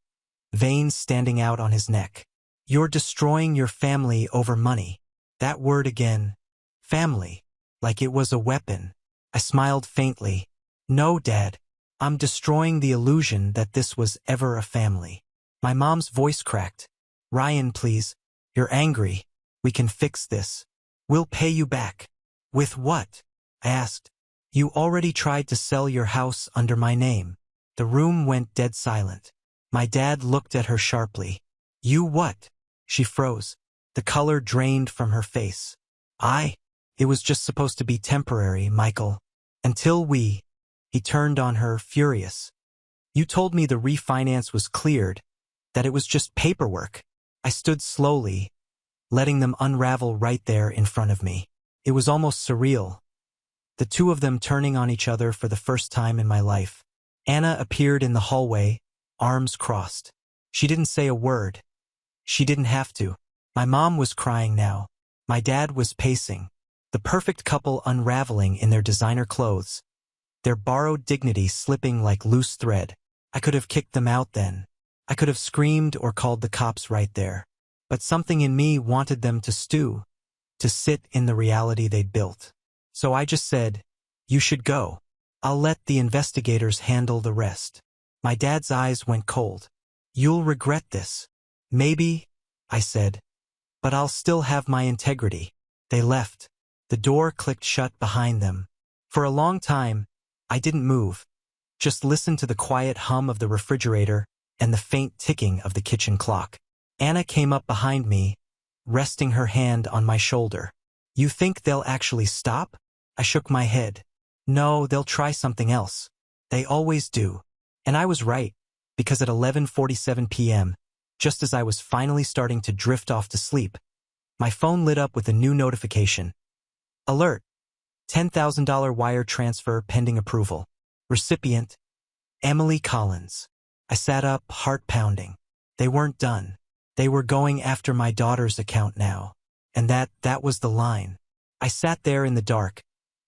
veins standing out on his neck. You're destroying your family over money. That word again. Family. Like it was a weapon. I smiled faintly. No, Dad. I'm destroying the illusion that this was ever a family. My mom's voice cracked. Ryan, please. You're angry. We can fix this. We'll pay you back. With what? I asked. You already tried to sell your house under my name. The room went dead silent. My dad looked at her sharply. You what? She froze. The color drained from her face. It was just supposed to be temporary, Michael. Until we... He turned on her, furious. You told me the refinance was cleared, that it was just paperwork. I stood slowly, letting them unravel right there in front of me. It was almost surreal. The two of them turning on each other for the first time in my life. Anna appeared in the hallway, arms crossed. She didn't say a word. She didn't have to. My mom was crying now. My dad was pacing. The perfect couple unraveling in their designer clothes. Their borrowed dignity slipping like loose thread. I could have kicked them out then. I could have screamed or called the cops right there. But something in me wanted them to stew, to sit in the reality they'd built. So I just said, you should go. I'll let the investigators handle the rest. My dad's eyes went cold. You'll regret this. Maybe, I said, but I'll still have my integrity. They left. The door clicked shut behind them. For a long time, I didn't move, just listened to the quiet hum of the refrigerator and the faint ticking of the kitchen clock. Anna came up behind me, resting her hand on my shoulder. You think they'll actually stop? I shook my head. No, they'll try something else. They always do. And I was right, because at 11:47 p.m., just as I was finally starting to drift off to sleep, my phone lit up with a new notification. Alert! $10,000 wire transfer pending approval. Recipient, Emily Collins. I sat up, heart pounding. They weren't done. They were going after my daughter's account now. And that was the line. I sat there in the dark,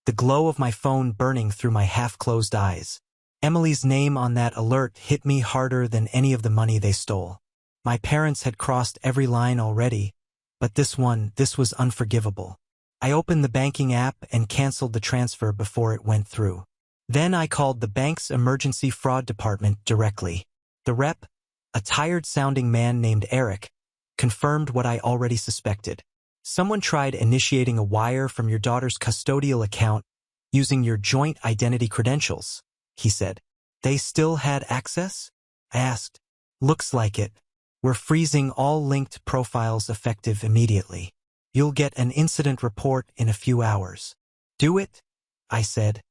the glow of my phone burning through my half-closed eyes. Emily's name on that alert hit me harder than any of the money they stole. My parents had crossed every line already, but this was unforgivable. I opened the banking app and canceled the transfer before it went through. Then I called the bank's emergency fraud department directly. The rep, a tired-sounding man named Eric, confirmed what I already suspected. Someone tried initiating a wire from your daughter's custodial account using your joint identity credentials, he said. They still had access? I asked. Looks like it. We're freezing all linked profiles effective immediately. You'll get an incident report in a few hours. Do it, I said,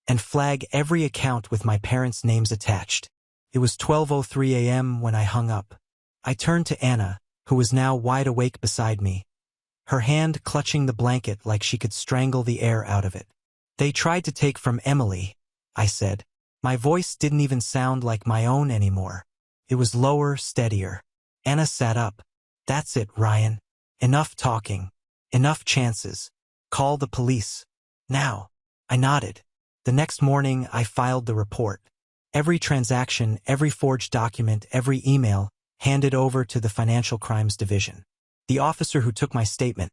and flag every account with my parents' names attached. It was 12:03 a.m. when I hung up. I turned to Anna, who was now wide awake beside me, her hand clutching the blanket like she could strangle the air out of it. They tried to take from Emily, I said. My voice didn't even sound like my own anymore. It was lower, steadier. Anna sat up. That's it, Ryan. Enough talking. Enough chances. Call the police. Now. I nodded. The next morning, I filed the report. Every transaction, every forged document, every email, handed over to the Financial Crimes Division. The officer who took my statement,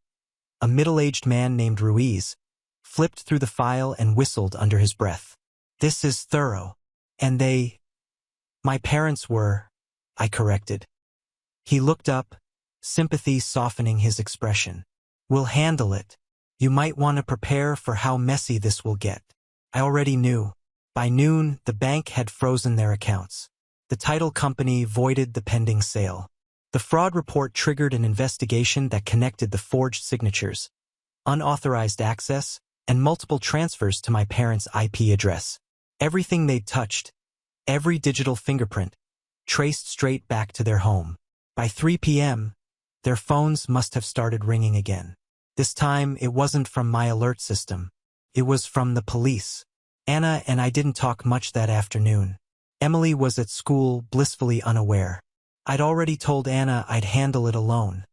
a middle-aged man named Ruiz, flipped through the file and whistled under his breath. This is thorough. And my parents were, I corrected. He looked up, sympathy softening his expression. We'll handle it. You might want to prepare for how messy this will get. I already knew. By noon, the bank had frozen their accounts. The title company voided the pending sale. The fraud report triggered an investigation that connected the forged signatures, unauthorized access, and multiple transfers to my parents' IP address. Everything they'd touched, every digital fingerprint, traced straight back to their home. By 3 p.m., Their phones must have started ringing again. This time, it wasn't from my alert system. It was from the police. Anna and I didn't talk much that afternoon. Emily was at school, blissfully unaware. I'd already told Anna I'd handle it alone.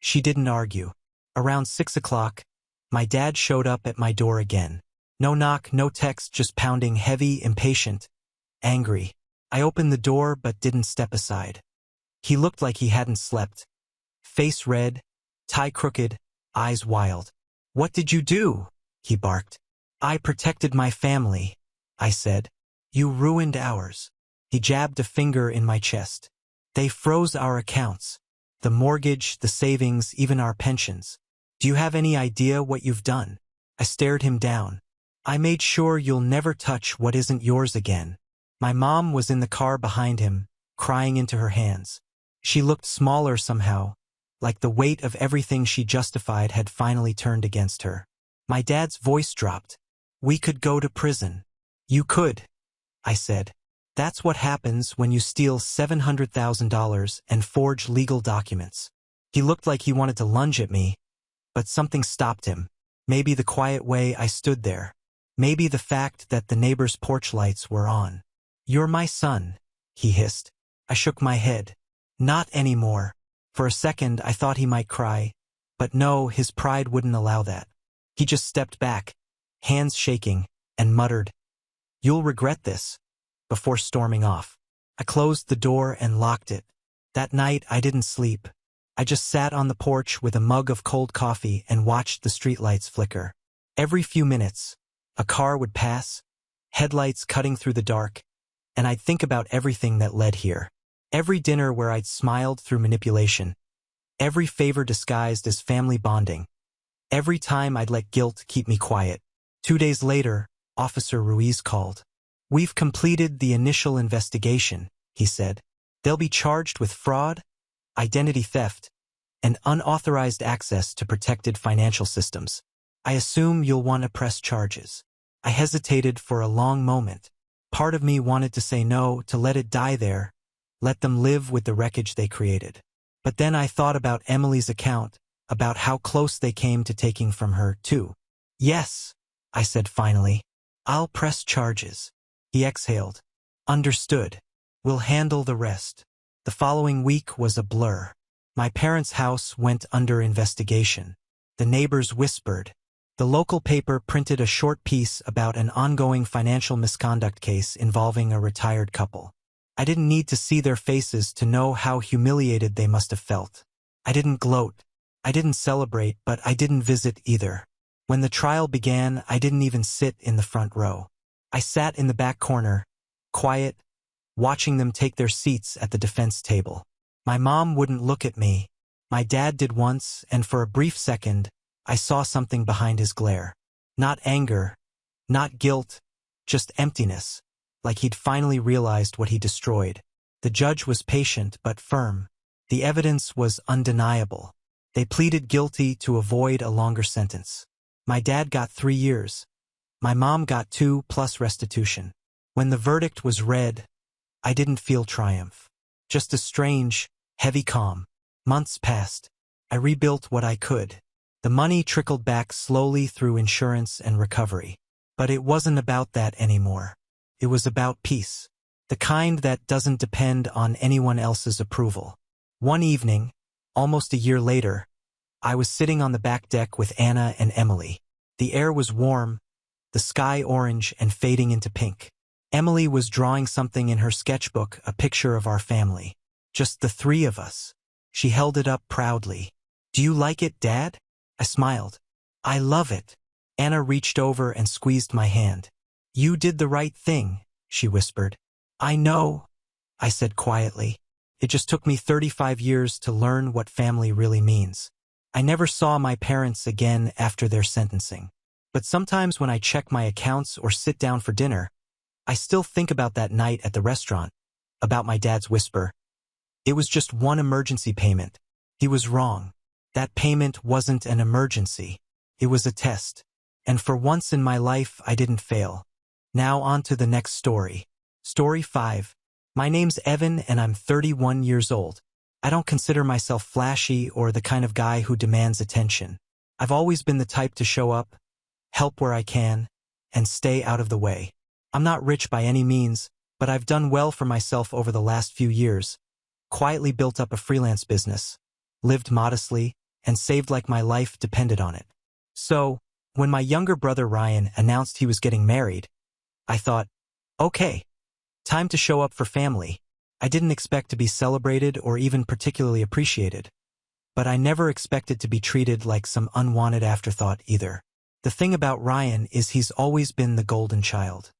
She didn't argue. Around 6 o'clock, my dad showed up at my door again. No knock, no text, just pounding, heavy, impatient, angry. I opened the door but didn't step aside. He looked like he hadn't slept. Face red, tie crooked, eyes wild. "What did you do?" he barked. "I protected my family," I said. "You ruined ours." He jabbed a finger in my chest. "They froze our accounts. The mortgage, the savings, even our pensions. Do you have any idea what you've done?" I stared him down. "I made sure you'll never touch what isn't yours again." My mom was in the car behind him, crying into her hands. She looked smaller somehow, like the weight of everything she justified had finally turned against her. My dad's voice dropped. "We could go to prison." "You could," I said. "That's what happens when you steal $700,000 and forge legal documents." He looked like he wanted to lunge at me, but something stopped him. Maybe the quiet way I stood there. Maybe the fact that the neighbor's porch lights were on. "You're my son," he hissed. I shook my head. "Not anymore." For a second, I thought he might cry, but no, his pride wouldn't allow that. He just stepped back, hands shaking, and muttered, "You'll regret this," before storming off. I closed the door and locked it. That night, I didn't sleep. I just sat on the porch with a mug of cold coffee and watched the streetlights flicker. Every few minutes, a car would pass, headlights cutting through the dark, and I'd think about everything that led here. Every dinner where I'd smiled through manipulation. Every favor disguised as family bonding. Every time I'd let guilt keep me quiet. 2 days later, Officer Ruiz called. "We've completed the initial investigation," he said. "They'll be charged with fraud, identity theft, and unauthorized access to protected financial systems. I assume you'll want to press charges." I hesitated for a long moment. Part of me wanted to say no, to let it die there, let them live with the wreckage they created. But then I thought about Emily's account, about how close they came to taking from her, too. "Yes," I said finally. "I'll press charges." He exhaled. "Understood. We'll handle the rest." The following week was a blur. My parents' house went under investigation. The neighbors whispered. The local paper printed a short piece about an ongoing financial misconduct case involving a retired couple. I didn't need to see their faces to know how humiliated they must have felt. I didn't gloat. I didn't celebrate, but I didn't visit either. When the trial began, I didn't even sit in the front row. I sat in the back corner, quiet, watching them take their seats at the defense table. My mom wouldn't look at me. My dad did once, and for a brief second, I saw something behind his glare. Not anger, not guilt, just emptiness, like he'd finally realized what he destroyed. The judge was patient but firm. The evidence was undeniable. They pleaded guilty to avoid a longer sentence. My dad got 3 years. My mom got 2 plus restitution. When the verdict was read, I didn't feel triumph. Just a strange, heavy calm. Months passed. I rebuilt what I could. The money trickled back slowly through insurance and recovery. But it wasn't about that anymore. It was about peace. The kind that doesn't depend on anyone else's approval. One evening, almost a year later, I was sitting on the back deck with Anna and Emily. The air was warm, the sky orange and fading into pink. Emily was drawing something in her sketchbook, a picture of our family. Just the 3 of us. She held it up proudly. "Do you like it, Dad?" I smiled. "I love it." Anna reached over and squeezed my hand. "You did the right thing," she whispered. "I know," I said quietly. It just took me 35 years to learn what family really means. I never saw my parents again after their sentencing. But sometimes when I check my accounts or sit down for dinner, I still think about that night at the restaurant, about my dad's whisper. It was just one emergency payment. He was wrong. That payment wasn't an emergency. It was a test. And for once in my life, I didn't fail. Now on to the next story. Story 5. My name's Evan and I'm 31 years old. I don't consider myself flashy or the kind of guy who demands attention. I've always been the type to show up, help where I can, and stay out of the way. I'm not rich by any means, but I've done well for myself over the last few years, quietly built up a freelance business, lived modestly, and saved like my life depended on it. So, when my younger brother Ryan announced he was getting married, I thought, okay, time to show up for family. I didn't expect to be celebrated or even particularly appreciated, but I never expected to be treated like some unwanted afterthought either. The thing about Ryan is he's always been the golden child.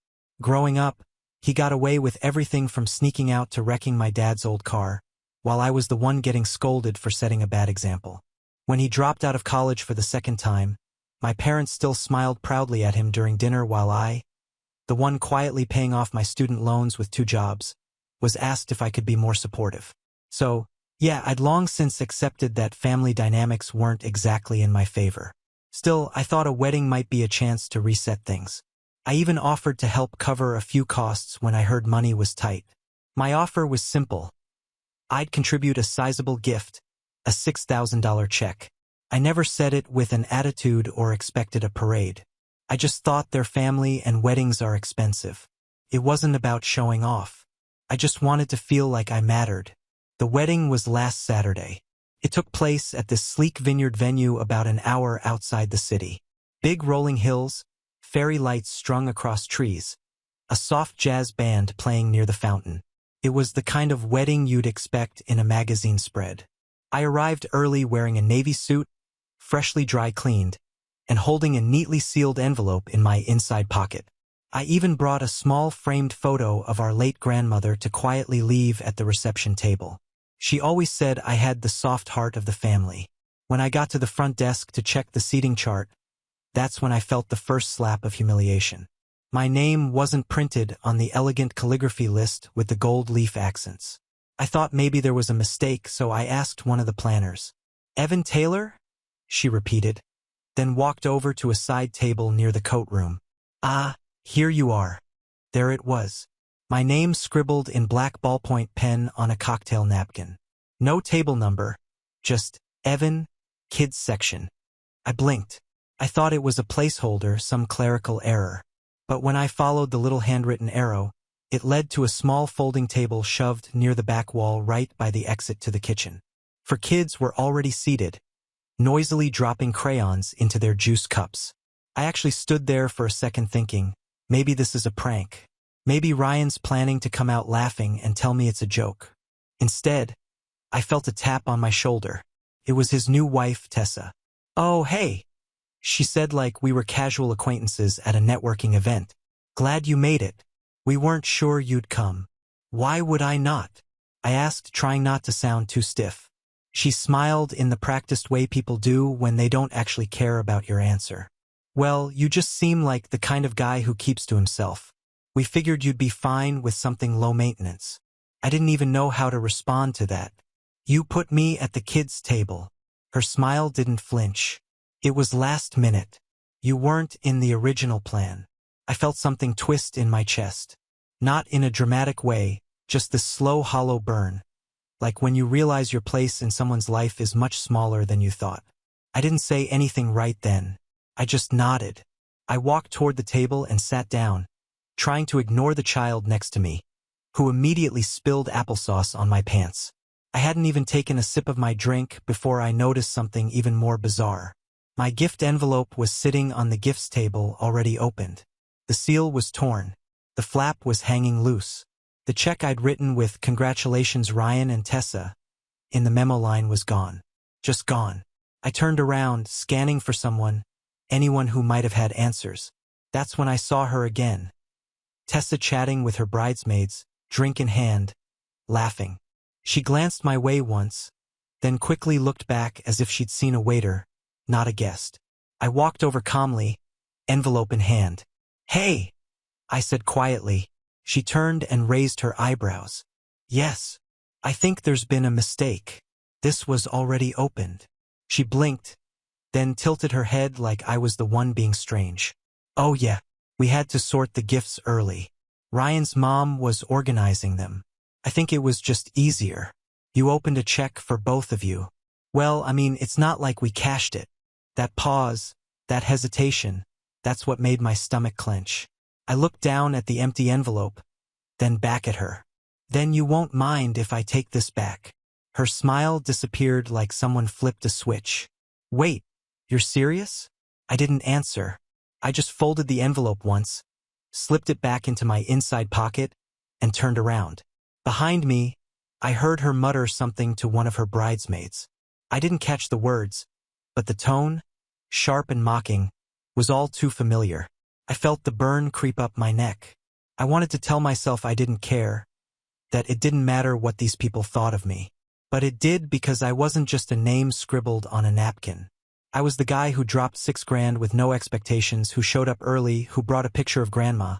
Growing up, he got away with everything from sneaking out to wrecking my dad's old car, while I was the one getting scolded for setting a bad example. When he dropped out of college for the second time, my parents still smiled proudly at him during dinner while I, the one quietly paying off my student loans with 2 jobs, was asked if I could be more supportive. So, yeah, I'd long since accepted that family dynamics weren't exactly in my favor. Still, I thought a wedding might be a chance to reset things. I even offered to help cover a few costs when I heard money was tight. My offer was simple. I'd contribute a sizable gift, a $6,000 check. I never said it with an attitude or expected a parade. I just thought their family and weddings are expensive. It wasn't about showing off. I just wanted to feel like I mattered. The wedding was last Saturday. It took place at this sleek vineyard venue about an hour outside the city. Big rolling hills, fairy lights strung across trees, a soft jazz band playing near the fountain. It was the kind of wedding you'd expect in a magazine spread. I arrived early wearing a navy suit, freshly dry cleaned, and holding a neatly sealed envelope in my inside pocket. I even brought a small framed photo of our late grandmother to quietly leave at the reception table. She always said I had the soft heart of the family. When I got to the front desk to check the seating chart, that's when I felt the first slap of humiliation. My name wasn't printed on the elegant calligraphy list with the gold leaf accents. I thought maybe there was a mistake, so I asked one of the planners. "Evan Taylor?" she repeated, then walked over to a side table near the coat room. "Ah, here you are." There it was. My name scribbled in black ballpoint pen on a cocktail napkin. No table number, just Evan, Kids Section. I blinked. I thought it was a placeholder, some clerical error. But when I followed the little handwritten arrow, it led to a small folding table shoved near the back wall right by the exit to the kitchen. For kids were already seated, noisily dropping crayons into their juice cups. I actually stood there for a second thinking, maybe this is a prank. Maybe Ryan's planning to come out laughing and tell me it's a joke. Instead, I felt a tap on my shoulder. It was his new wife, Tessa. "Oh, hey," she said like we were casual acquaintances at a networking event. "Glad you made it. We weren't sure you'd come." "Why would I not?" I asked, trying not to sound too stiff. She smiled in the practiced way people do when they don't actually care about your answer. "Well, you just seem like the kind of guy who keeps to himself. We figured you'd be fine with something low maintenance." I didn't even know how to respond to that. "You put me at the kids' table." Her smile didn't flinch. "It was last minute. You weren't in the original plan." I felt something twist in my chest. Not in a dramatic way, just this slow, hollow burn. Like when you realize your place in someone's life is much smaller than you thought. I didn't say anything right then. I just nodded. I walked toward the table and sat down, trying to ignore the child next to me, who immediately spilled applesauce on my pants. I hadn't even taken a sip of my drink before I noticed something even more bizarre. My gift envelope was sitting on the gifts table, already opened. The seal was torn. The flap was hanging loose. The check I'd written with "Congratulations Ryan and Tessa" in the memo line was gone. Just gone. I turned around, scanning for anyone who might have had answers. That's when I saw her again. Tessa chatting with her bridesmaids, drink in hand, laughing. She glanced my way once, then quickly looked back as if she'd seen a waiter, not a guest. I walked over calmly, envelope in hand. "Hey," I said quietly. She turned and raised her eyebrows. "Yes, I think there's been a mistake. This was already opened." She blinked, then tilted her head like I was the one being strange. "Oh yeah, we had to sort the gifts early. Ryan's mom was organizing them. I think it was just easier." You opened a check for both of you. Well, I mean, it's not like we cashed it. That pause, that hesitation, that's what made my stomach clench. I looked down at the empty envelope, then back at her. Then you won't mind if I take this back. Her smile disappeared like someone flipped a switch. Wait, you're serious? I didn't answer. I just folded the envelope once, slipped it back into my inside pocket, and turned around. Behind me, I heard her mutter something to one of her bridesmaids. I didn't catch the words, but the tone, sharp and mocking, was all too familiar. I felt the burn creep up my neck. I wanted to tell myself I didn't care, that it didn't matter what these people thought of me. But it did, because I wasn't just a name scribbled on a napkin. I was the guy who dropped $6,000 with no expectations, who showed up early, who brought a picture of grandma,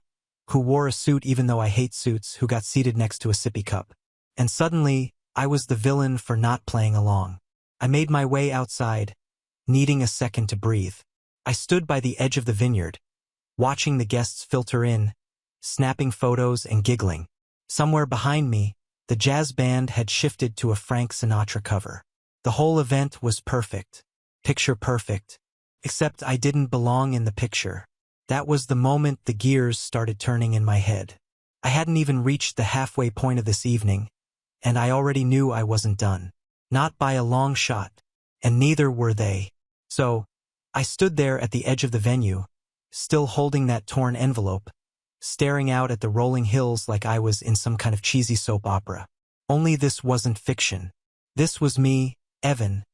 who wore a suit even though I hate suits, who got seated next to a sippy cup. And suddenly, I was the villain for not playing along. I made my way outside, needing a second to breathe. I stood by the edge of the vineyard, watching the guests filter in, snapping photos and giggling. Somewhere behind me, the jazz band had shifted to a Frank Sinatra cover. The whole event was perfect, picture perfect, except I didn't belong in the picture. That was the moment the gears started turning in my head. I hadn't even reached the halfway point of this evening, and I already knew I wasn't done. Not by a long shot, and neither were they. So, I stood there at the edge of the venue, still holding that torn envelope, staring out at the rolling hills like I was in some kind of cheesy soap opera. Only this wasn't fiction. This was me, Evan,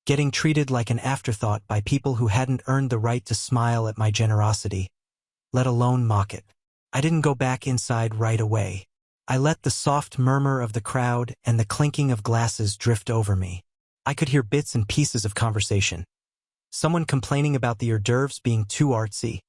getting treated like an afterthought by people who hadn't earned the right to smile at my generosity, let alone mock it. I didn't go back inside right away. I let the soft murmur of the crowd and the clinking of glasses drift over me. I could hear bits and pieces of conversation. Someone complaining about the hors d'oeuvres being too artsy.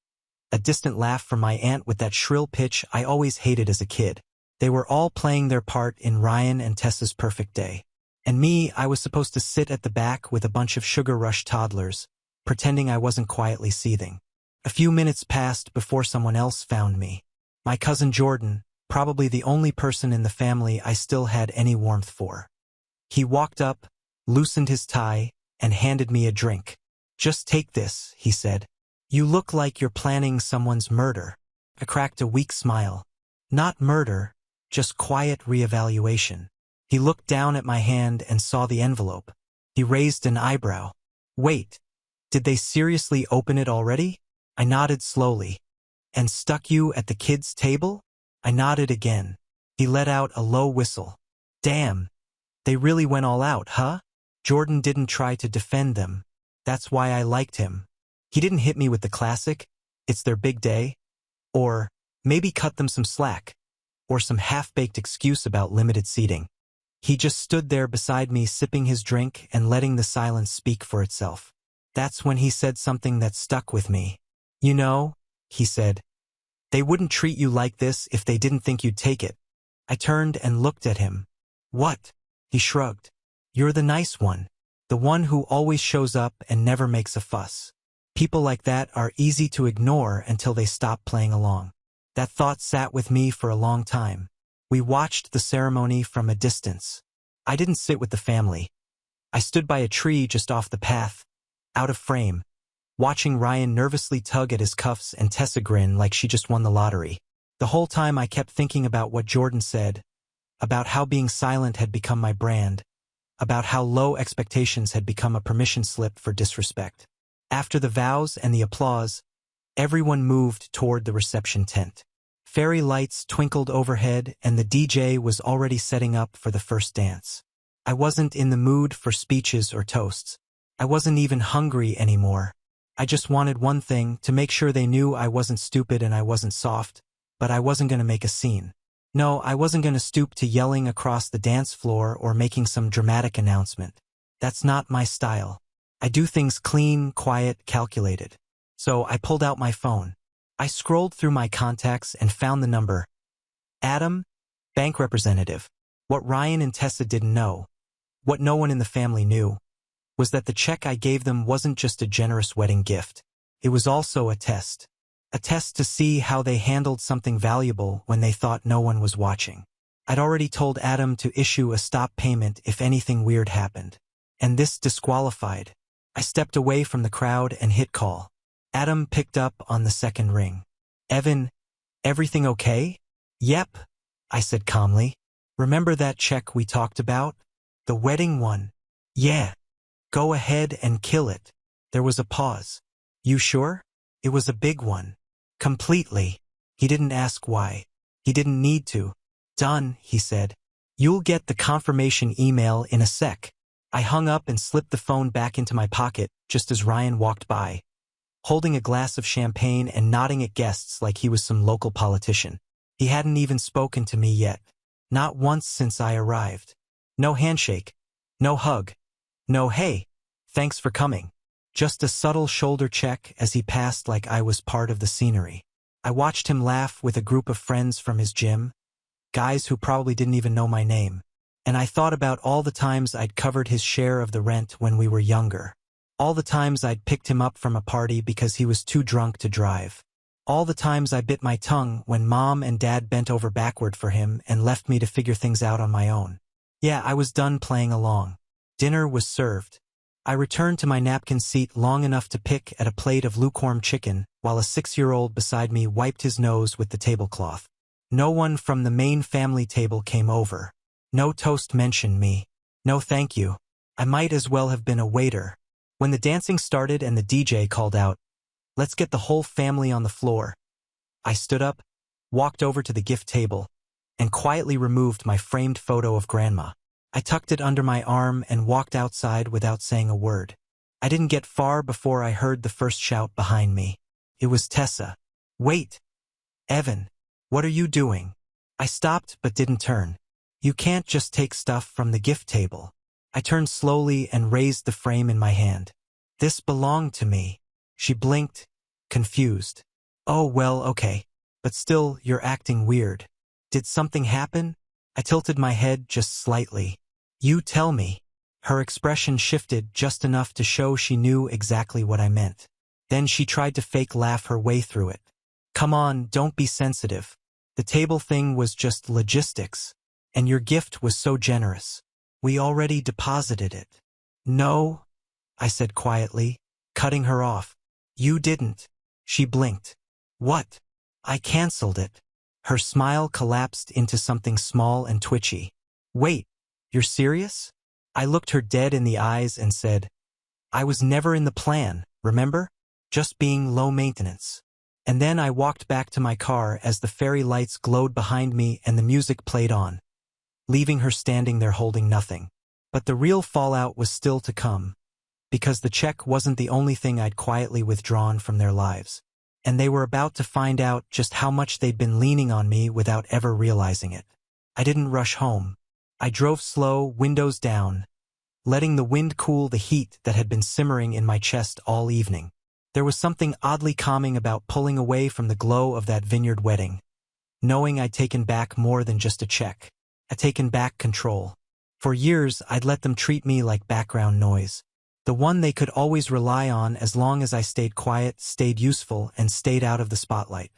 A distant laugh from my aunt with that shrill pitch I always hated as a kid. They were all playing their part in Ryan and Tessa's perfect day. And me, I was supposed to sit at the back with a bunch of sugar rush toddlers, pretending I wasn't quietly seething. A few minutes passed before someone else found me. My cousin Jordan, probably the only person in the family I still had any warmth for. He walked up, loosened his tie, and handed me a drink. "Just take this," he said. "You look like you're planning someone's murder." I cracked a weak smile. Not murder, just quiet reevaluation. He looked down at my hand and saw the envelope. He raised an eyebrow. "Wait, did they seriously open it already?" I nodded slowly. "And stuck you at the kids' table?" I nodded again. He let out a low whistle. "Damn, they really went all out, huh?" Jordan didn't try to defend them. That's why I liked him. He didn't hit me with the classic, "It's their big day," or maybe cut them some slack, or some half-baked excuse about limited seating. He just stood there beside me, sipping his drink and letting the silence speak for itself. That's when he said something that stuck with me. "You know," he said, "they wouldn't treat you like this if they didn't think you'd take it." I turned and looked at him. "What?" He shrugged. "You're the nice one. The one who always shows up and never makes a fuss. People like that are easy to ignore until they stop playing along." That thought sat with me for a long time. We watched the ceremony from a distance. I didn't sit with the family. I stood by a tree just off the path, out of frame, watching Ryan nervously tug at his cuffs and Tessa grin like she just won the lottery. The whole time I kept thinking about what Jordan said, about how being silent had become my brand, about how low expectations had become a permission slip for disrespect. After the vows and the applause, everyone moved toward the reception tent. Fairy lights twinkled overhead and the DJ was already setting up for the first dance. I wasn't in the mood for speeches or toasts. I wasn't even hungry anymore. I just wanted one thing, to make sure they knew I wasn't stupid and I wasn't soft, but I wasn't going to make a scene. No, I wasn't going to stoop to yelling across the dance floor or making some dramatic announcement. That's not my style. I do things clean, quiet, calculated. So I pulled out my phone. I scrolled through my contacts and found the number. Adam, bank representative. What Ryan and Tessa didn't know, what no one in the family knew, was that the check I gave them wasn't just a generous wedding gift. It was also a test. A test to see how they handled something valuable when they thought no one was watching. I'd already told Adam to issue a stop payment if anything weird happened. And this disqualified. I stepped away from the crowd and hit call. Adam picked up on the second ring. Evan, everything okay? Yep, I said calmly. Remember that check we talked about? The wedding one? Yeah. Go ahead and kill it. There was a pause. You sure? It was a big one. Completely. He didn't ask why. He didn't need to. Done, he said. You'll get the confirmation email in a sec. I hung up and slipped the phone back into my pocket just as Ryan walked by, holding a glass of champagne and nodding at guests like he was some local politician. He hadn't even spoken to me yet. Not once since I arrived. No handshake. No hug. No hey, thanks for coming. Just a subtle shoulder check as he passed like I was part of the scenery. I watched him laugh with a group of friends from his gym, guys who probably didn't even know my name. And I thought about all the times I'd covered his share of the rent when we were younger. All the times I'd picked him up from a party because he was too drunk to drive. All the times I bit my tongue when Mom and Dad bent over backward for him and left me to figure things out on my own. Yeah, I was done playing along. Dinner was served. I returned to my napkin seat long enough to pick at a plate of lukewarm chicken while a 6-year-old beside me wiped his nose with the tablecloth. No one from the main family table came over. No toast mentioned me. No thank you. I might as well have been a waiter. When the dancing started and the DJ called out, "Let's get the whole family on the floor," I stood up, walked over to the gift table, and quietly removed my framed photo of Grandma. I tucked it under my arm and walked outside without saying a word. I didn't get far before I heard the first shout behind me. It was Tessa. Wait! Evan, what are you doing? I stopped but didn't turn. You can't just take stuff from the gift table. I turned slowly and raised the frame in my hand. This belonged to me. She blinked, confused. Oh well, okay. But still, you're acting weird. Did something happen? I tilted my head just slightly. You tell me. Her expression shifted just enough to show she knew exactly what I meant. Then she tried to fake laugh her way through it. Come on, don't be sensitive. The table thing was just logistics. And your gift was so generous. We already deposited it. No, I said quietly, cutting her off. You didn't. She blinked. What? I canceled it. Her smile collapsed into something small and twitchy. Wait, you're serious? I looked her dead in the eyes and said, I was never in the plan, remember? Just being low maintenance. And then I walked back to my car as the fairy lights glowed behind me and the music played on, leaving her standing there holding nothing. But the real fallout was still to come, because the check wasn't the only thing I'd quietly withdrawn from their lives. And they were about to find out just how much they'd been leaning on me without ever realizing it. I didn't rush home. I drove slow, windows down, letting the wind cool the heat that had been simmering in my chest all evening. There was something oddly calming about pulling away from the glow of that vineyard wedding, knowing I'd taken back more than just a check. I'd taken back control. For years, I'd let them treat me like background noise. The one they could always rely on as long as I stayed quiet, stayed useful, and stayed out of the spotlight.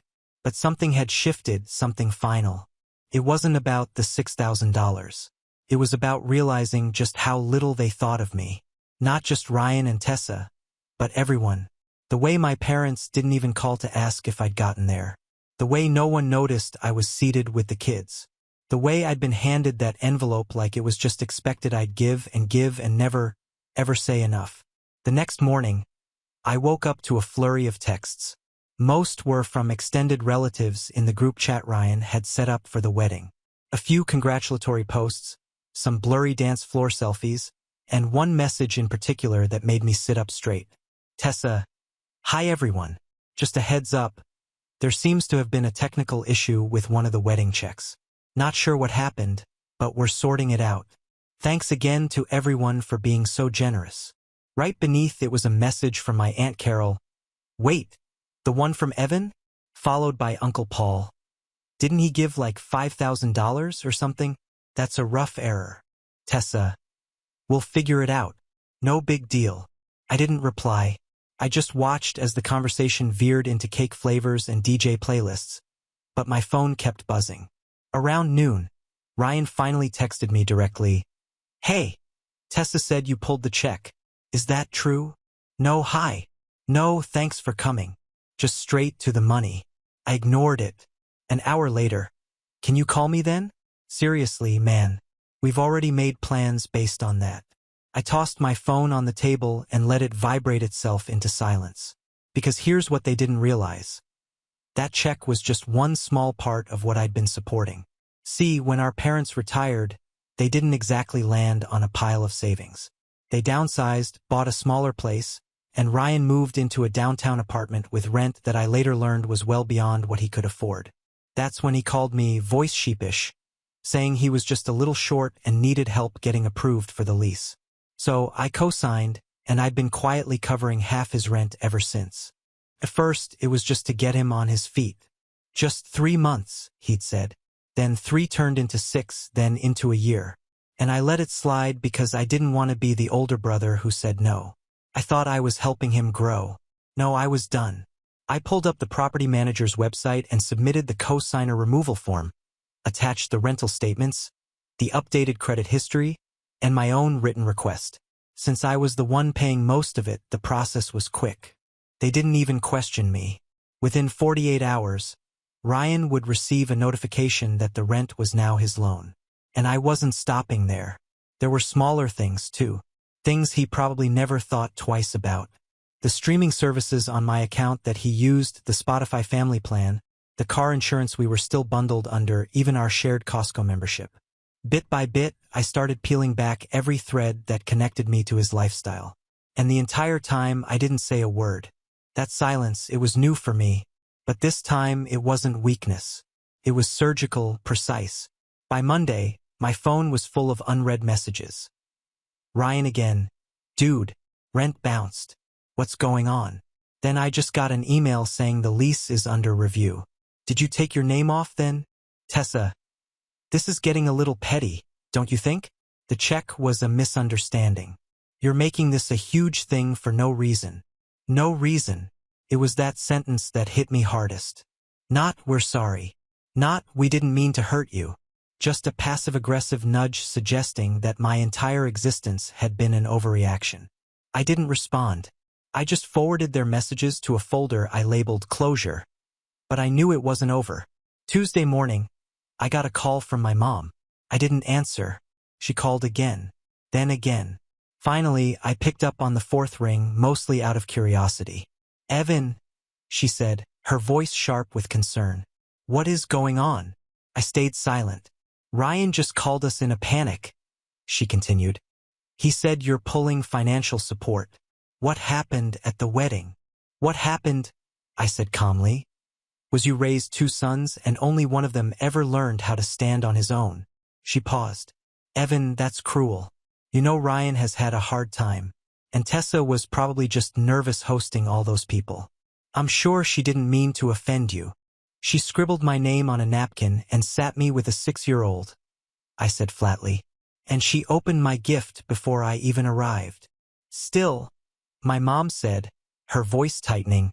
But something had shifted, something final. It wasn't about the $6,000. It was about realizing just how little they thought of me. Not just Ryan and Tessa, but everyone. The way my parents didn't even call to ask if I'd gotten there. The way no one noticed I was seated with the kids. The way I'd been handed that envelope like it was just expected I'd give and never, ever say enough. The next morning, I woke up to a flurry of texts. Most were from extended relatives in the group chat Ryan had set up for the wedding. A few congratulatory posts, some blurry dance floor selfies, and one message in particular that made me sit up straight. Tessa, hi everyone. Just a heads up, there seems to have been a technical issue with one of the wedding checks. Not sure what happened, but we're sorting it out. Thanks again to everyone for being so generous. Right beneath it was a message from my Aunt Carol. Wait, the one from Evan? Followed by Uncle Paul. Didn't he give like $5,000 or something? That's a rough error. Tessa, we'll figure it out. No big deal. I didn't reply. I just watched as the conversation veered into cake flavors and DJ playlists. But my phone kept buzzing. Around noon, Ryan finally texted me directly. Hey, Tessa said you pulled the check. Is that true? No, hi. No, thanks for coming. Just straight to the money. I ignored it. An hour later. Can you call me then? Seriously, man. We've already made plans based on that. I tossed my phone on the table and let it vibrate itself into silence. Because here's what they didn't realize. That check was just one small part of what I'd been supporting. See, when our parents retired, they didn't exactly land on a pile of savings. They downsized, bought a smaller place, and Ryan moved into a downtown apartment with rent that I later learned was well beyond what he could afford. That's when he called me, voice sheepish, saying he was just a little short and needed help getting approved for the lease. So I co-signed, and I'd been quietly covering half his rent ever since. At first, it was just to get him on his feet. Just 3 months, he'd said. Then 3 turned into 6, then into a year. And I let it slide because I didn't want to be the older brother who said no. I thought I was helping him grow. No, I was done. I pulled up the property manager's website and submitted the co-signer removal form, attached the rental statements, the updated credit history, and my own written request. Since I was the one paying most of it, the process was quick. They didn't even question me. Within 48 hours, Ryan would receive a notification that the rent was now his loan. And I wasn't stopping there. There were smaller things, too. Things he probably never thought twice about. The streaming services on my account that he used, the Spotify family plan, the car insurance we were still bundled under, even our shared Costco membership. Bit by bit, I started peeling back every thread that connected me to his lifestyle. And the entire time, I didn't say a word. That silence, it was new for me. But this time, it wasn't weakness. It was surgical, precise. By Monday, my phone was full of unread messages. Ryan again. Dude, rent bounced. What's going on? Then I just got an email saying the lease is under review. Did you take your name off then? Tessa. This is getting a little petty, don't you think? The check was a misunderstanding. You're making this a huge thing for no reason. No reason. It was that sentence that hit me hardest. Not, we're sorry. Not, we didn't mean to hurt you. Just a passive-aggressive nudge suggesting that my entire existence had been an overreaction. I didn't respond. I just forwarded their messages to a folder I labeled closure. But I knew it wasn't over. Tuesday morning, I got a call from my mom. I didn't answer. She called again. Then again. Finally, I picked up on the 4th ring, mostly out of curiosity. Evan, she said, her voice sharp with concern. What is going on? I stayed silent. Ryan just called us in a panic, she continued. He said you're pulling financial support. What happened at the wedding? What happened? I said calmly. Was you raised 2 sons and only one of them ever learned how to stand on his own? She paused. Evan, that's cruel. You know Ryan has had a hard time. And Tessa was probably just nervous hosting all those people. I'm sure she didn't mean to offend you. She scribbled my name on a napkin and sat me with a 6-year-old, I said flatly. And she opened my gift before I even arrived. Still, my mom said, her voice tightening,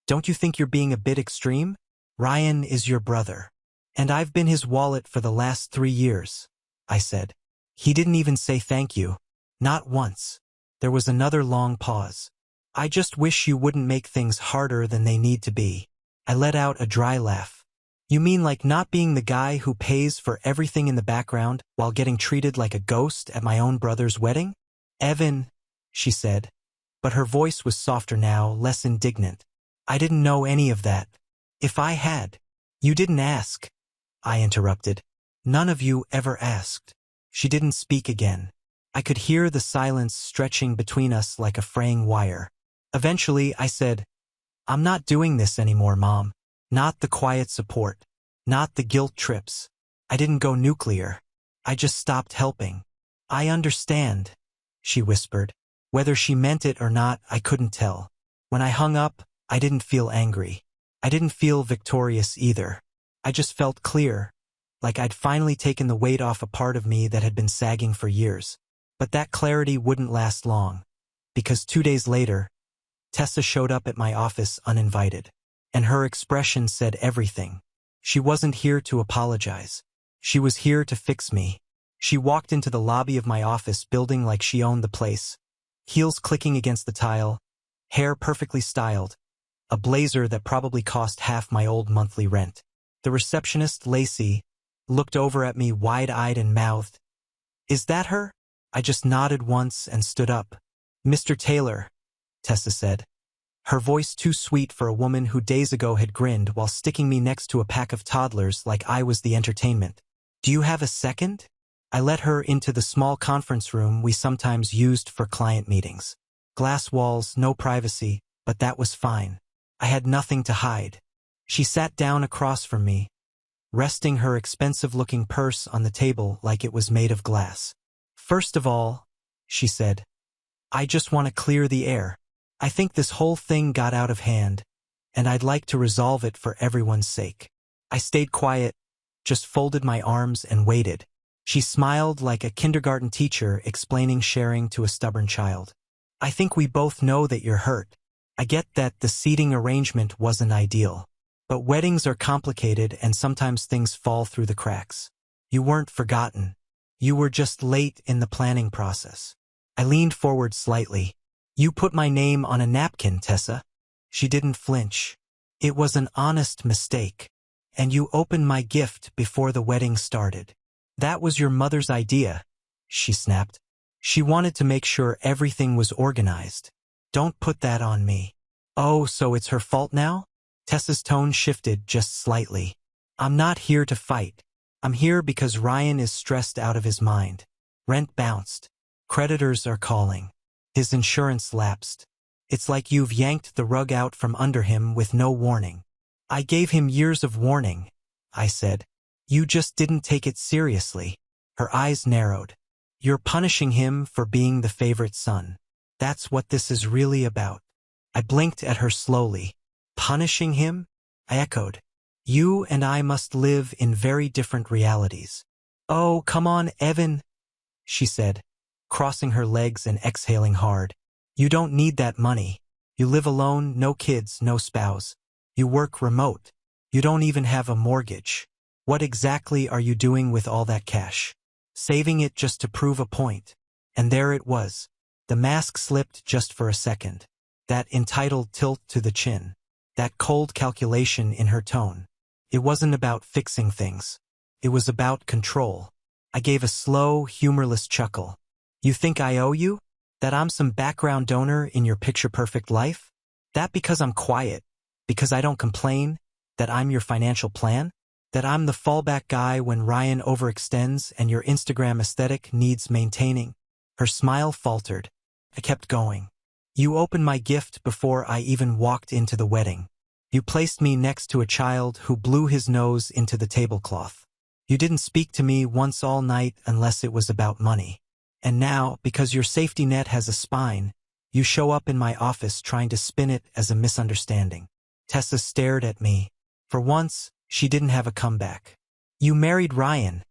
don't you think you're being a bit extreme? Ryan is your brother. And I've been his wallet for the last 3 years, I said. He didn't even say thank you. Not once. There was another long pause. I just wish you wouldn't make things harder than they need to be. I let out a dry laugh. You mean like not being the guy who pays for everything in the background while getting treated like a ghost at my own brother's wedding? Evan, she said. But her voice was softer now, less indignant. I didn't know any of that. If I had. You didn't ask, I interrupted. None of you ever asked. She didn't speak again. I could hear the silence stretching between us like a fraying wire. Eventually, I said, I'm not doing this anymore, Mom. Not the quiet support. Not the guilt trips. I didn't go nuclear. I just stopped helping. I understand, she whispered. Whether she meant it or not, I couldn't tell. When I hung up, I didn't feel angry. I didn't feel victorious either. I just felt clear, like I'd finally taken the weight off a part of me that had been sagging for years. But that clarity wouldn't last long, because 2 days later, Tessa showed up at my office uninvited, and her expression said everything. She wasn't here to apologize. She was here to fix me. She walked into the lobby of my office building like she owned the place. Heels clicking against the tile, hair perfectly styled, a blazer that probably cost half my old monthly rent. The receptionist, Lacey, looked over at me wide-eyed and mouthed, "Is that her?" I just nodded once and stood up. "Mr. Taylor," Tessa said, her voice too sweet for a woman who days ago had grinned while sticking me next to a pack of toddlers like I was the entertainment. "Do you have a second?" I let her into the small conference room we sometimes used for client meetings. Glass walls, no privacy, but that was fine. I had nothing to hide. She sat down across from me, resting her expensive-looking purse on the table like it was made of glass. "First of all," she said, "I just want to clear the air. I think this whole thing got out of hand, and I'd like to resolve it for everyone's sake." I stayed quiet, just folded my arms and waited. She smiled like a kindergarten teacher explaining sharing to a stubborn child. "I think we both know that you're hurt. I get that the seating arrangement wasn't ideal. But weddings are complicated and sometimes things fall through the cracks. You weren't forgotten. You were just late in the planning process." I leaned forward slightly. "You put my name on a napkin, Tessa." She didn't flinch. "It was an honest mistake. And you opened my gift before the wedding started." "That was your mother's idea," she snapped. "She wanted to make sure everything was organized. Don't put that on me." "Oh, so it's her fault now?" Tessa's tone shifted just slightly. "I'm not here to fight. I'm here because Ryan is stressed out of his mind. Rent bounced. Creditors are calling. His insurance lapsed. It's like you've yanked the rug out from under him with no warning." "I gave him years of warning," I said. "You just didn't take it seriously." Her eyes narrowed. "You're punishing him for being the favorite son. That's what this is really about." I blinked at her slowly. "Punishing him?" I echoed. "You and I must live in very different realities." "Oh, come on, Evan," she said, crossing her legs and exhaling hard. "You don't need that money. You live alone, no kids, no spouse. You work remote. You don't even have a mortgage. What exactly are you doing with all that cash? Saving it just to prove a point." And there it was. The mask slipped just for a second. That entitled tilt to the chin. That cold calculation in her tone. It wasn't about fixing things. It was about control. I gave a slow, humorless chuckle. "You think I owe you? That I'm some background donor in your picture-perfect life? That because I'm quiet? Because I don't complain? That I'm your financial plan? That I'm the fallback guy when Ryan overextends and your Instagram aesthetic needs maintaining?" Her smile faltered. I kept going. "You opened my gift before I even walked into the wedding. You placed me next to a child who blew his nose into the tablecloth. You didn't speak to me once all night unless it was about money. And now, because your safety net has a spine, you show up in my office trying to spin it as a misunderstanding." Tessa stared at me. For once, she didn't have a comeback. "You married Ryan,"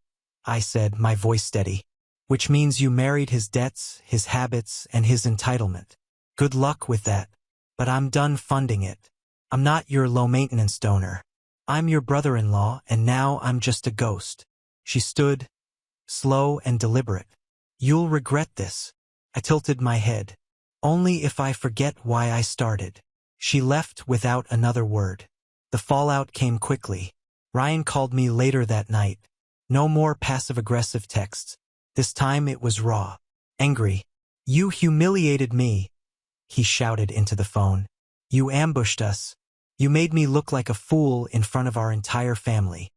I said, my voice steady. "Which means you married his debts, his habits, and his entitlement. Good luck with that. But I'm done funding it. I'm not your low-maintenance donor. I'm your brother-in-law, and now I'm just a ghost." She stood, slow and deliberate. "You'll regret this." I tilted my head. "Only if I forget why I started." She left without another word. The fallout came quickly. Ryan called me later that night. No more passive-aggressive texts. This time it was raw. Angry. "You humiliated me," he shouted into the phone. "You ambushed us. You made me look like a fool in front of our entire family."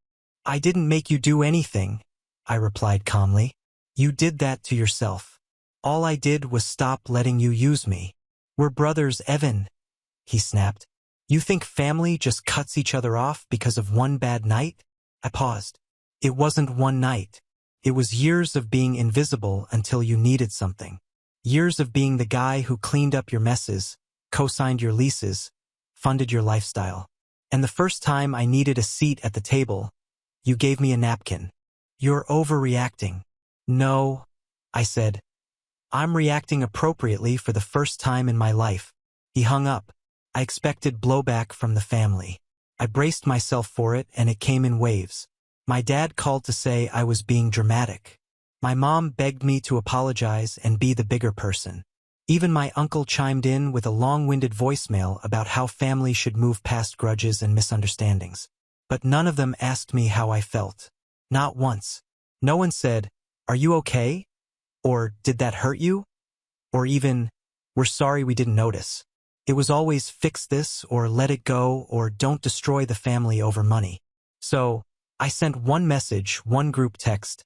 "I didn't make you do anything," I replied calmly. "You did that to yourself. All I did was stop letting you use me." "We're brothers, Evan," he snapped. "You think family just cuts each other off because of one bad night?" I paused. "It wasn't one night. It was years of being invisible until you needed something. Years of being the guy who cleaned up your messes, co-signed your leases, funded your lifestyle. And the first time I needed a seat at the table, you gave me a napkin. You're overreacting." "No," I said. "I'm reacting appropriately for the first time in my life." He hung up. I expected blowback from the family. I braced myself for it, and it came in waves. My dad called to say I was being dramatic. My mom begged me to apologize and be the bigger person. Even my uncle chimed in with a long-winded voicemail about how family should move past grudges and misunderstandings. But none of them asked me how I felt. Not once. No one said, "Are you okay?" Or, "Did that hurt you?" Or even, "We're sorry we didn't notice." It was always, "Fix this," or "Let it go," or "Don't destroy the family over money." So, I sent one message, one group text.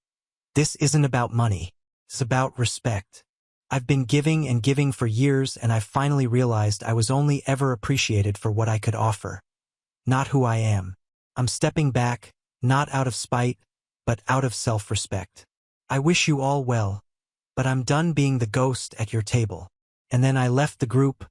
This isn't about money. It's about respect. I've been giving and giving for years, and I've finally realized I was only ever appreciated for what I could offer, not who I am. I'm stepping back, not out of spite, but out of self-respect. I wish you all well, but I'm done being the ghost at your table. And then I left the group,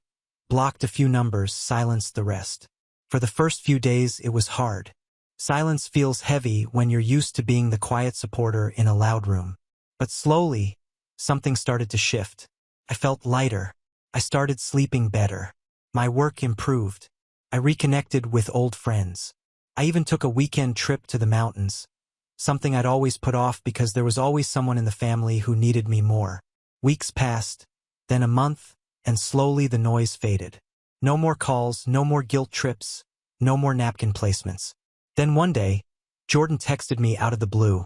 blocked a few numbers, silenced the rest. For the first few days, it was hard. Silence feels heavy when you're used to being the quiet supporter in a loud room. But slowly, something started to shift. I felt lighter. I started sleeping better. My work improved. I reconnected with old friends. I even took a weekend trip to the mountains, something I'd always put off because there was always someone in the family who needed me more. Weeks passed, then a month, and slowly the noise faded. No more calls, no more guilt trips, no more napkin placements. Then one day, Jordan texted me out of the blue.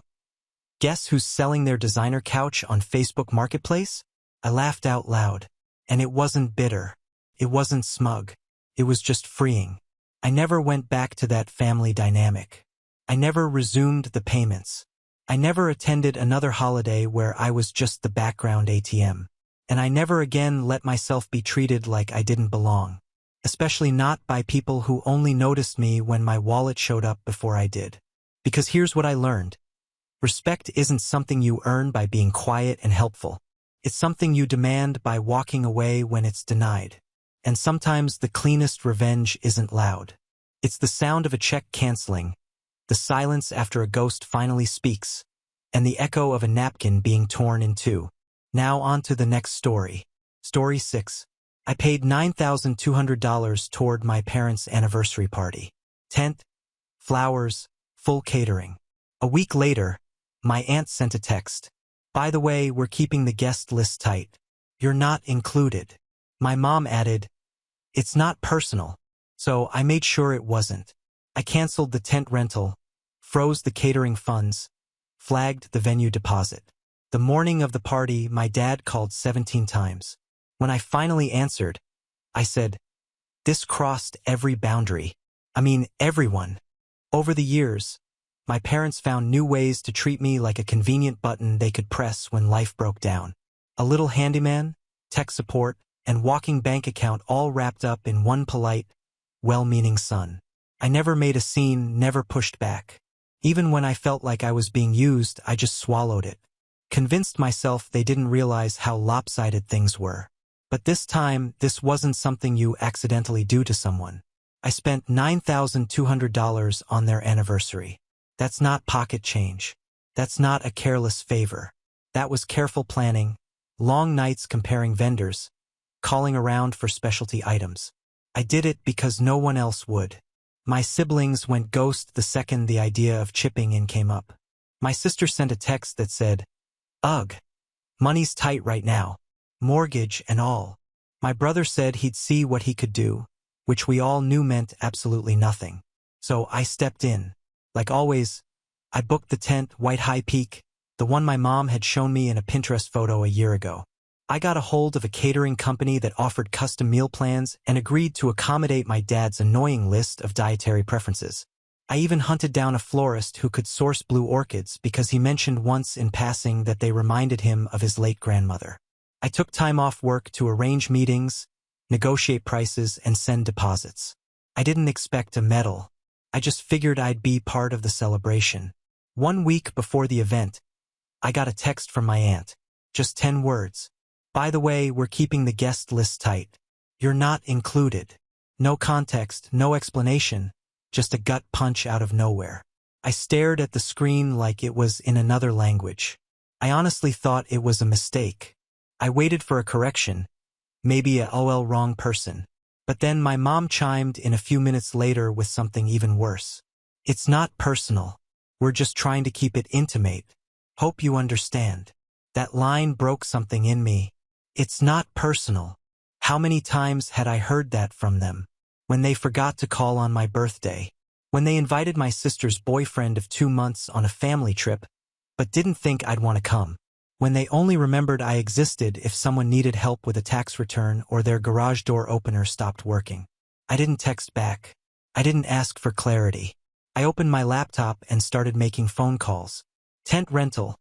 "Guess who's selling their designer couch on Facebook Marketplace?" I laughed out loud. And it wasn't bitter. It wasn't smug. It was just freeing. I never went back to that family dynamic. I never resumed the payments. I never attended another holiday where I was just the background ATM. And I never again let myself be treated like I didn't belong. Especially not by people who only noticed me when my wallet showed up before I did. Because here's what I learned. Respect isn't something you earn by being quiet and helpful. It's something you demand by walking away when it's denied. And sometimes the cleanest revenge isn't loud. It's the sound of a check canceling, the silence after a ghost finally speaks, and the echo of a napkin being torn in two. Now on to the next story. Story 6. I paid $9,200 toward my parents' anniversary party. Tent, flowers, full catering. A week later, my aunt sent a text. "By the way, we're keeping the guest list tight. You're not included." My mom added, "It's not personal." So I made sure it wasn't. I canceled the tent rental, froze the catering funds, flagged the venue deposit. The morning of the party, my dad called 17 times. When I finally answered, I said, "This crossed every boundary. I mean, everyone." Over the years, my parents found new ways to treat me like a convenient button they could press when life broke down. A little handyman, tech support, and walking bank account all wrapped up in one polite, well-meaning son. I never made a scene, never pushed back. Even when I felt like I was being used, I just swallowed it. Convinced myself they didn't realize how lopsided things were. But this time, this wasn't something you accidentally do to someone. I spent $9,200 on their anniversary. That's not pocket change. That's not a careless favor. That was careful planning, long nights comparing vendors, calling around for specialty items. I did it because no one else would. My siblings went ghost the second the idea of chipping in came up. My sister sent a text that said, "Ugh, money's tight right now. Mortgage and all." My brother said he'd see what he could do, which we all knew meant absolutely nothing. So I stepped in. Like always, I booked the tent, White High Peak, the one my mom had shown me in a Pinterest photo a year ago. I got a hold of a catering company that offered custom meal plans and agreed to accommodate my dad's annoying list of dietary preferences. I even hunted down a florist who could source blue orchids because he mentioned once in passing that they reminded him of his late grandmother. I took time off work to arrange meetings, negotiate prices, and send deposits. I didn't expect a medal. I just figured I'd be part of the celebration. 1 week before the event, I got a text from my aunt. Just 10 words. "By the way, we're keeping the guest list tight. You're not included." No context, no explanation, just a gut punch out of nowhere. I stared at the screen like it was in another language. I honestly thought it was a mistake. I waited for a correction, maybe a "oh, wrong person." But then my mom chimed in a few minutes later with something even worse. "It's not personal. We're just trying to keep it intimate. Hope you understand. That line broke something in me. It's not personal. How many times had I heard that from them? When they forgot to call on my birthday. When they invited my sister's boyfriend of 2 months on a family trip, but didn't think I'd want to come. When they only remembered I existed if someone needed help with a tax return or their garage door opener stopped working. I didn't text back. I didn't ask for clarity. I opened my laptop and started making phone calls. Tent rental.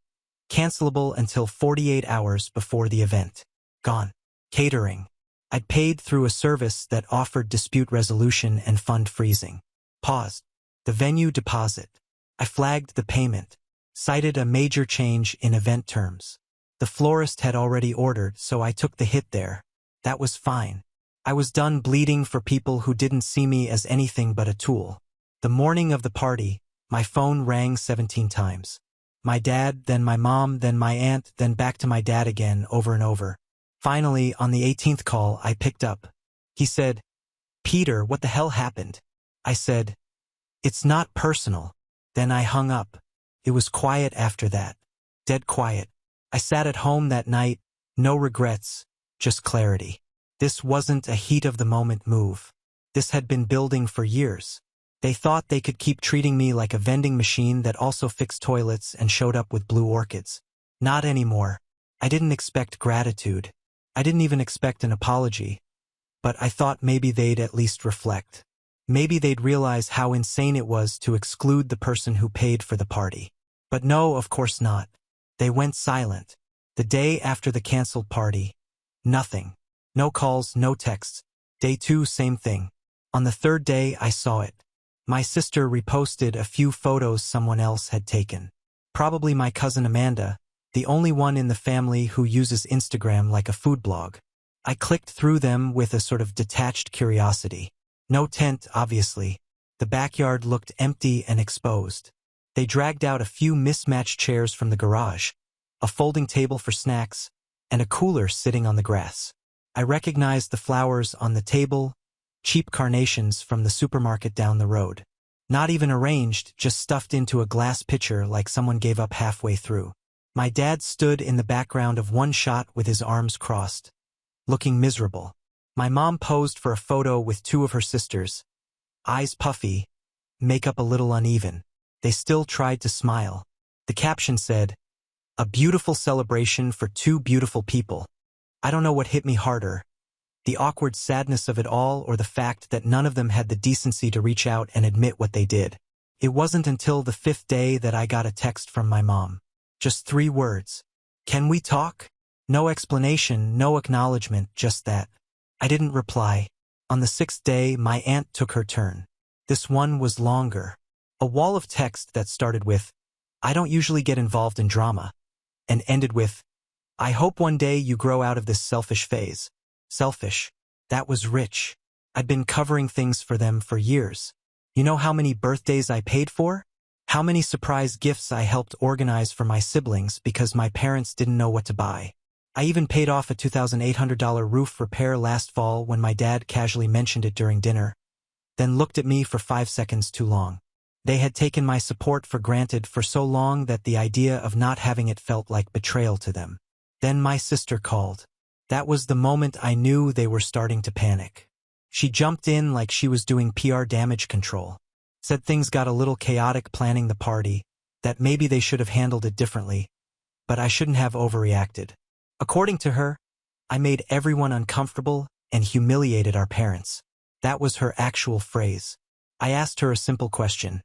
Cancelable until 48 hours before the event. Gone. Catering. I'd paid through a service that offered dispute resolution and fund freezing. Paused. The venue deposit. I flagged the payment. Cited a major change in event terms. The florist had already ordered, so I took the hit there. That was fine. I was done bleeding for people who didn't see me as anything but a tool. The morning of the party, my phone rang 17 times. My dad, then my mom, then my aunt, then back to my dad again, over and over. Finally, on the 18th call, I picked up. He said, "Peter, what the hell happened?" I said, "It's not personal." Then I hung up. It was quiet after that. Dead quiet. I sat at home that night, no regrets, just clarity. This wasn't a heat-of-the-moment move. This had been building for years. They thought they could keep treating me like a vending machine that also fixed toilets and showed up with blue orchids. Not anymore. I didn't expect gratitude. I didn't even expect an apology. But I thought maybe they'd at least reflect. Maybe they'd realize how insane it was to exclude the person who paid for the party. But no, of course not. They went silent. The day after the canceled party, nothing. No calls, no texts. Day 2, same thing. On the 3rd day, I saw it. My sister reposted a few photos someone else had taken. Probably my cousin Amanda, the only one in the family who uses Instagram like a food blog. I clicked through them with a sort of detached curiosity. No tent, obviously. The backyard looked empty and exposed. They dragged out a few mismatched chairs from the garage, a folding table for snacks, and a cooler sitting on the grass. I recognized the flowers on the table, cheap carnations from the supermarket down the road. Not even arranged, just stuffed into a glass pitcher like someone gave up halfway through. My dad stood in the background of one shot with his arms crossed, looking miserable. My mom posed for a photo with 2 of her sisters, eyes puffy, makeup a little uneven. They still tried to smile. The caption said, "A beautiful celebration for 2 beautiful people." I don't know what hit me harder, the awkward sadness of it all or the fact that none of them had the decency to reach out and admit what they did. It wasn't until the 5th day that I got a text from my mom. Just 3 words. "Can we talk?" No explanation, no acknowledgement, just that. I didn't reply. On the 6th day, my aunt took her turn. This one was longer. A wall of text that started with, "I don't usually get involved in drama," and ended with, "I hope one day you grow out of this selfish phase." Selfish. That was rich. I'd been covering things for them for years. You know how many birthdays I paid for? How many surprise gifts I helped organize for my siblings because my parents didn't know what to buy. I even paid off a $2,800 roof repair last fall when my dad casually mentioned it during dinner, then looked at me for 5 seconds too long. They had taken my support for granted for so long that the idea of not having it felt like betrayal to them. Then my sister called. That was the moment I knew they were starting to panic. She jumped in like she was doing PR damage control. Said things got a little chaotic planning the party, that maybe they should have handled it differently, but I shouldn't have overreacted. According to her, I made everyone uncomfortable and humiliated our parents. That was her actual phrase. I asked her a simple question.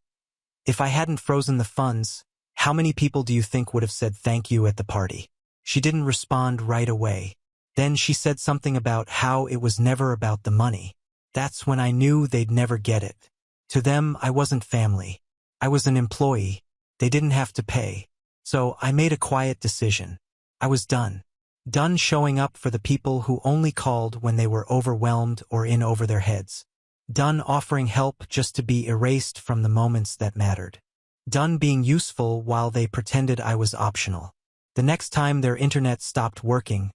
If I hadn't frozen the funds, how many people do you think would have said thank you at the party? She didn't respond right away. Then she said something about how it was never about the money. That's when I knew they'd never get it. To them, I wasn't family. I was an employee. They didn't have to pay. So I made a quiet decision. I was done. Done showing up for the people who only called when they were overwhelmed or in over their heads. Done offering help just to be erased from the moments that mattered. Done being useful while they pretended I was optional. The next time their internet stopped working,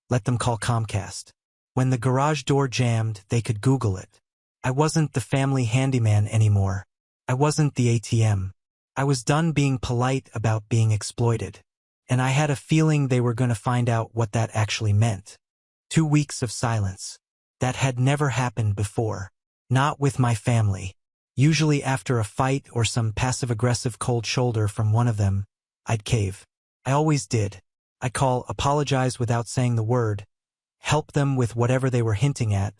let them call Comcast. When the garage door jammed, they could Google it. I wasn't the family handyman anymore. I wasn't the ATM. I was done being polite about being exploited. And I had a feeling they were going to find out what that actually meant. 2 weeks of silence. That had never happened before. Not with my family. Usually after a fight or some passive-aggressive cold shoulder from one of them, I'd cave. I always did. I'd call, apologize without saying the word, help them with whatever they were hinting at,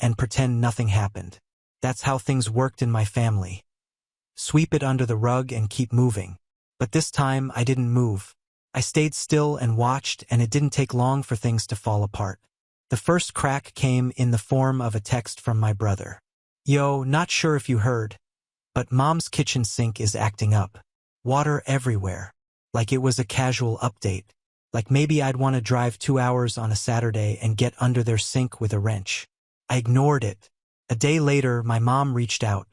and pretend nothing happened. That's how things worked in my family. Sweep it under the rug and keep moving. But this time I didn't move. I stayed still and watched, and it didn't take long for things to fall apart. The first crack came in the form of a text from my brother. Yo, not sure if you heard, but Mom's kitchen sink is acting up. Water everywhere. Like it was a casual update. Like maybe I'd want to drive 2 hours on a Saturday and get under their sink with a wrench. I ignored it. A day later, my mom reached out.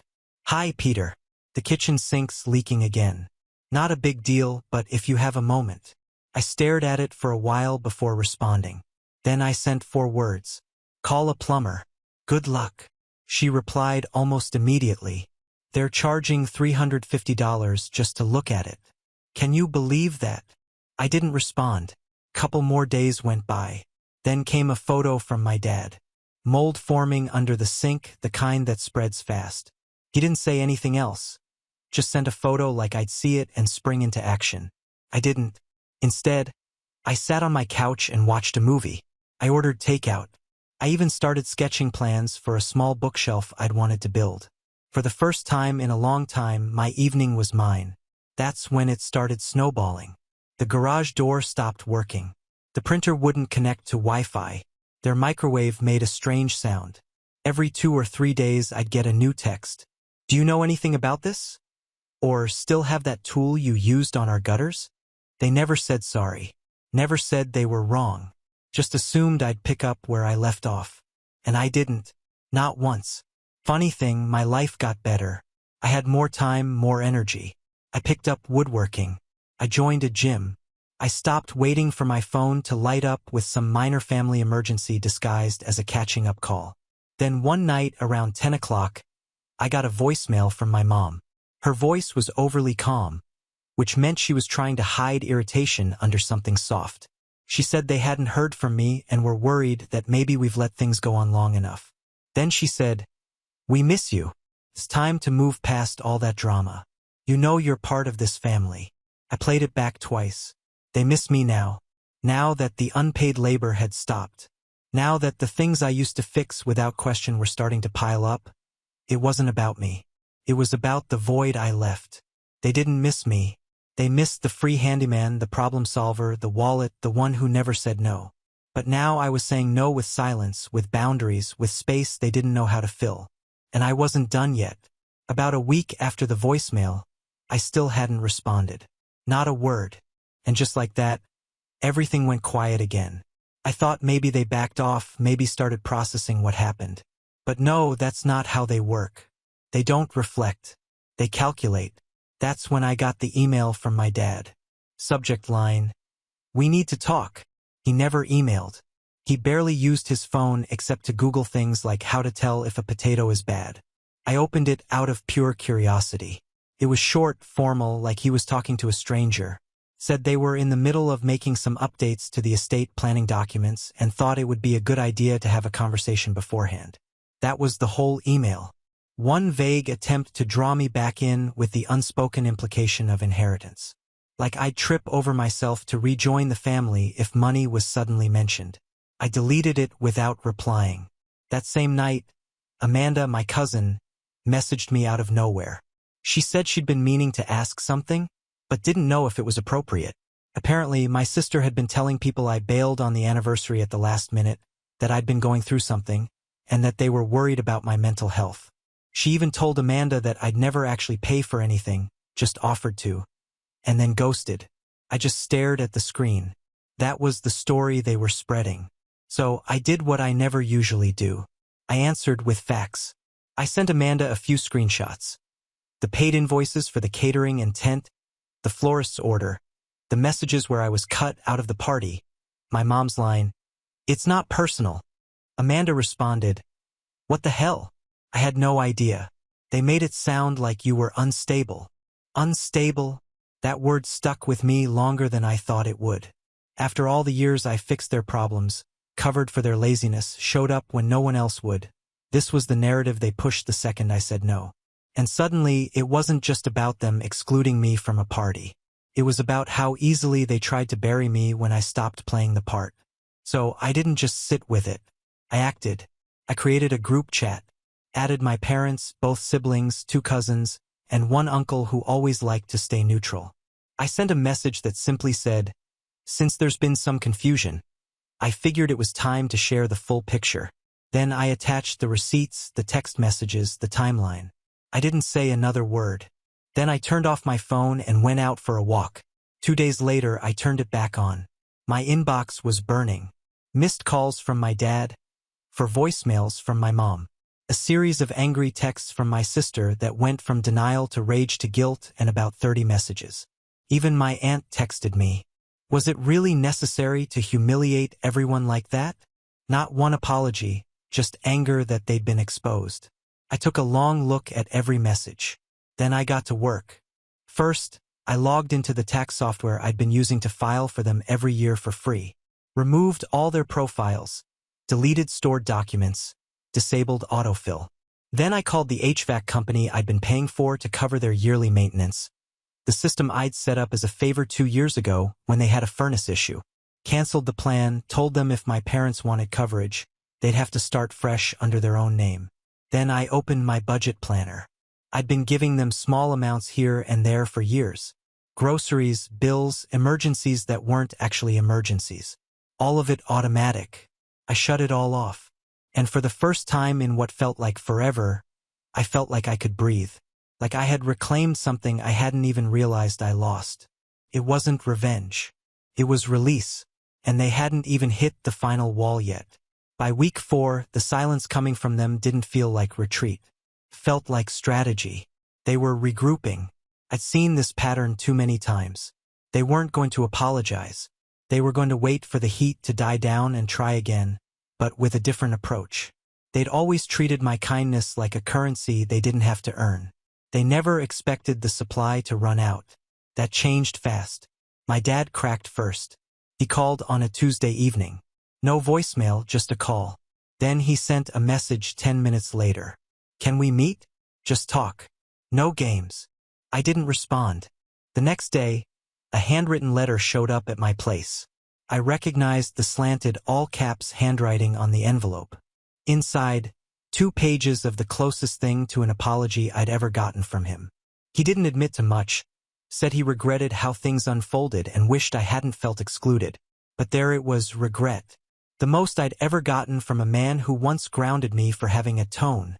Hi, Peter. The kitchen sink's leaking again. Not a big deal, but if you have a moment. I stared at it for a while before responding. Then I sent 4 words. Call a plumber. Good luck. She replied almost immediately. They're charging $350 just to look at it. Can you believe that? I didn't respond. Couple more days went by. Then came a photo from my dad. Mold forming under the sink, the kind that spreads fast. He didn't say anything else. Just sent a photo like I'd see it and spring into action. I didn't. Instead, I sat on my couch and watched a movie. I ordered takeout. I even started sketching plans for a small bookshelf I'd wanted to build. For the first time in a long time, my evening was mine. That's when it started snowballing. The garage door stopped working. The printer wouldn't connect to Wi-Fi. Their microwave made a strange sound. Every 2 or 3 days I'd get a new text. Do you know anything about this? Or still have that tool you used on our gutters? They never said sorry. Never said they were wrong. Just assumed I'd pick up where I left off. And I didn't. Not once. Funny thing, my life got better. I had more time, more energy. I picked up woodworking. I joined a gym. I stopped waiting for my phone to light up with some minor family emergency disguised as a catching-up call. Then one night around 10 o'clock, I got a voicemail from my mom. Her voice was overly calm, which meant she was trying to hide irritation under something soft. She said they hadn't heard from me and were worried that maybe we've let things go on long enough. Then she said, "We miss you. It's time to move past all that drama. You know you're part of this family." I played it back twice. They miss me now. Now that the unpaid labor had stopped. Now that the things I used to fix without question were starting to pile up. It wasn't about me. It was about the void I left. They didn't miss me. They missed the free handyman, the problem solver, the wallet, the one who never said no. But now I was saying no with silence, with boundaries, with space they didn't know how to fill. And I wasn't done yet. About a week after the voicemail, I still hadn't responded. Not a word. And just like that, everything went quiet again. I thought maybe they backed off, maybe started processing what happened. But no, that's not how they work. They don't reflect. They calculate. That's when I got the email from my dad. Subject line: "We need to talk." He never emailed. He barely used his phone except to Google things like how to tell if a potato is bad. I opened it out of pure curiosity. It was short, formal, like he was talking to a stranger. Said they were in the middle of making some updates to the estate planning documents and thought it would be a good idea to have a conversation beforehand. That was the whole email. One vague attempt to draw me back in with the unspoken implication of inheritance. Like I'd trip over myself to rejoin the family if money was suddenly mentioned. I deleted it without replying. That same night, Amanda, my cousin, messaged me out of nowhere. She said she'd been meaning to ask something, but didn't know if it was appropriate. Apparently, my sister had been telling people I bailed on the anniversary at the last minute, that I'd been going through something, and that they were worried about my mental health. She even told Amanda that I'd never actually pay for anything, just offered to, and then ghosted. I just stared at the screen. That was the story they were spreading. So I did what I never usually do. I answered with facts. I sent Amanda a few screenshots. The paid invoices for the catering and tent, the florist's order, the messages where I was cut out of the party, my mom's line, "It's not personal." Amanda responded, "What the hell? I had no idea. They made it sound like you were unstable." Unstable. That word stuck with me longer than I thought it would. After all the years I fixed their problems, covered for their laziness, showed up when no one else would. This was the narrative they pushed the second I said no. And suddenly, it wasn't just about them excluding me from a party. It was about how easily they tried to bury me when I stopped playing the part. So I didn't just sit with it. I acted. I created a group chat, added my parents, both siblings, 2 cousins, and 1 uncle who always liked to stay neutral. I sent a message that simply said, "Since there's been some confusion, I figured it was time to share the full picture." Then I attached the receipts, the text messages, the timeline. I didn't say another word. Then I turned off my phone and went out for a walk. 2 days later, I turned it back on. My inbox was burning. Missed calls from my dad, for voicemails from my mom. A series of angry texts from my sister that went from denial to rage to guilt, and about 30 messages. Even my aunt texted me. Was it really necessary to humiliate everyone like that? Not one apology, just anger that they'd been exposed. I took a long look at every message. Then I got to work. First, I logged into the tax software I'd been using to file for them every year for free. Removed all their profiles, deleted stored documents, disabled autofill. Then I called the HVAC company I'd been paying for to cover their yearly maintenance. The system I'd set up as a favor 2 years ago when they had a furnace issue. Canceled the plan, told them if my parents wanted coverage, they'd have to start fresh under their own name. Then I opened my budget planner. I'd been giving them small amounts here and there for years. Groceries, bills, emergencies that weren't actually emergencies. All of it automatic. I shut it all off. And for the first time in what felt like forever, I felt like I could breathe. Like I had reclaimed something I hadn't even realized I lost. It wasn't revenge. It was release. And they hadn't even hit the final wall yet. By week 4, the silence coming from them didn't feel like retreat. Felt like strategy. They were regrouping. I'd seen this pattern too many times. They weren't going to apologize. They were going to wait for the heat to die down and try again, but with a different approach. They'd always treated my kindness like a currency they didn't have to earn. They never expected the supply to run out. That changed fast. My dad cracked first. He called on a Tuesday evening. No voicemail, just a call. Then he sent a message 10 minutes later. "Can we meet? Just talk. No games." I didn't respond. The next day, a handwritten letter showed up at my place. I recognized the slanted all-caps handwriting on the envelope. Inside, 2 pages of the closest thing to an apology I'd ever gotten from him. He didn't admit to much, said he regretted how things unfolded and wished I hadn't felt excluded. But there it was, regret. The most I'd ever gotten from a man who once grounded me for having a tone.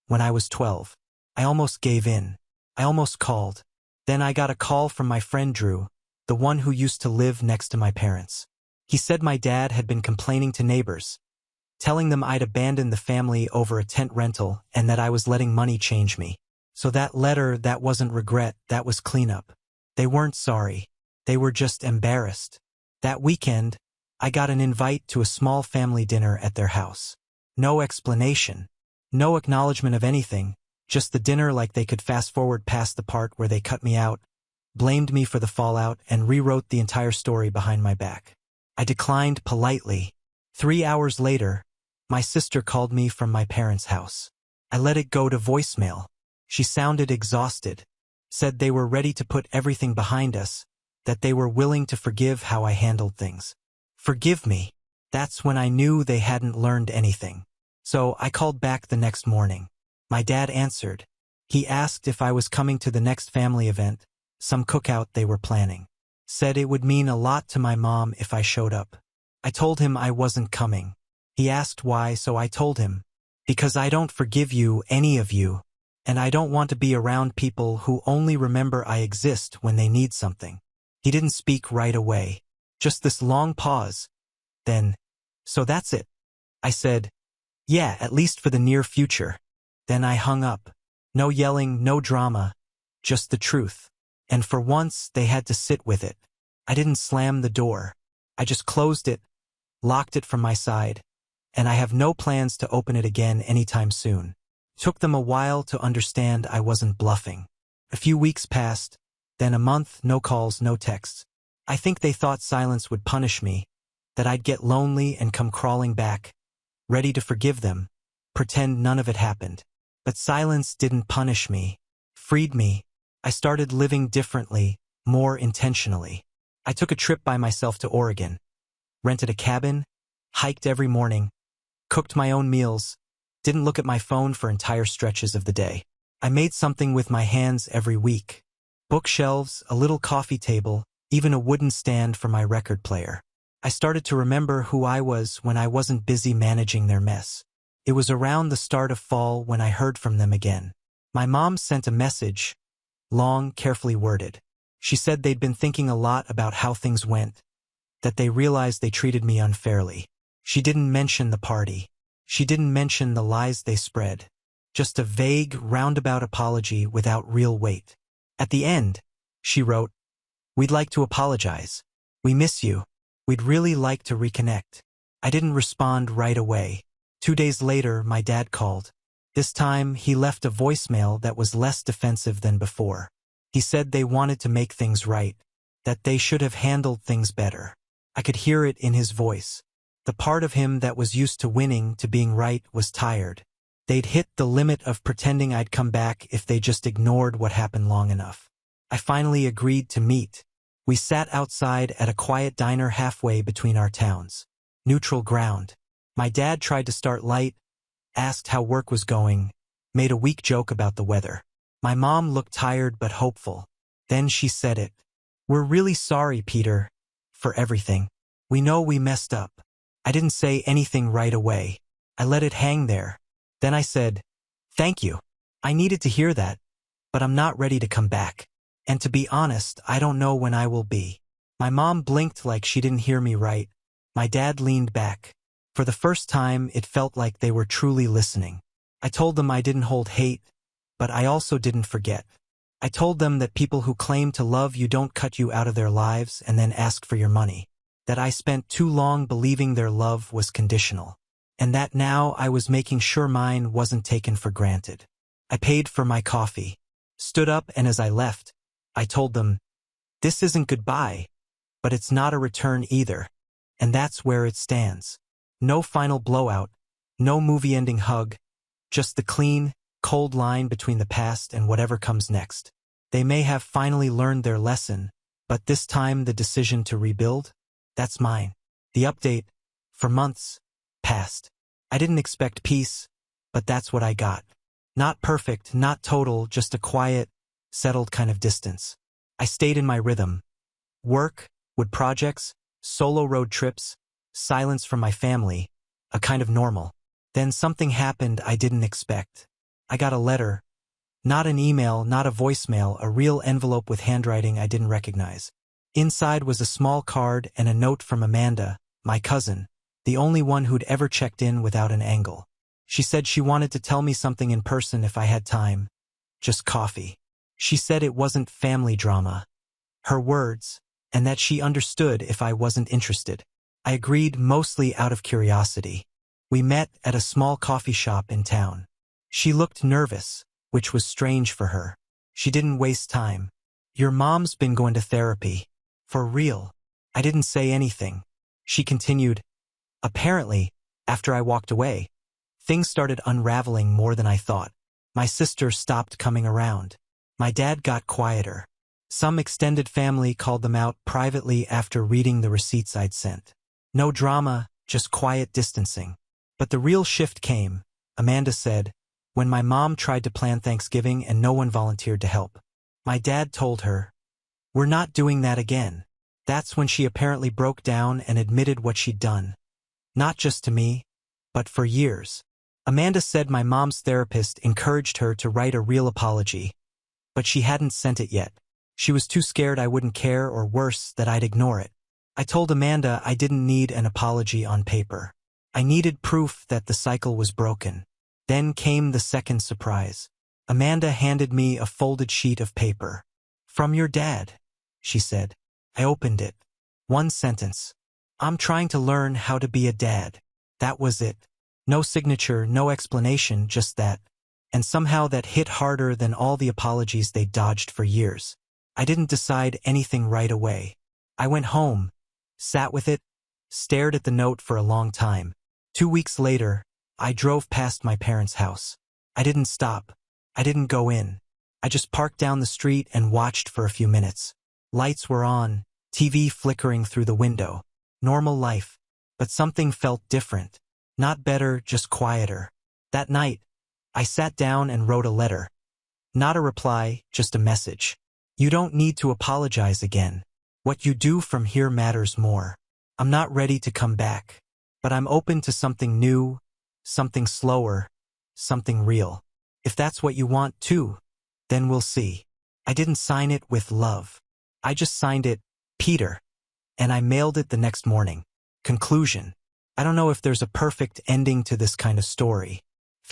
When I was 12, I almost gave in. I almost called. Then I got a call from my friend Drew, the one who used to live next to my parents. He said my dad had been complaining to neighbors, telling them I'd abandoned the family over a tent rental and that I was letting money change me. So that letter, that wasn't regret, that was cleanup. They weren't sorry. They were just embarrassed. That weekend, I got an invite to a small family dinner at their house. No explanation. No acknowledgement of anything, just the dinner like they could fast forward past the part where they cut me out, blamed me for the fallout, and rewrote the entire story behind my back. I declined politely. 3 hours later, my sister called me from my parents' house. I let it go to voicemail. She sounded exhausted, said they were ready to put everything behind us, that they were willing to forgive how I handled things. Forgive me. That's when I knew they hadn't learned anything. So I called back the next morning. My dad answered. He asked if I was coming to the next family event, some cookout they were planning. Said it would mean a lot to my mom if I showed up. I told him I wasn't coming. He asked why, so I told him, because I don't forgive you, any of you, and I don't want to be around people who only remember I exist when they need something. He didn't speak right away. Just this long pause. Then, so that's it. I said, yeah, at least for the near future. Then I hung up. No yelling, no drama, just the truth. And for once, they had to sit with it. I didn't slam the door. I just closed it, locked it from my side, and I have no plans to open it again anytime soon. Took them a while to understand I wasn't bluffing. A few weeks passed, then a month, no calls, no texts. I think they thought silence would punish me, that I'd get lonely and come crawling back, ready to forgive them, pretend none of it happened. But silence didn't punish me, freed me. I started living differently, more intentionally. I took a trip by myself to Oregon, rented a cabin, hiked every morning, cooked my own meals, didn't look at my phone for entire stretches of the day. I made something with my hands every week. Bookshelves, a little coffee table, even a wooden stand for my record player. I started to remember who I was when I wasn't busy managing their mess. It was around the start of fall when I heard from them again. My mom sent a message, long, carefully worded. She said they'd been thinking a lot about how things went, that they realized they treated me unfairly. She didn't mention the party. She didn't mention the lies they spread. Just a vague, roundabout apology without real weight. At the end, she wrote, "We'd like to apologize. We miss you. We'd really like to reconnect." I didn't respond right away. 2 days later, my dad called. This time, he left a voicemail that was less defensive than before. He said they wanted to make things right, that they should have handled things better. I could hear it in his voice. The part of him that was used to winning, to being right, was tired. They'd hit the limit of pretending I'd come back if they just ignored what happened long enough. I finally agreed to meet. We sat outside at a quiet diner halfway between our towns. Neutral ground. My dad tried to start light, asked how work was going, made a weak joke about the weather. My mom looked tired but hopeful. Then she said it. "We're really sorry, Peter, for everything. We know we messed up." I didn't say anything right away. I let it hang there. Then I said, "Thank you. I needed to hear that, but I'm not ready to come back. And to be honest, I don't know when I will be." My mom blinked like she didn't hear me right. My dad leaned back. For the first time, it felt like they were truly listening. I told them I didn't hold hate, but I also didn't forget. I told them that people who claim to love you don't cut you out of their lives and then ask for your money. That I spent too long believing their love was conditional. And that now I was making sure mine wasn't taken for granted. I paid for my coffee, stood up, and as I left, I told them, "This isn't goodbye, but it's not a return either." And that's where it stands. No final blowout, no movie-ending hug, just the clean, cold line between the past and whatever comes next. They may have finally learned their lesson, but this time the decision to rebuild? That's mine. The update, for months, passed. I didn't expect peace, but that's what I got. Not perfect, not total, just a quiet, settled kind of distance. I stayed in my rhythm. Work, wood projects, solo road trips, silence from my family, a kind of normal. Then something happened I didn't expect. I got a letter. Not an email, not a voicemail, a real envelope with handwriting I didn't recognize. Inside was a small card and a note from Amanda, my cousin, the only one who'd ever checked in without an angle. She said she wanted to tell me something in person if I had time. Just coffee. She said it wasn't family drama. Her words, and that she understood if I wasn't interested. I agreed, mostly out of curiosity. We met at a small coffee shop in town. She looked nervous, which was strange for her. She didn't waste time. "Your mom's been going to therapy. For real." I didn't say anything. She continued, "Apparently, after I walked away, things started unraveling more than I thought. My sister stopped coming around. My dad got quieter. Some extended family called them out privately after reading the receipts I'd sent. No drama, just quiet distancing. But the real shift came," Amanda said, "when my mom tried to plan Thanksgiving and no one volunteered to help. My dad told her, 'We're not doing that again.' That's when she apparently broke down and admitted what she'd done. Not just to me, but for years." Amanda said my mom's therapist encouraged her to write a real apology, but she hadn't sent it yet. She was too scared I wouldn't care, or worse, that I'd ignore it. I told Amanda I didn't need an apology on paper. I needed proof that the cycle was broken. Then came the second surprise. Amanda handed me a folded sheet of paper. "From your dad," she said. I opened it. One sentence. "I'm trying to learn how to be a dad." That was it. No signature, no explanation, just that. and somehow that hit harder than all the apologies they dodged for years. I didn't decide anything right away. I went home, sat with it, stared at the note for a long time. 2 weeks later, I drove past my parents' house. I didn't stop. I didn't go in. I just parked down the street and watched for a few minutes. Lights were on, TV flickering through the window. Normal life. But something felt different. Not better, just quieter. That night, I sat down and wrote a letter. Not a reply, just a message. You don't need to apologize again. What you do from here matters more. I'm not ready to come back, but I'm open to something new, something slower, something real. If that's what you want too, then we'll see. I didn't sign it with love. I just signed it, Peter, and I mailed it the next morning. Conclusion. I don't know if there's a perfect ending to this kind of story.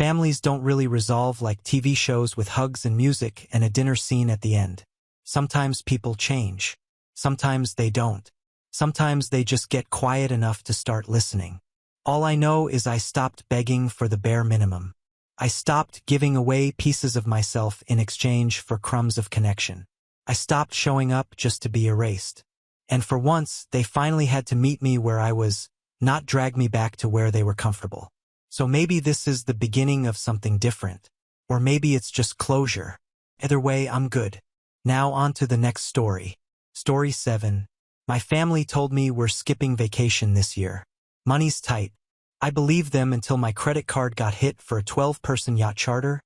Families don't really resolve like TV shows with hugs and music and a dinner scene at the end. Sometimes people change. Sometimes they don't. Sometimes they just get quiet enough to start listening. All I know is I stopped begging for the bare minimum. I stopped giving away pieces of myself in exchange for crumbs of connection. I stopped showing up just to be erased. And for once, they finally had to meet me where I was, not drag me back to where they were comfortable. So maybe this is the beginning of something different. Or maybe it's just closure. Either way, I'm good. Now on to the next story. Story 7. My family told me we're skipping vacation this year. Money's tight. I believed them until my credit card got hit for a 12-person yacht charter,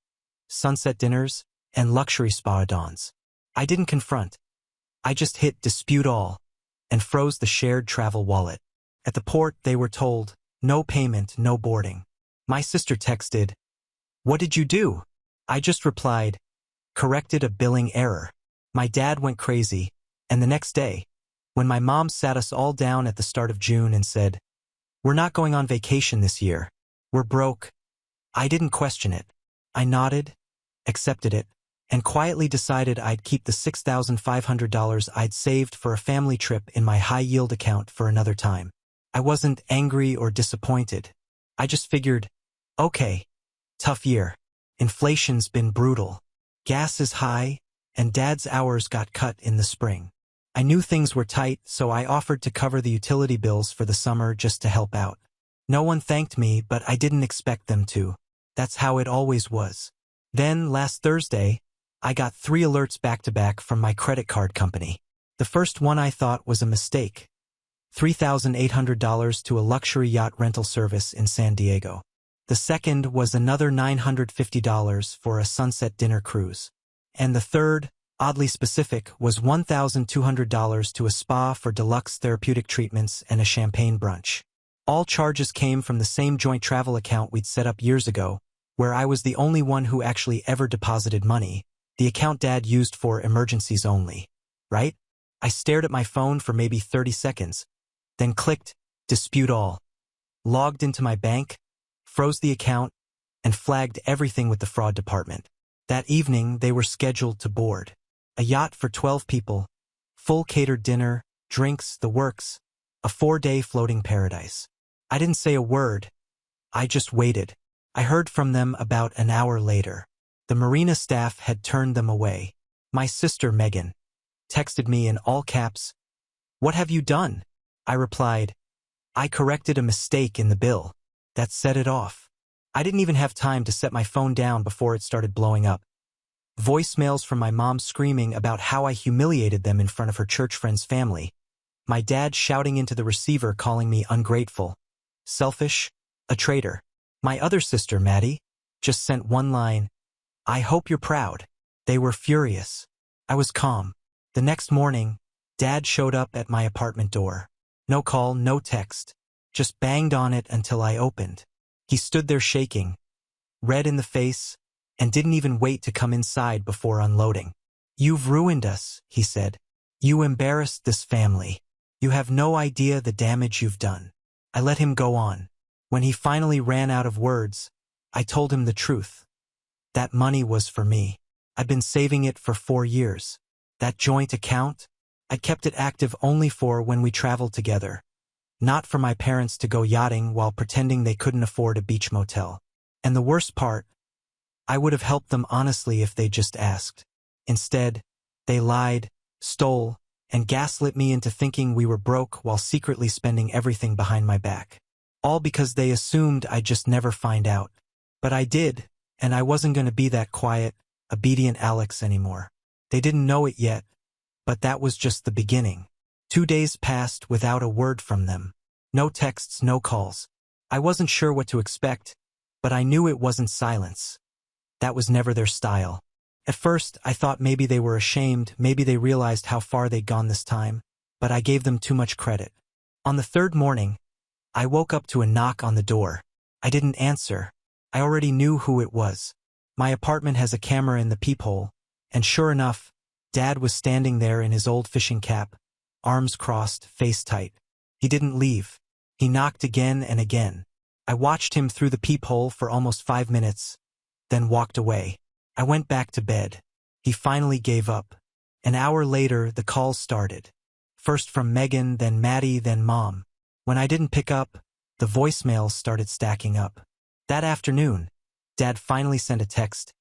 sunset dinners, and luxury spa add-ons. I didn't confront. I just hit dispute all and froze the shared travel wallet. At the port, they were told, no payment, no boarding. My sister texted, "What did you do?" I just replied, "Corrected a billing error." My dad went crazy, and the next day, when my mom sat us all down at the start of June and said, "We're not going on vacation this year. We're broke," I didn't question it. I nodded, accepted it, and quietly decided I'd keep the $6,500 I'd saved for a family trip in my high-yield account for another time. I wasn't angry or disappointed. I just figured, okay, tough year. Inflation's been brutal. Gas is high, and Dad's hours got cut in the spring. I knew things were tight, so I offered to cover the utility bills for the summer just to help out. No one thanked me, but I didn't expect them to. That's how it always was. Then, last Thursday, I got 3 alerts back-to-back from my credit card company. The first one I thought was a mistake. $3,800 to a luxury yacht rental service in San Diego. The second was another $950 for a sunset dinner cruise. And the third, oddly specific, was $1,200 to a spa for deluxe therapeutic treatments and a champagne brunch. All charges came from the same joint travel account we'd set up years ago, where I was the only one who actually ever deposited money, the account Dad used for emergencies only. Right? I stared at my phone for maybe 30 seconds, then clicked Dispute All, logged into my bank, froze the account, and flagged everything with the fraud department. That evening, they were scheduled to board. A yacht for 12 people, full catered dinner, drinks, the works, a 4-day floating paradise. I didn't say a word. I just waited. I heard from them about an hour later. The marina staff had turned them away. My sister, Megan, texted me in all caps, "What have you done?" I replied, "I corrected a mistake in the bill." That set it off. I didn't even have time to set my phone down before it started blowing up. Voicemails from my mom screaming about how I humiliated them in front of her church friend's family. My dad shouting into the receiver calling me ungrateful, selfish, a traitor. My other sister, Maddie, just sent one line, "I hope you're proud." They were furious. I was calm. The next morning, Dad showed up at my apartment door. No call, no text. Just banged on it until I opened. He stood there shaking, red in the face, and didn't even wait to come inside before unloading. "You've ruined us," he said. "You embarrassed this family. You have no idea the damage you've done." I let him go on. When he finally ran out of words, I told him the truth. That money was for me. I'd been saving it for 4 years. That joint account, I kept it active only for when we traveled together. Not for my parents to go yachting while pretending they couldn't afford a beach motel. And the worst part, I would have helped them honestly if they just asked. Instead, they lied, stole, and gaslit me into thinking we were broke while secretly spending everything behind my back. All because they assumed I'd just never find out. But I did, and I wasn't going to be that quiet, obedient Alex anymore. They didn't know it yet, but that was just the beginning. 2 days passed without a word from them. No texts, no calls. I wasn't sure what to expect, but I knew it wasn't silence. That was never their style. At first, I thought maybe they were ashamed, maybe they realized how far they'd gone this time, but I gave them too much credit. On the third morning, I woke up to a knock on the door. I didn't answer. I already knew who it was. My apartment has a camera in the peephole, and sure enough, Dad was standing there in his old fishing cap, arms crossed, face tight. He didn't leave. He knocked again and again. I watched him through the peephole for almost 5 minutes, then walked away. I went back to bed. He finally gave up. An hour later, the calls started. First from Megan, then Maddie, then Mom. When I didn't pick up, the voicemails started stacking up. That afternoon, Dad finally sent a text.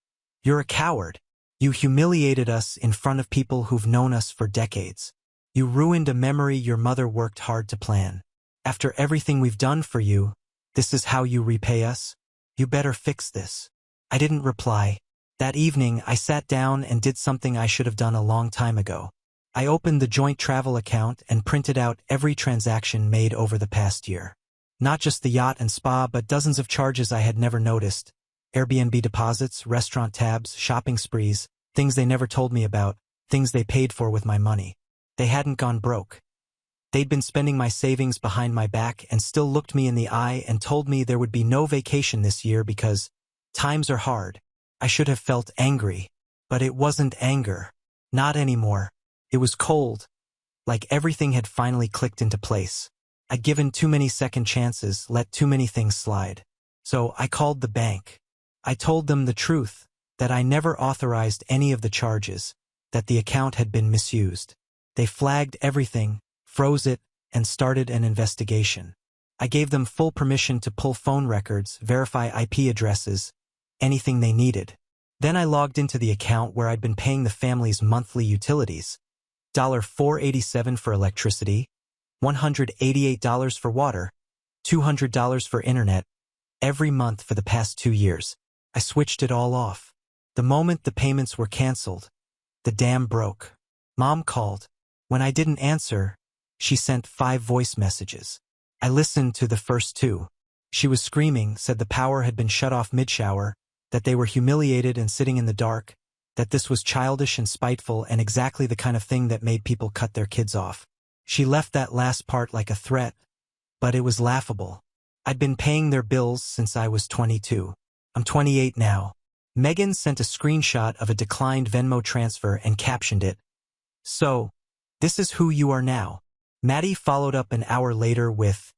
"You're a coward. You humiliated us in front of people who've known us for decades. You ruined a memory your mother worked hard to plan. After everything we've done for you, this is how you repay us? You better fix this." I didn't reply. That evening, I sat down and did something I should have done a long time ago. I opened the joint travel account and printed out every transaction made over the past year. Not just the yacht and spa, but dozens of charges I had never noticed. Airbnb deposits, restaurant tabs, shopping sprees, things they never told me about, things they paid for with my money. They hadn't gone broke. They'd been spending my savings behind my back and still looked me in the eye and told me there would be no vacation this year because times are hard. I should have felt angry, but it wasn't anger. Not anymore. It was cold, like everything had finally clicked into place. I'd given too many second chances, let too many things slide. So I called the bank. I told them the truth, that I never authorized any of the charges, that the account had been misused. They flagged everything, froze it, and started an investigation. I gave them full permission to pull phone records, verify IP addresses, anything they needed. Then I logged into the account where I'd been paying the family's monthly utilities. $487 for electricity, $188 for water, $200 for internet, every month for the past 2 years. I switched it all off. The moment the payments were canceled, the dam broke. Mom called. When I didn't answer, she sent 5 voice messages. I listened to the first 2. She was screaming, said the power had been shut off mid-shower, that they were humiliated and sitting in the dark, that this was childish and spiteful and exactly the kind of thing that made people cut their kids off. She left that last part like a threat, but it was laughable. I'd been paying their bills since I was 22. I'm 28 now. Megan sent a screenshot of a declined Venmo transfer and captioned it, "So, this is who you are now." Maddie followed up an hour later with,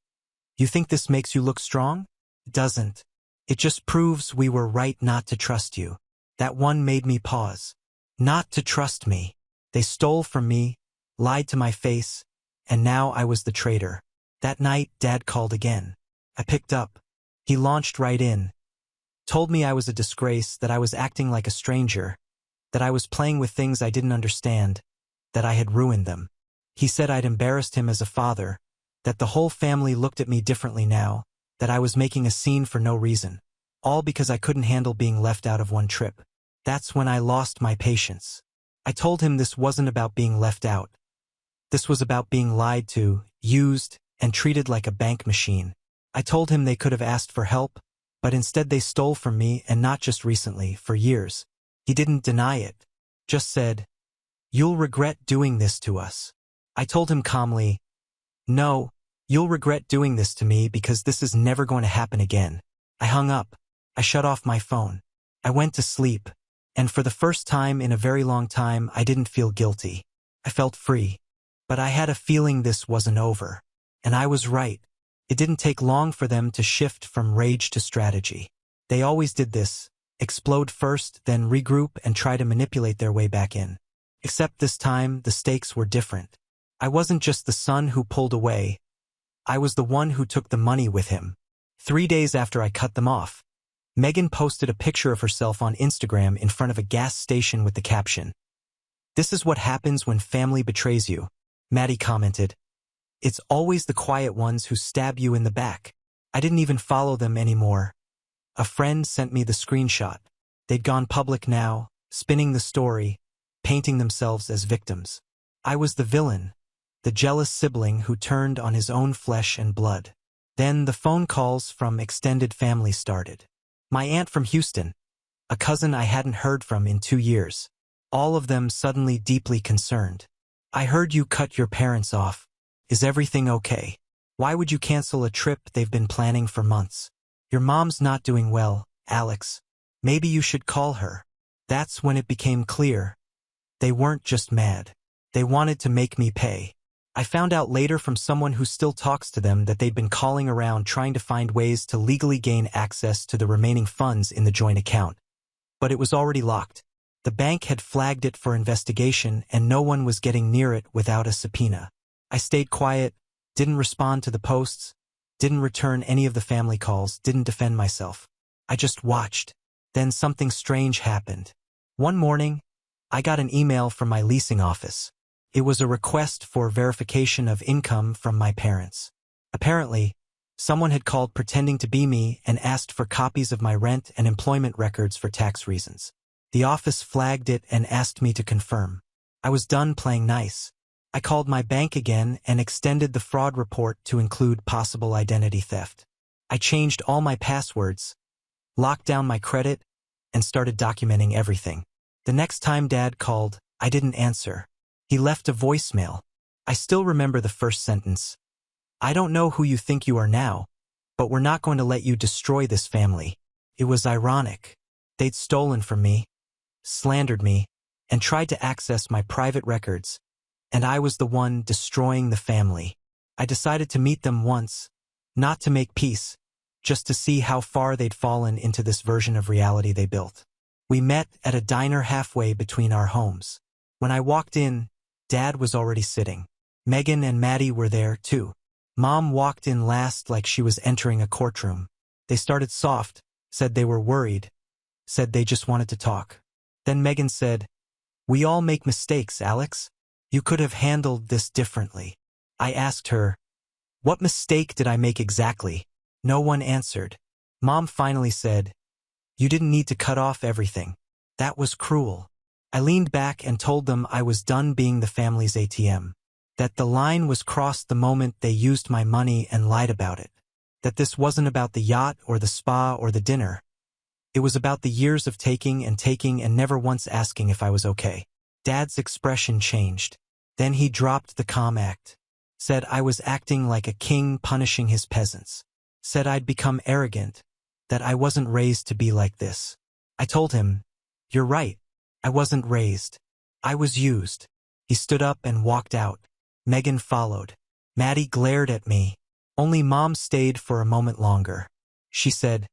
"You think this makes you look strong? It doesn't. It just proves we were right not to trust you." That one made me pause. Not to trust me. They stole from me, lied to my face, and now I was the traitor. That night, Dad called again. I picked up. He launched right in. Told me I was a disgrace, that I was acting like a stranger, that I was playing with things I didn't understand, that I had ruined them. He said I'd embarrassed him as a father, that the whole family looked at me differently now, that I was making a scene for no reason, all because I couldn't handle being left out of one trip. That's when I lost my patience. I told him this wasn't about being left out. This was about being lied to, used, and treated like a bank machine. I told him they could have asked for help, but instead they stole from me, and not just recently, for years. He didn't deny it, just said, "You'll regret doing this to us." I told him calmly, "No, you'll regret doing this to me because this is never going to happen again." I hung up. I shut off my phone. I went to sleep, and for the first time in a very long time, I didn't feel guilty. I felt free. But I had a feeling this wasn't over. And I was right. It didn't take long for them to shift from rage to strategy. They always did this, explode first, then regroup and try to manipulate their way back in. Except this time, the stakes were different. I wasn't just the son who pulled away. I was the one who took the money with him. 3 days after I cut them off, Megan posted a picture of herself on Instagram in front of a gas station with the caption, "This is what happens when family betrays you." Maddie commented, "It's always the quiet ones who stab you in the back." I didn't even follow them anymore. A friend sent me the screenshot. They'd gone public now, spinning the story, painting themselves as victims. I was the villain, the jealous sibling who turned on his own flesh and blood. Then the phone calls from extended family started. My aunt from Houston, a cousin I hadn't heard from in 2 years. All of them suddenly deeply concerned. "I heard you cut your parents off. Is everything okay? Why would you cancel a trip they've been planning for months? Your mom's not doing well, Alex. Maybe you should call her." That's when it became clear. They weren't just mad. They wanted to make me pay. I found out later from someone who still talks to them that they'd been calling around trying to find ways to legally gain access to the remaining funds in the joint account. But it was already locked. The bank had flagged it for investigation and no one was getting near it without a subpoena. I stayed quiet, didn't respond to the posts, didn't return any of the family calls, didn't defend myself. I just watched. Then something strange happened. One morning, I got an email from my leasing office. It was a request for verification of income from my parents. Apparently, someone had called pretending to be me and asked for copies of my rent and employment records for tax reasons. The office flagged it and asked me to confirm. I was done playing nice. I called my bank again and extended the fraud report to include possible identity theft. I changed all my passwords, locked down my credit, and started documenting everything. The next time Dad called, I didn't answer. He left a voicemail. I still remember the first sentence. "I don't know who you think you are now, but we're not going to let you destroy this family." It was ironic. They'd stolen from me, slandered me, and tried to access my private records, and I was the one destroying the family. I decided to meet them once, not to make peace, just to see how far they'd fallen into this version of reality they built. We met at a diner halfway between our homes. When I walked in, Dad was already sitting. Megan and Maddie were there, too. Mom walked in last like she was entering a courtroom. They started soft, said they were worried, said they just wanted to talk. Then Megan said, "We all make mistakes, Alex. You could have handled this differently." I asked her, "What mistake did I make exactly?" No one answered. Mom finally said, "You didn't need to cut off everything. That was cruel." I leaned back and told them I was done being the family's ATM. That the line was crossed the moment they used my money and lied about it. That this wasn't about the yacht or the spa or the dinner. It was about the years of taking and never once asking if I was okay. Dad's expression changed. Then he dropped the calm act. Said I was acting like a king punishing his peasants. Said I'd become arrogant. That I wasn't raised to be like this. I told him, "You're right. I wasn't raised. I was used." He stood up and walked out. Megan followed. Maddie glared at me. Only Mom stayed for a moment longer. She said,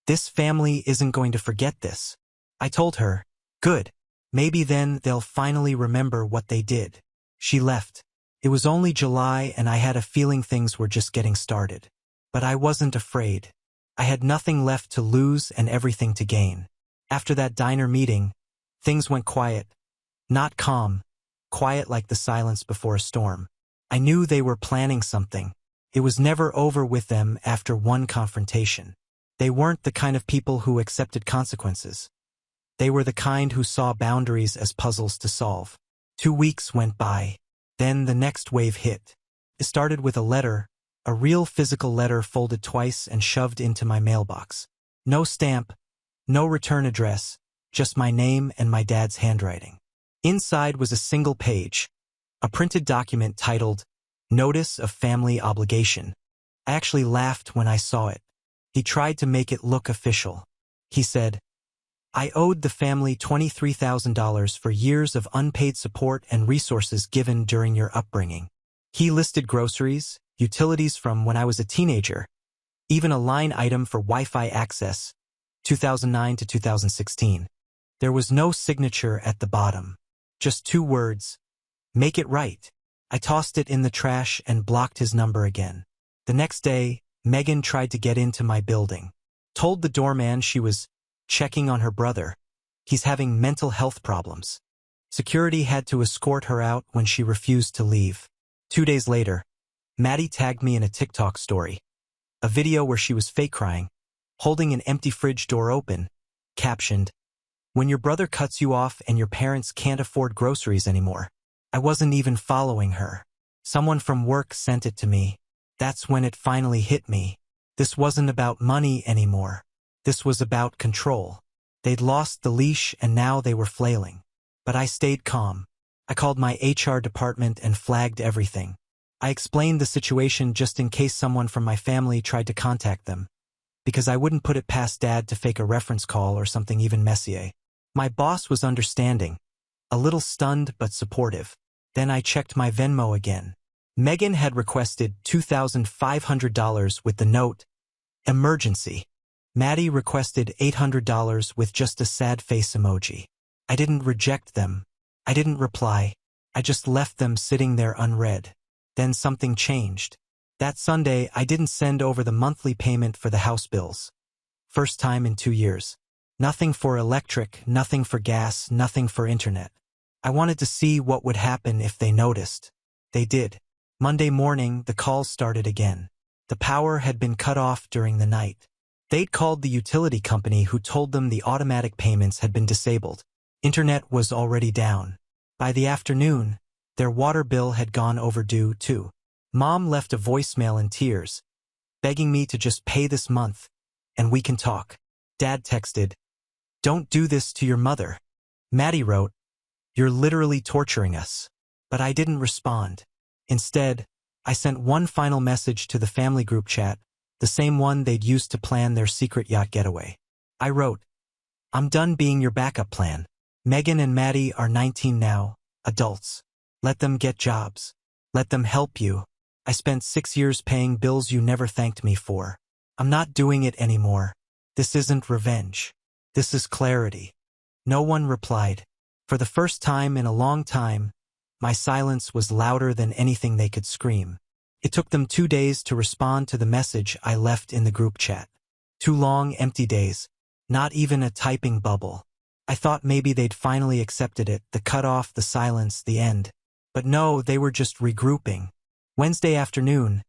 "This family isn't going to forget this." I told her, "Good. Maybe then they'll finally remember what they did." She left. It was only July and I had a feeling things were just getting started. But I wasn't afraid. I had nothing left to lose and everything to gain. After that diner meeting, things went quiet. Not calm. Quiet like the silence before a storm. I knew they were planning something. It was never over with them after one confrontation. They weren't the kind of people who accepted consequences. They were the kind who saw boundaries as puzzles to solve. 2 weeks went by. Then the next wave hit. It started with a letter, a real physical letter folded twice and shoved into my mailbox. No stamp, no return address, just my name and my dad's handwriting. Inside was a single page, a printed document titled, "Notice of Family Obligation." I actually laughed when I saw it. He tried to make it look official. He said, "I owed the family $23,000 for years of unpaid support and resources given during your upbringing." He listed groceries, utilities from when I was a teenager, even a line item for Wi-Fi access, 2009 to 2016. There was no signature at the bottom. Just 2 words, "Make it right." I tossed it in the trash and blocked his number again. The next day, Megan tried to get into my building. Told the doorman she was checking on her brother. He's having mental health problems. Security had to escort her out when she refused to leave. 2 days later, Maddie tagged me in a TikTok story. A video where she was fake crying, holding an empty fridge door open, captioned, "When your brother cuts you off and your parents can't afford groceries anymore." I wasn't even following her. Someone from work sent it to me. That's when it finally hit me. This wasn't about money anymore. This was about control. They'd lost the leash and now they were flailing. But I stayed calm. I called my HR department and flagged everything. I explained the situation just in case someone from my family tried to contact them, because I wouldn't put it past Dad to fake a reference call or something even messier. My boss was understanding, a little stunned but supportive. Then I checked my Venmo again. Megan had requested $2,500 with the note, "Emergency." Maddie requested $800 with just a sad face emoji. I didn't reject them. I didn't reply. I just left them sitting there unread. Then something changed. That Sunday, I didn't send over the monthly payment for the house bills. First time in 2 years. Nothing for electric, nothing for gas, nothing for internet. I wanted to see what would happen if they noticed. They did. Monday morning, the calls started again. The power had been cut off during the night. They'd called the utility company who told them the automatic payments had been disabled. Internet was already down. By the afternoon, their water bill had gone overdue too. Mom left a voicemail in tears, begging me to just pay this month, and we can talk. Dad texted, "Don't do this to your mother." Maddie wrote, "You're literally torturing us." But I didn't respond. Instead, I sent one final message to the family group chat, the same one they'd used to plan their secret yacht getaway. I wrote, "I'm done being your backup plan. Megan and Maddie are 19 now, adults. Let them get jobs. Let them help you. I spent 6 years paying bills you never thanked me for. I'm not doing it anymore. This isn't revenge. This is clarity." No one replied. For the first time in a long time, my silence was louder than anything they could scream. It took them 2 days to respond to the message I left in the group chat. 2 long, empty days. Not even a typing bubble. I thought maybe they'd finally accepted it, the cutoff, the silence, the end. But no, they were just regrouping. Wednesday afternoon,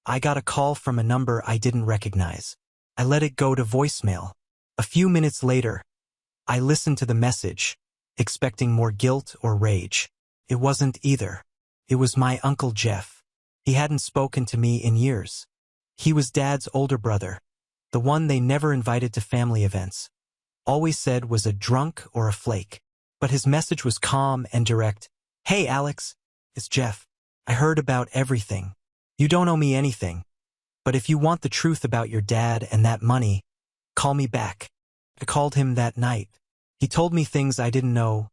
I got a call from a number I didn't recognize. I let it go to voicemail. A few minutes later, I listened to the message, expecting more guilt or rage. It wasn't either. It was my Uncle Jeff. He hadn't spoken to me in years. He was Dad's older brother, the one they never invited to family events. Always said was a drunk or a flake. But his message was calm and direct. "Hey Alex, it's Jeff. I heard about everything. You don't owe me anything. But if you want the truth about your dad and that money, call me back." I called him that night. He told me things I didn't know,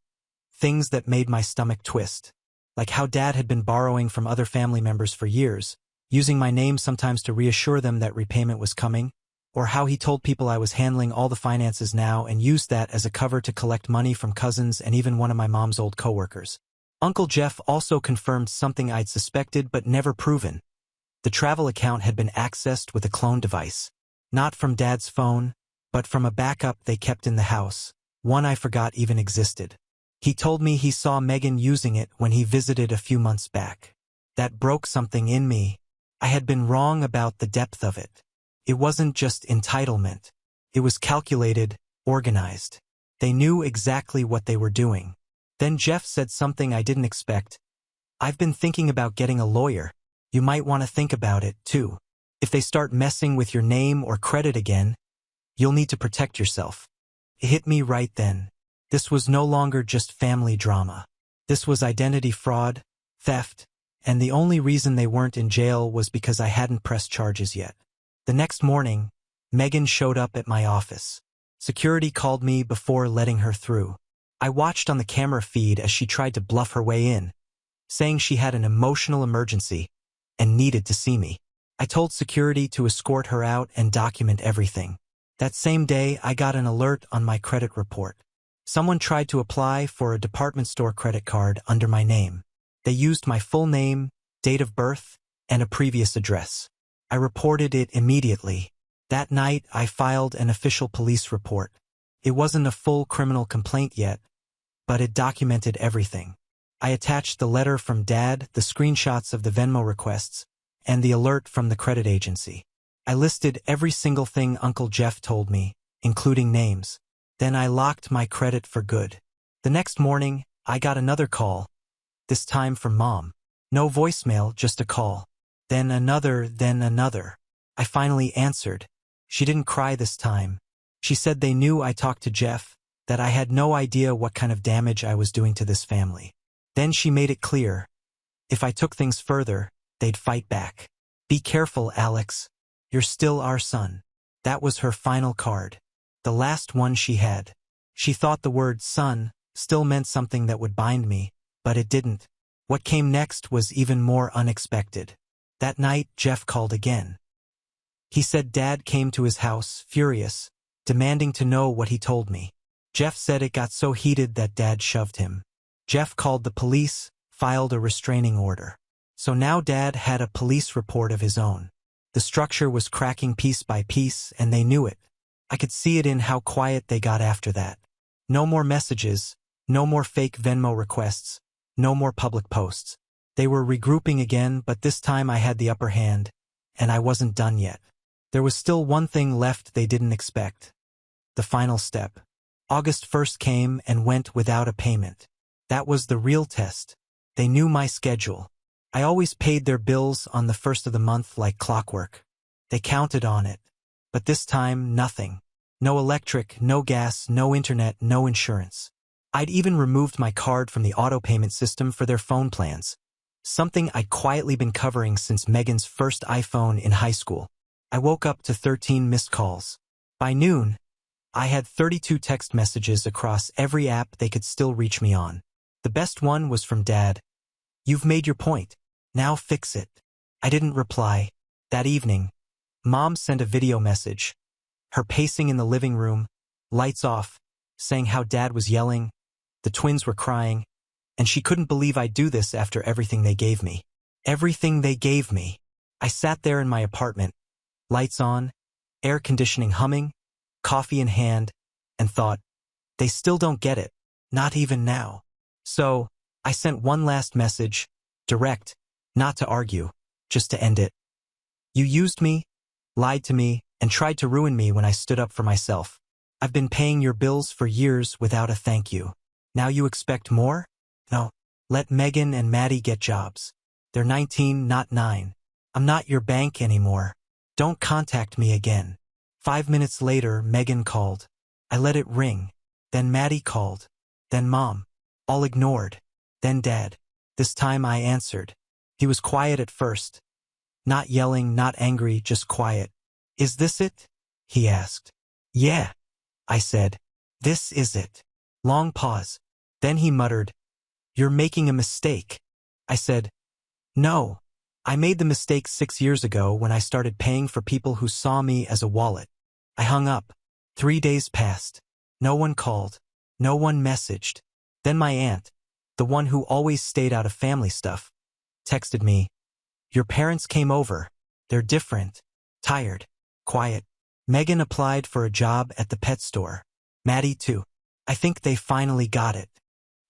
things that made my stomach twist. Like how Dad had been borrowing from other family members for years, using my name sometimes to reassure them that repayment was coming, or how he told people I was handling all the finances now and used that as a cover to collect money from cousins and even one of my mom's old coworkers. Uncle Jeff also confirmed something I'd suspected but never proven. The travel account had been accessed with a clone device. Not from Dad's phone, but from a backup they kept in the house, one I forgot even existed. He told me he saw Megan using it when he visited a few months back. That broke something in me. I had been wrong about the depth of it. It wasn't just entitlement. It was calculated, organized. They knew exactly what they were doing. Then Jeff said something I didn't expect. "I've been thinking about getting a lawyer. You might want to think about it, too. If they start messing with your name or credit again, you'll need to protect yourself." It hit me right then. This was no longer just family drama. This was identity fraud, theft, and the only reason they weren't in jail was because I hadn't pressed charges yet. The next morning, Megan showed up at my office. Security called me before letting her through. I watched on the camera feed as she tried to bluff her way in, saying she had an emotional emergency and needed to see me. I told security to escort her out and document everything. That same day, I got an alert on my credit report. Someone tried to apply for a department store credit card under my name. They used my full name, date of birth, and a previous address. I reported it immediately. That night, I filed an official police report. It wasn't a full criminal complaint yet, but it documented everything. I attached the letter from Dad, the screenshots of the Venmo requests, and the alert from the credit agency. I listed every single thing Uncle Jeff told me, including names. Then I locked my credit for good. The next morning, I got another call, this time from Mom. No voicemail, just a call. Then another, then another. I finally answered. She didn't cry this time. She said they knew I talked to Jeff, that I had no idea what kind of damage I was doing to this family. Then she made it clear, if I took things further, they'd fight back. Be careful, Alex. You're still our son. That was her final card. The last one she had. She thought the word son still meant something that would bind me, but it didn't. What came next was even more unexpected. That night, Jeff called again. He said Dad came to his house, furious, demanding to know what he told me. Jeff said it got so heated that Dad shoved him. Jeff called the police, filed a restraining order. So now Dad had a police report of his own. The structure was cracking piece by piece, and they knew it. I could see it in how quiet they got after that. No more messages, no more fake Venmo requests, no more public posts. They were regrouping again, but this time I had the upper hand, and I wasn't done yet. There was still one thing left they didn't expect. The final step. August 1st came and went without a payment. That was the real test. They knew my schedule. I always paid their bills on the first of the month like clockwork. They counted on it. But this time, nothing. No electric, no gas, no internet, no insurance. I'd even removed my card from the auto payment system for their phone plans. Something I'd quietly been covering since Megan's first iPhone in high school. I woke up to 13 missed calls. By noon, I had 32 text messages across every app they could still reach me on. The best one was from Dad. You've made your point. Now fix it. I didn't reply. That evening, Mom sent a video message. Her pacing in the living room, lights off, saying how Dad was yelling, the twins were crying, and she couldn't believe I'd do this after everything they gave me. Everything they gave me. I sat there in my apartment, lights on, air conditioning humming, coffee in hand, and thought, they still don't get it, not even now. So, I sent one last message, direct, not to argue, just to end it. You used me, lied to me, and tried to ruin me when I stood up for myself. I've been paying your bills for years without a thank you. Now you expect more? No. Let Megan and Maddie get jobs. They're 19, not 9. I'm not your bank anymore. Don't contact me again. 5 minutes later, Megan called. I let it ring. Then Maddie called. Then Mom. All ignored. Then Dad. This time I answered. He was quiet at first. Not yelling, not angry, just quiet. Is this it? He asked. Yeah. I said. This is it. Long pause. Then he muttered. You're making a mistake. I said. No. I made the mistake 6 years ago when I started paying for people who saw me as a wallet. I hung up. 3 days passed. No one called. No one messaged. Then my aunt, the one who always stayed out of family stuff, texted me. Your parents came over. They're different. Tired. Quiet. Megan applied for a job at the pet store. Maddie too. I think they finally got it.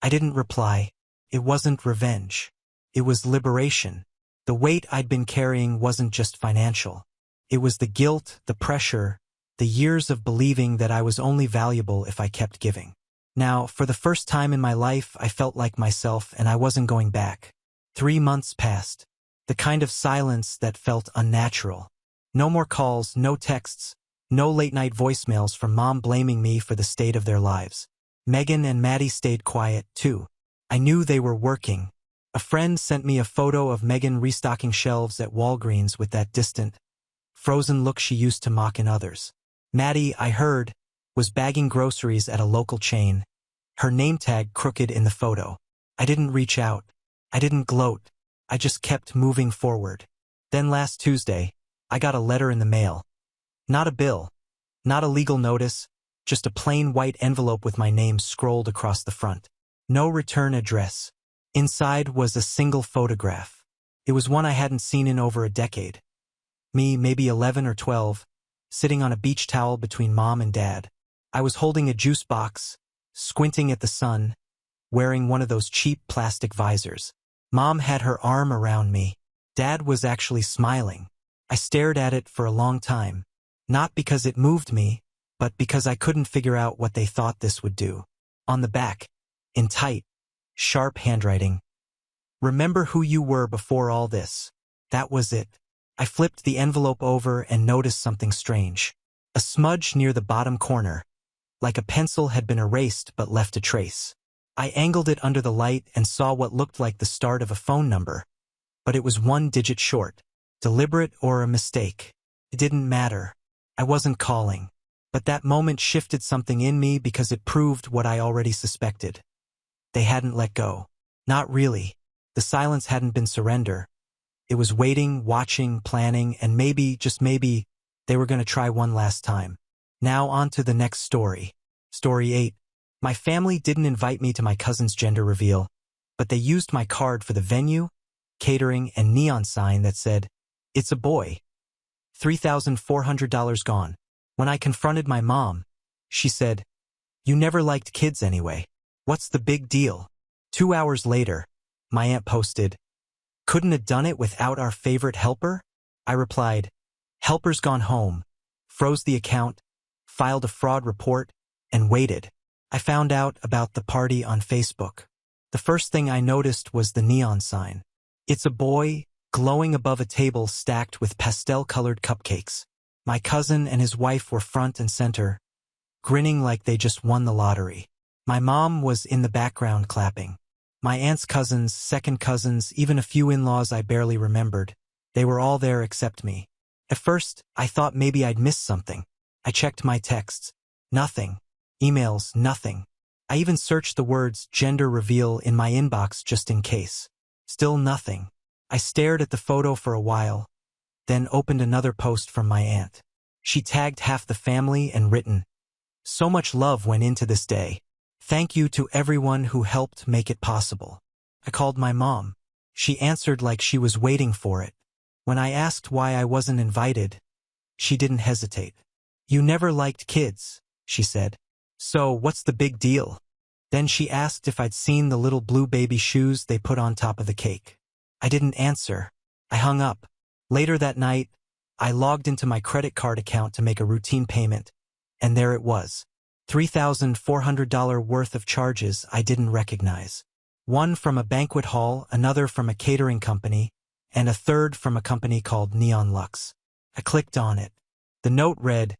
I didn't reply. It wasn't revenge. It was liberation. The weight I'd been carrying wasn't just financial. It was the guilt, the pressure, the years of believing that I was only valuable if I kept giving. Now, for the first time in my life, I felt like myself and I wasn't going back. 3 months passed. The kind of silence that felt unnatural. No more calls, no texts, no late-night voicemails from Mom blaming me for the state of their lives. Megan and Maddie stayed quiet, too. I knew they were working. A friend sent me a photo of Megan restocking shelves at Walgreens with that distant, frozen look she used to mock in others. Maddie, I heard, was bagging groceries at a local chain, her name tag crooked in the photo. I didn't reach out. I didn't gloat. I just kept moving forward. Then last Tuesday, I got a letter in the mail. Not a bill. Not a legal notice. Just a plain white envelope with my name scrolled across the front. No return address. Inside was a single photograph. It was one I hadn't seen in over a decade. Me, maybe 11 or 12, sitting on a beach towel between Mom and Dad. I was holding a juice box, squinting at the sun, wearing one of those cheap plastic visors. Mom had her arm around me. Dad was actually smiling. I stared at it for a long time, not because it moved me, but because I couldn't figure out what they thought this would do. On the back, in tight, sharp handwriting, "Remember who you were before all this." That was it. I flipped the envelope over and noticed something strange. A smudge near the bottom corner, like a pencil had been erased but left a trace. I angled it under the light and saw what looked like the start of a phone number, but it was one digit short. Deliberate or a mistake, it didn't matter. I wasn't calling. But that moment shifted something in me because it proved what I already suspected. They hadn't let go. Not really. The silence hadn't been surrender. It was waiting, watching, planning, and maybe, just maybe, they were going to try one last time. Now on to the next story. Story 8. My family didn't invite me to my cousin's gender reveal, but they used my card for the venue, catering, and neon sign that said, "It's a boy." $3,400 gone. When I confronted my mom, she said, "You never liked kids anyway. What's the big deal?" 2 hours later, my aunt posted, "Couldn't have done it without our favorite helper?" I replied, "Helper's gone home," froze the account, filed a fraud report, and waited. I found out about the party on Facebook. The first thing I noticed was the neon sign. "It's a boy," glowing above a table stacked with pastel-colored cupcakes. My cousin and his wife were front and center, grinning like they just won the lottery. My mom was in the background clapping. My aunt's cousins, second cousins, even a few in-laws I barely remembered. They were all there except me. At first, I thought maybe I'd missed something. I checked my texts. Nothing. Emails, nothing. I even searched the words gender reveal in my inbox just in case. Still nothing. I stared at the photo for a while, then opened another post from my aunt. She tagged half the family and written, "So much love went into this day. Thank you to everyone who helped make it possible." I called my mom. She answered like she was waiting for it. When I asked why I wasn't invited, she didn't hesitate. "You never liked kids," she said. "So what's the big deal?" Then she asked if I'd seen the little blue baby shoes they put on top of the cake. I didn't answer. I hung up. Later that night, I logged into my credit card account to make a routine payment, and there it was. $3,400 worth of charges I didn't recognize. One from a banquet hall, another from a catering company, and a third from a company called Neon Lux. I clicked on it. The note read,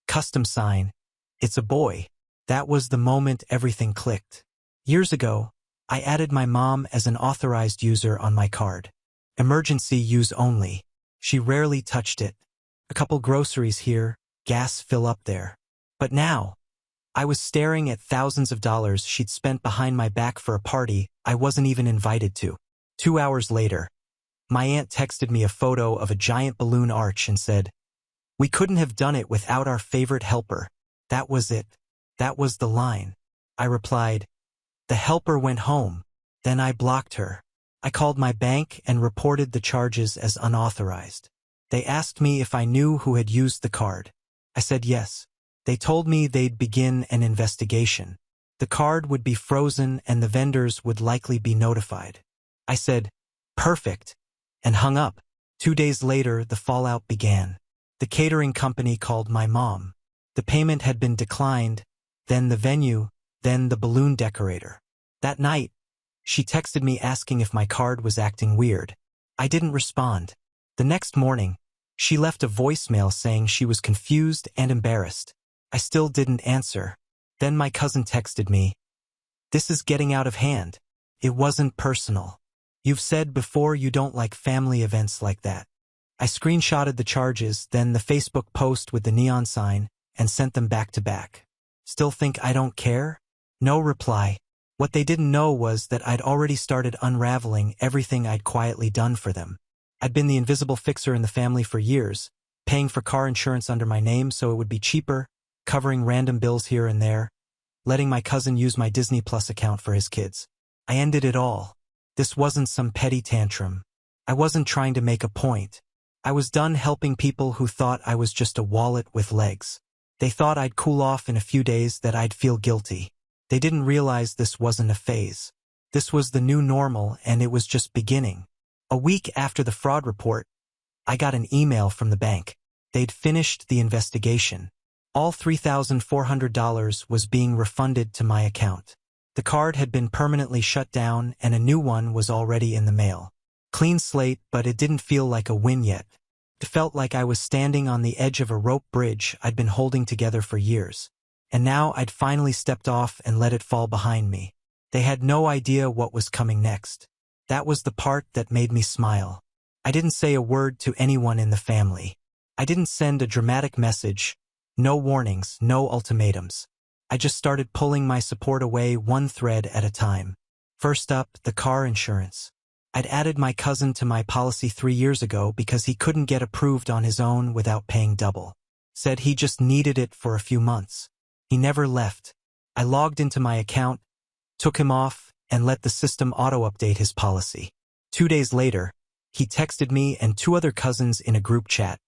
"Custom sign. It's a boy." That was the moment everything clicked. Years ago, I added my mom as an authorized user on my card. Emergency use only. She rarely touched it. A couple groceries here, gas fill up there. But now, I was staring at thousands of dollars she'd spent behind my back for a party I wasn't even invited to. 2 hours later, my aunt texted me a photo of a giant balloon arch and said, "We couldn't have done it without our favorite helper." That was it. That was the line. I replied, "The helper went home." Then I blocked her. I called my bank and reported the charges as unauthorized. They asked me if I knew who had used the card. I said yes. They told me they'd begin an investigation. The card would be frozen and the vendors would likely be notified. I said, "Perfect," and hung up. 2 days later, the fallout began. The catering company called my mom. The payment had been declined, then the venue, then the balloon decorator. That night, she texted me asking if my card was acting weird. I didn't respond. The next morning, she left a voicemail saying she was confused and embarrassed. I still didn't answer. Then my cousin texted me, "This is getting out of hand. It wasn't personal. You've said before you don't like family events like that." I screenshotted the charges, then the Facebook post with the neon sign, and sent them back to back. Still think I don't care? No reply. What they didn't know was that I'd already started unraveling everything I'd quietly done for them. I'd been the invisible fixer in the family for years, paying for car insurance under my name so it would be cheaper, covering random bills here and there, letting my cousin use my Disney Plus account for his kids. I ended it all. This wasn't some petty tantrum. I wasn't trying to make a point. I was done helping people who thought I was just a wallet with legs. They thought I'd cool off in a few days, that I'd feel guilty. They didn't realize this wasn't a phase. This was the new normal, and it was just beginning. A week after the fraud report, I got an email from the bank. They'd finished the investigation. All $3,400 was being refunded to my account. The card had been permanently shut down, and a new one was already in the mail. Clean slate, but it didn't feel like a win yet. It felt like I was standing on the edge of a rope bridge I'd been holding together for years. And now I'd finally stepped off and let it fall behind me. They had no idea what was coming next. That was the part that made me smile. I didn't say a word to anyone in the family. I didn't send a dramatic message. No warnings, no ultimatums. I just started pulling my support away one thread at a time. First up, the car insurance. I'd added my cousin to my policy 3 years ago because he couldn't get approved on his own without paying double. Said he just needed it for a few months. He never left. I logged into my account, took him off, and let the system auto-update his policy. 2 days later, he texted me and 2 other cousins in a group chat.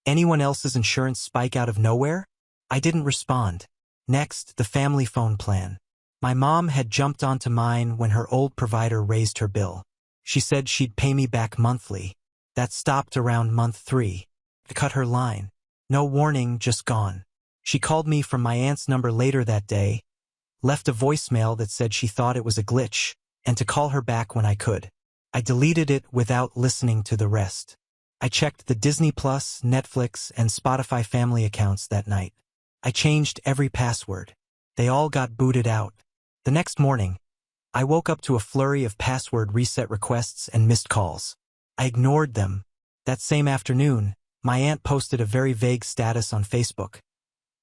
Anyone else's insurance spike out of nowhere? I didn't respond. Next, the family phone plan. My mom had jumped onto mine when her old provider raised her bill. She said she'd pay me back monthly. That stopped around month 3. I cut her line. No warning, just gone. She called me from my aunt's number later that day, left a voicemail that said she thought it was a glitch, and to call her back when I could. I deleted it without listening to the rest. I checked the Disney Plus, Netflix, and Spotify family accounts that night. I changed every password. They all got booted out. The next morning, I woke up to a flurry of password reset requests and missed calls. I ignored them. That same afternoon, my aunt posted a very vague status on Facebook.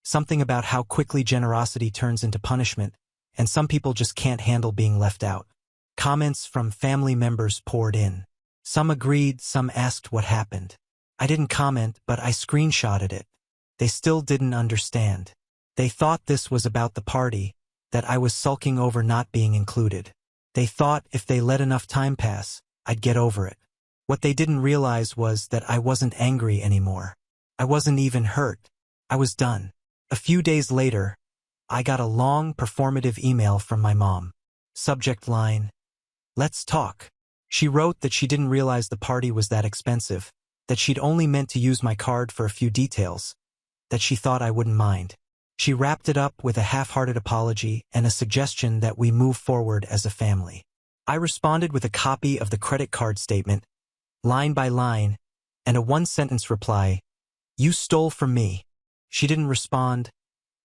Something about how quickly generosity turns into punishment, and some people just can't handle being left out. Comments from family members poured in. Some agreed, some asked what happened. I didn't comment, but I screenshotted it. They still didn't understand. They thought this was about the party, that I was sulking over not being included. They thought if they let enough time pass, I'd get over it. What they didn't realize was that I wasn't angry anymore. I wasn't even hurt. I was done. A few days later, I got a long, performative email from my mom. Subject line, "Let's talk." She wrote that she didn't realize the party was that expensive, that she'd only meant to use my card for a few details, that she thought I wouldn't mind. She wrapped it up with a half-hearted apology and a suggestion that we move forward as a family. I responded with a copy of the credit card statement, line by line, and a one-sentence reply, "You stole from me." She didn't respond,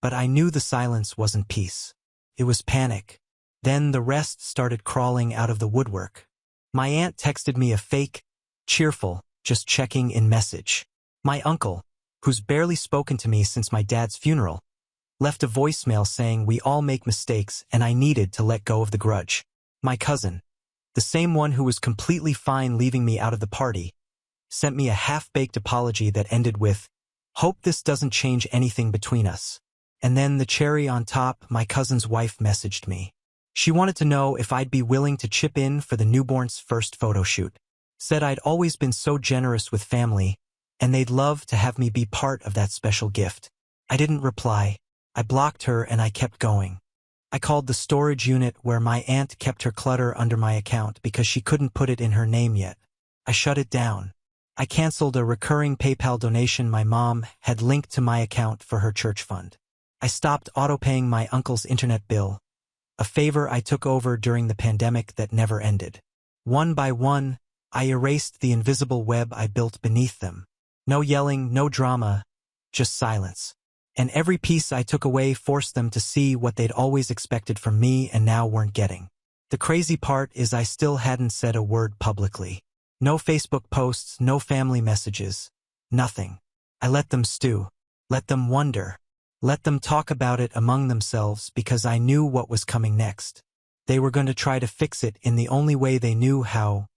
but I knew the silence wasn't peace. It was panic. Then the rest started crawling out of the woodwork. My aunt texted me a fake, cheerful, just checking in message. My uncle, who's barely spoken to me since my dad's funeral, left a voicemail saying we all make mistakes and I needed to let go of the grudge. My cousin, the same one who was completely fine leaving me out of the party, sent me a half-baked apology that ended with, "Hope this doesn't change anything between us." And then the cherry on top, my cousin's wife messaged me. She wanted to know if I'd be willing to chip in for the newborn's first photo shoot. Said I'd always been so generous with family, and they'd love to have me be part of that special gift. I didn't reply. I blocked her and I kept going. I called the storage unit where my aunt kept her clutter under my account because she couldn't put it in her name yet. I shut it down. I canceled a recurring PayPal donation my mom had linked to my account for her church fund. I stopped auto-paying my uncle's internet bill, a favor I took over during the pandemic that never ended. One by one, I erased the invisible web I built beneath them. No yelling, no drama, just silence. And every piece I took away forced them to see what they'd always expected from me and now weren't getting. The crazy part is I still hadn't said a word publicly. No Facebook posts, no family messages, nothing. I let them stew, let them wonder, let them talk about it among themselves because I knew what was coming next. They were going to try to fix it in the only way they knew how,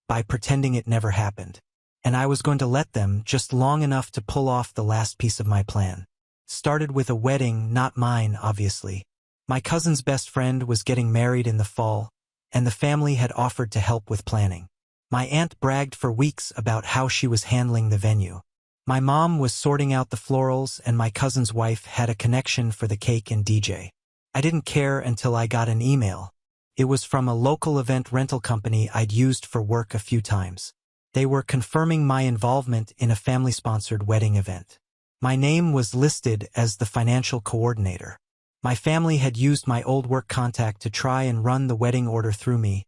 by pretending it never happened. And I was going to let them just long enough to pull off the last piece of my plan. Started with a wedding, not mine, obviously. My cousin's best friend was getting married in the fall, and the family had offered to help with planning. My aunt bragged for weeks about how she was handling the venue. My mom was sorting out the florals and my cousin's wife had a connection for the cake and DJ. I didn't care until I got an email. It was from a local event rental company I'd used for work a few times. They were confirming my involvement in a family-sponsored wedding event. My name was listed as the financial coordinator. My family had used my old work contact to try and run the wedding order through me,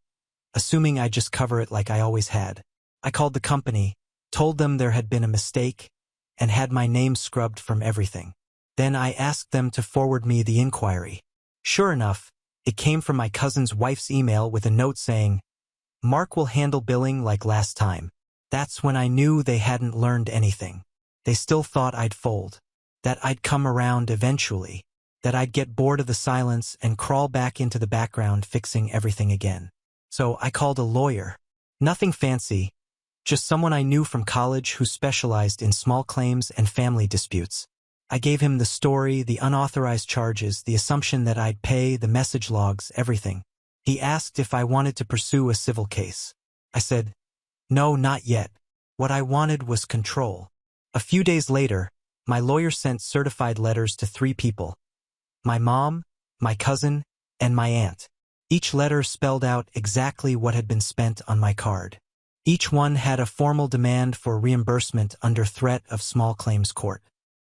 assuming I'd just cover it like I always had. I called the company, told them there had been a mistake, and had my name scrubbed from everything. Then I asked them to forward me the inquiry. Sure enough, it came from my cousin's wife's email with a note saying, "Mark will handle billing like last time." That's when I knew they hadn't learned anything. They still thought I'd fold, that I'd come around eventually, that I'd get bored of the silence and crawl back into the background fixing everything again. So I called a lawyer. Nothing fancy, just someone I knew from college who specialized in small claims and family disputes. I gave him the story, the unauthorized charges, the assumption that I'd pay, the message logs, everything. He asked if I wanted to pursue a civil case. I said, "No, not yet. What I wanted was control." A few days later, my lawyer sent certified letters to 3 people: my mom, my cousin, and my aunt. Each letter spelled out exactly what had been spent on my card. Each one had a formal demand for reimbursement under threat of small claims court.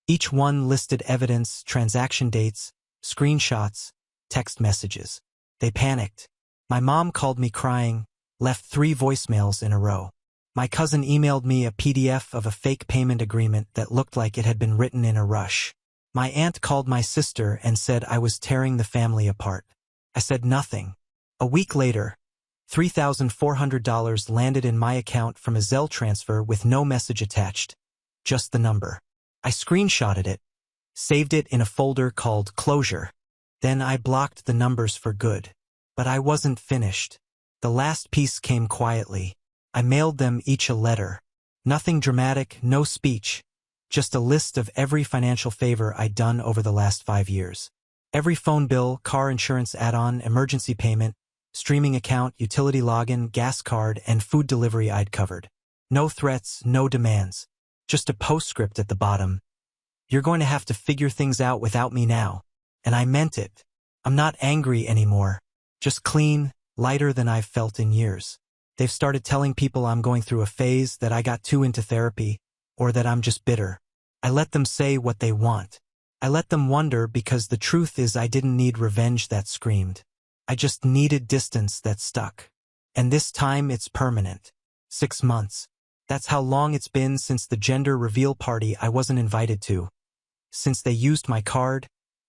Each one listed evidence, transaction dates, screenshots, text messages. They panicked. My mom called me crying, left 3 voicemails in a row. My cousin emailed me a PDF of a fake payment agreement that looked like it had been written in a rush. My aunt called my sister and said I was tearing the family apart. I said nothing. A week later, $3,400 landed in my account from a Zelle transfer with no message attached, just the number. I screenshotted it, saved it in a folder called Closure. Then I blocked the numbers for good. But I wasn't finished. The last piece came quietly. I mailed them each a letter. Nothing dramatic, no speech, just a list of every financial favor I'd done over the last 5 years. Every phone bill, car insurance add-on, emergency payment, streaming account, utility login, gas card, and food delivery I'd covered. No threats, no demands. Just a postscript at the bottom. "You're going to have to figure things out without me now." And I meant it. I'm not angry anymore. Just clean, lighter than I've felt in years. They've started telling people I'm going through a phase, that I got too into therapy, or that I'm just bitter. I let them say what they want. I let them wonder because the truth is I didn't need revenge that screamed. I just needed distance that stuck. And this time it's permanent. 6 months. That's how long it's been since the gender reveal party I wasn't invited to. Since they used my card,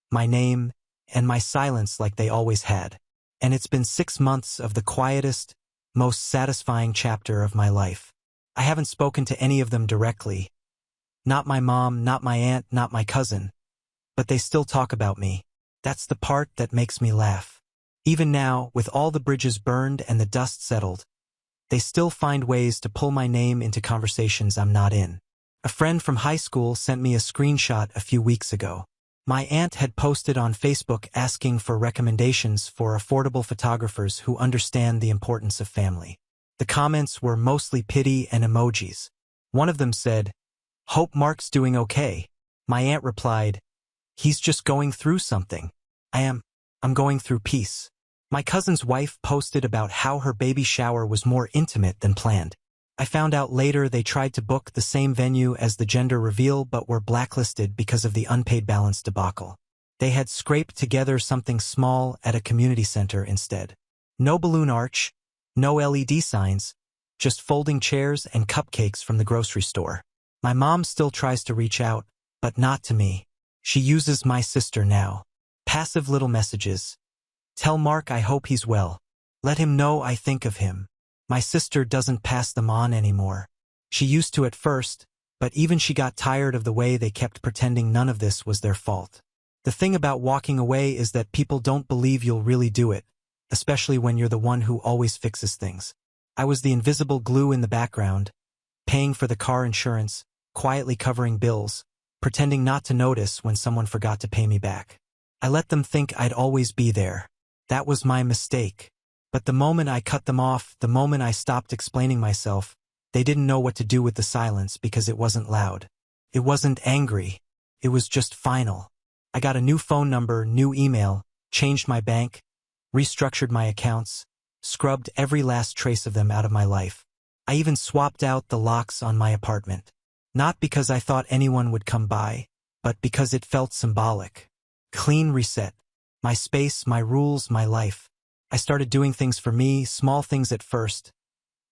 my name, and my silence like they always had. And it's been 6 months of the quietest, most satisfying chapter of my life. I haven't spoken to any of them directly. Not my mom, not my aunt, not my cousin. But they still talk about me. That's the part that makes me laugh. Even now, with all the bridges burned and the dust settled, they still find ways to pull my name into conversations I'm not in. A friend from high school sent me a screenshot a few weeks ago. My aunt had posted on Facebook asking for recommendations for affordable photographers who understand the importance of family. The comments were mostly pity and emojis. One of them said, "Hope Mark's doing okay." My aunt replied, "He's just going through something." I'm going through peace. My cousin's wife posted about how her baby shower was more intimate than planned. I found out later they tried to book the same venue as the gender reveal but were blacklisted because of the unpaid balance debacle. They had scraped together something small at a community center instead. No balloon arch, no LED signs, just folding chairs and cupcakes from the grocery store. My mom still tries to reach out, but not to me. She uses my sister now. Passive little messages. "Tell Mark I hope he's well. Let him know I think of him." My sister doesn't pass them on anymore. She used to at first, but even she got tired of the way they kept pretending none of this was their fault. The thing about walking away is that people don't believe you'll really do it, especially when you're the one who always fixes things. I was the invisible glue in the background, paying for the car insurance, quietly covering bills, pretending not to notice when someone forgot to pay me back. I let them think I'd always be there. That was my mistake. But the moment I cut them off, the moment I stopped explaining myself, they didn't know what to do with the silence because it wasn't loud. It wasn't angry. It was just final. I got a new phone number, new email, changed my bank, restructured my accounts, scrubbed every last trace of them out of my life. I even swapped out the locks on my apartment. Not because I thought anyone would come by, but because it felt symbolic. Clean reset. My space, my rules, my life. I started doing things for me, small things at first.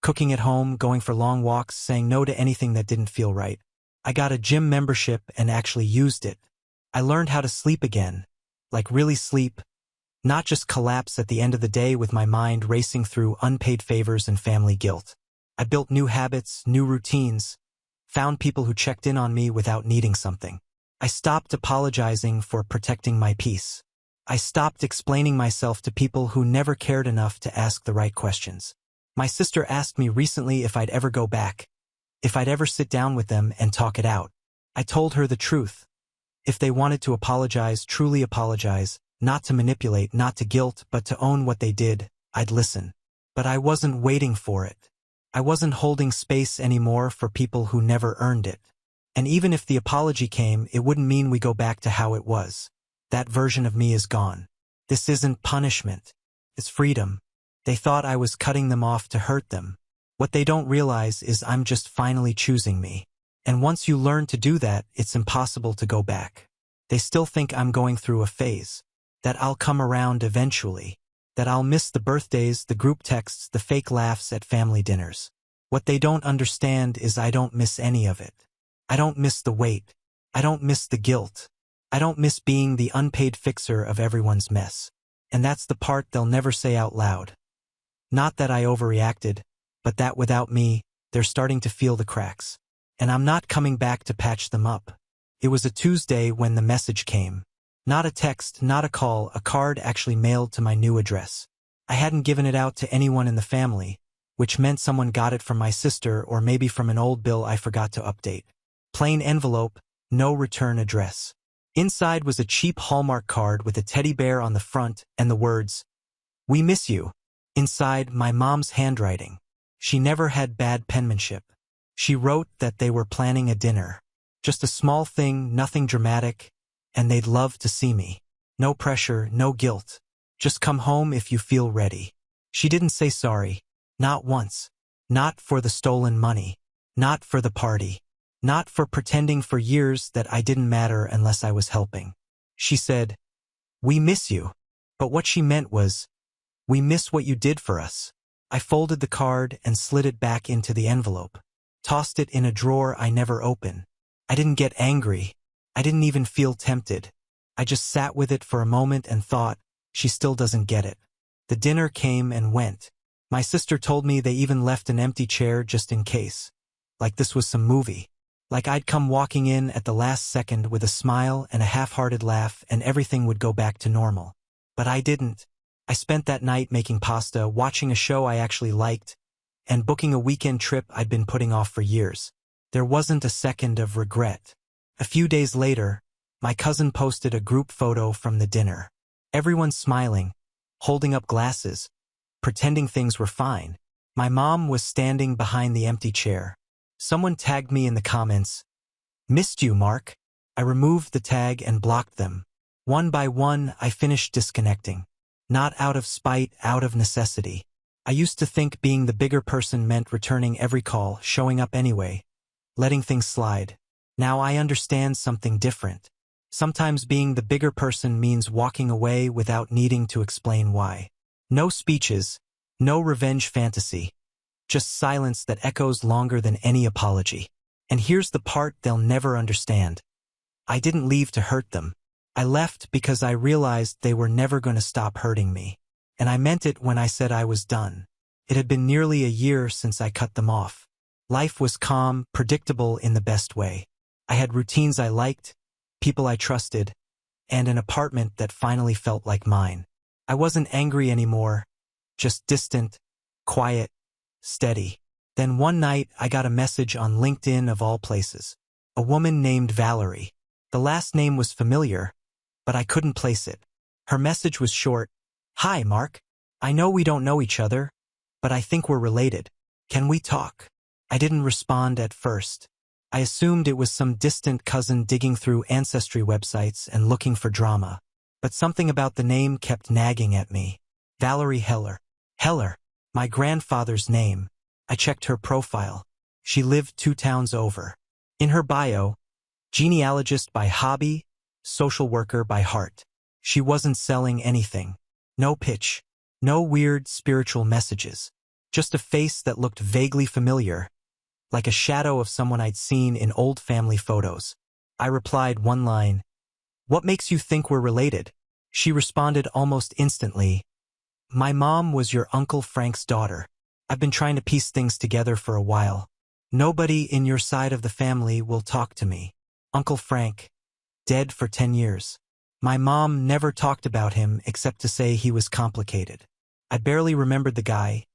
Cooking at home, going for long walks, saying no to anything that didn't feel right. I got a gym membership and actually used it. I learned how to sleep again. Like really sleep. Not just collapse at the end of the day with my mind racing through unpaid favors and family guilt. I built new habits, new routines. Found people who checked in on me without needing something. I stopped apologizing for protecting my peace. I stopped explaining myself to people who never cared enough to ask the right questions. My sister asked me recently if I'd ever go back, if I'd ever sit down with them and talk it out. I told her the truth. If they wanted to apologize, truly apologize, not to manipulate, not to guilt, but to own what they did, I'd listen. But I wasn't waiting for it. I wasn't holding space anymore for people who never earned it. And even if the apology came, it wouldn't mean we go back to how it was. That version of me is gone. This isn't punishment. It's freedom. They thought I was cutting them off to hurt them. What they don't realize is I'm just finally choosing me. And once you learn to do that, it's impossible to go back. They still think I'm going through a phase. That I'll come around eventually. That I'll miss the birthdays, the group texts, the fake laughs at family dinners. What they don't understand is I don't miss any of it. I don't miss the wait. I don't miss the guilt. I don't miss being the unpaid fixer of everyone's mess. And that's the part they'll never say out loud. Not that I overreacted, but that without me, they're starting to feel the cracks. And I'm not coming back to patch them up. It was a Tuesday when the message came. Not a text, not a call, a card actually mailed to my new address. I hadn't given it out to anyone in the family, which meant someone got it from my sister or maybe from an old bill I forgot to update. Plain envelope, no return address. Inside was a cheap Hallmark card with a teddy bear on the front and the words, "We miss you." Inside, my mom's handwriting. She never had bad penmanship. She wrote that they were planning a dinner. Just a small thing, nothing dramatic, and they'd love to see me. No pressure, no guilt. Just come home if you feel ready. She didn't say sorry. Not once. Not for the stolen money. Not for the party. Not for pretending for years that I didn't matter unless I was helping. She said, "We miss you." But what she meant was, "We miss what you did for us." I folded the card and slid it back into the envelope. Tossed it in a drawer I never opened. I didn't get angry. I didn't even feel tempted. I just sat with it for a moment and thought, she still doesn't get it. The dinner came and went. My sister told me they even left an empty chair just in case. Like this was some movie. Like I'd come walking in at the last second with a smile and a half-hearted laugh and everything would go back to normal. But I didn't. I spent that night making pasta, watching a show I actually liked, and booking a weekend trip I'd been putting off for years. There wasn't a second of regret. A few days later, my cousin posted a group photo from the dinner. Everyone smiling, holding up glasses, pretending things were fine. My mom was standing behind the empty chair. Someone tagged me in the comments, "Missed you, Mark." I removed the tag and blocked them. One by one, I finished disconnecting. Not out of spite, out of necessity. I used to think being the bigger person meant returning every call, showing up anyway, letting things slide. Now I understand something different. Sometimes being the bigger person means walking away without needing to explain why. No speeches, no revenge fantasy. Just silence that echoes longer than any apology. And here's the part they'll never understand. I didn't leave to hurt them. I left because I realized they were never going to stop hurting me. And I meant it when I said I was done. It had been nearly a year since I cut them off. Life was calm, predictable in the best way. I had routines I liked, people I trusted, and an apartment that finally felt like mine. I wasn't angry anymore, just distant, quiet, steady. Then one night I got a message on LinkedIn of all places. A woman named Valerie. The last name was familiar, but I couldn't place it. Her message was short. "Hi, Mark. I know we don't know each other, but I think we're related. Can we talk? I didn't respond at first. I assumed it was some distant cousin digging through ancestry websites and looking for drama. But something about the name kept nagging at me. Valerie Heller. Heller, my grandfather's name. I checked her profile. She lived 2 towns over. In her bio, genealogist by hobby, social worker by heart. She wasn't selling anything. No pitch. No weird spiritual messages. Just a face that looked vaguely familiar, like a shadow of someone I'd seen in old family photos. I replied one line, "What makes you think we're related?" She responded almost instantly, "My mom was your Uncle Frank's daughter. I've been trying to piece things together for a while. Nobody in your side of the family will talk to me. Uncle Frank, dead for 10 years. My mom never talked about him except to say he was complicated. I barely remembered the guy,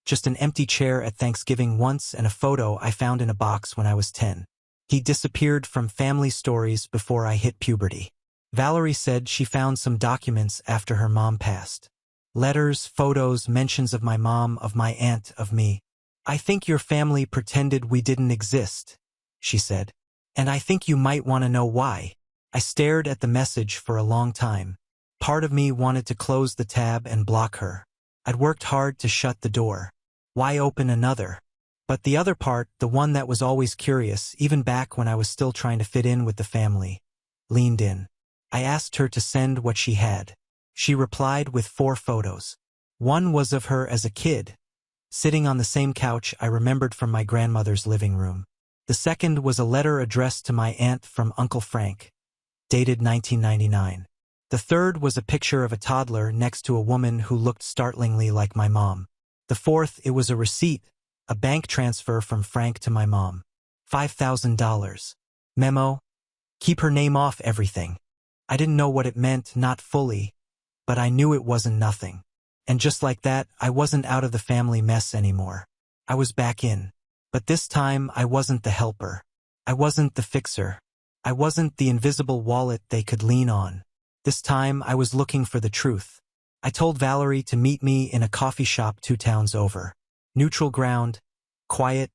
just an empty chair at Thanksgiving once and a photo I found in a box when I was 10. He disappeared from family stories before I hit puberty." Valerie said she found some documents after her mom passed. Letters, photos, mentions of my mom, of my aunt, of me. "I think your family pretended we didn't exist," she said. "And I think you might want to know why." I stared at the message for a long time. Part of me wanted to close the tab and block her. I'd worked hard to shut the door. Why open another? But the other part, the one that was always curious, even back when I was still trying to fit in with the family, leaned in. I asked her to send what she had. She replied with 4 photos. One was of her as a kid, sitting on the same couch I remembered from my grandmother's living room. The second was a letter addressed to my aunt from Uncle Frank, dated 1999. The third was a picture of a toddler next to a woman who looked startlingly like my mom. The fourth, it was a receipt, a bank transfer from Frank to my mom. $5,000. Memo: keep her name off everything. I didn't know what it meant, not fully, but I knew it wasn't nothing. And just like that, I wasn't out of the family mess anymore. I was back in. But this time, I wasn't the helper. I wasn't the fixer. I wasn't the invisible wallet they could lean on. This time, I was looking for the truth. I told Valerie to meet me in a coffee shop 2 towns over. Neutral ground, quiet,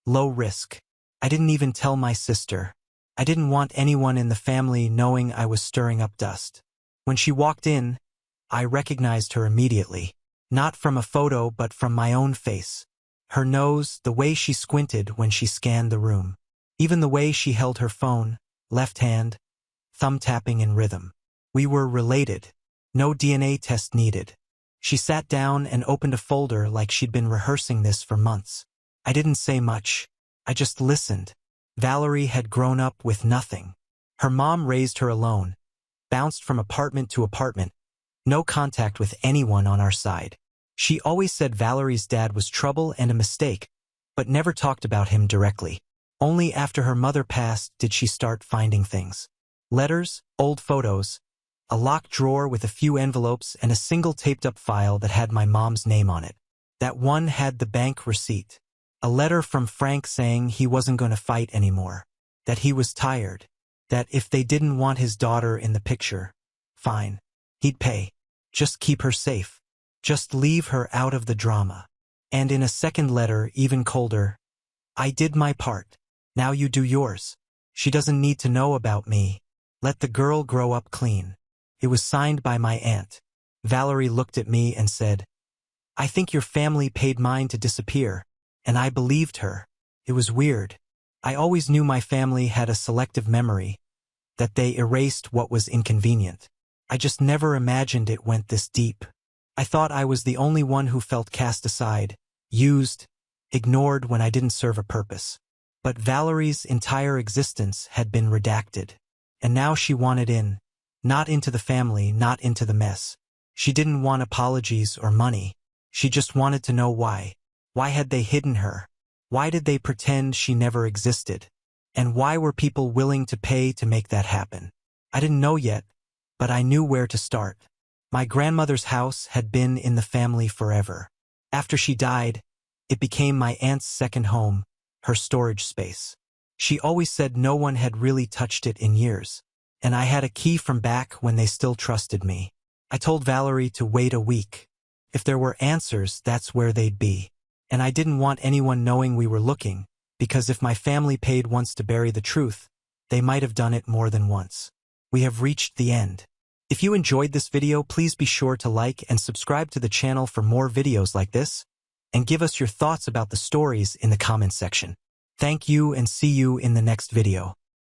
low risk. I didn't even tell my sister. I didn't want anyone in the family knowing I was stirring up dust. When she walked in, I recognized her immediately. Not from a photo, but from my own face. Her nose, the way she squinted when she scanned the room. Even the way she held her phone, left hand, thumb tapping in rhythm. We were related. No DNA test needed. She sat down and opened a folder like she'd been rehearsing this for months. I didn't say much. I just listened. Valerie had grown up with nothing. Her mom raised her alone, bounced from apartment to apartment, no contact with anyone on our side. She always said Valerie's dad was trouble and a mistake, but never talked about him directly. Only after her mother passed did she start finding things. Letters, old photos, a locked drawer with a few envelopes and a single taped-up file that had my mom's name on it. That one had the bank receipt. A letter from Frank saying he wasn't going to fight anymore, that he was tired, that if they didn't want his daughter in the picture, fine, he'd pay. Just keep her safe. Just leave her out of the drama. And in a second letter, even colder, I did my part. Now you do yours. She doesn't need to know about me. Let the girl grow up clean. It was signed by my aunt. Valerie looked at me and said, I think your family paid mine to disappear. And I believed her. It was weird. I always knew my family had a selective memory, that they erased what was inconvenient. I just never imagined it went this deep. I thought I was the only one who felt cast aside, used, ignored when I didn't serve a purpose. But Valerie's entire existence had been redacted. And now she wanted in. Not into the family, not into the mess. She didn't want apologies or money. She just wanted to know why. Why had they hidden her? Why did they pretend she never existed? And why were people willing to pay to make that happen? I didn't know yet, but I knew where to start. My grandmother's house had been in the family forever. After she died, it became my aunt's second home, her storage space. She always said no one had really touched it in years, and I had a key from back when they still trusted me. I told Valerie to wait a week. If there were answers, that's where they'd be. And I didn't want anyone knowing we were looking, because if my family paid once to bury the truth, they might have done it more than once. We have reached the end. If you enjoyed this video, please be sure to like and subscribe to the channel for more videos like this, and give us your thoughts about the stories in the comments section. Thank you and see you in the next video.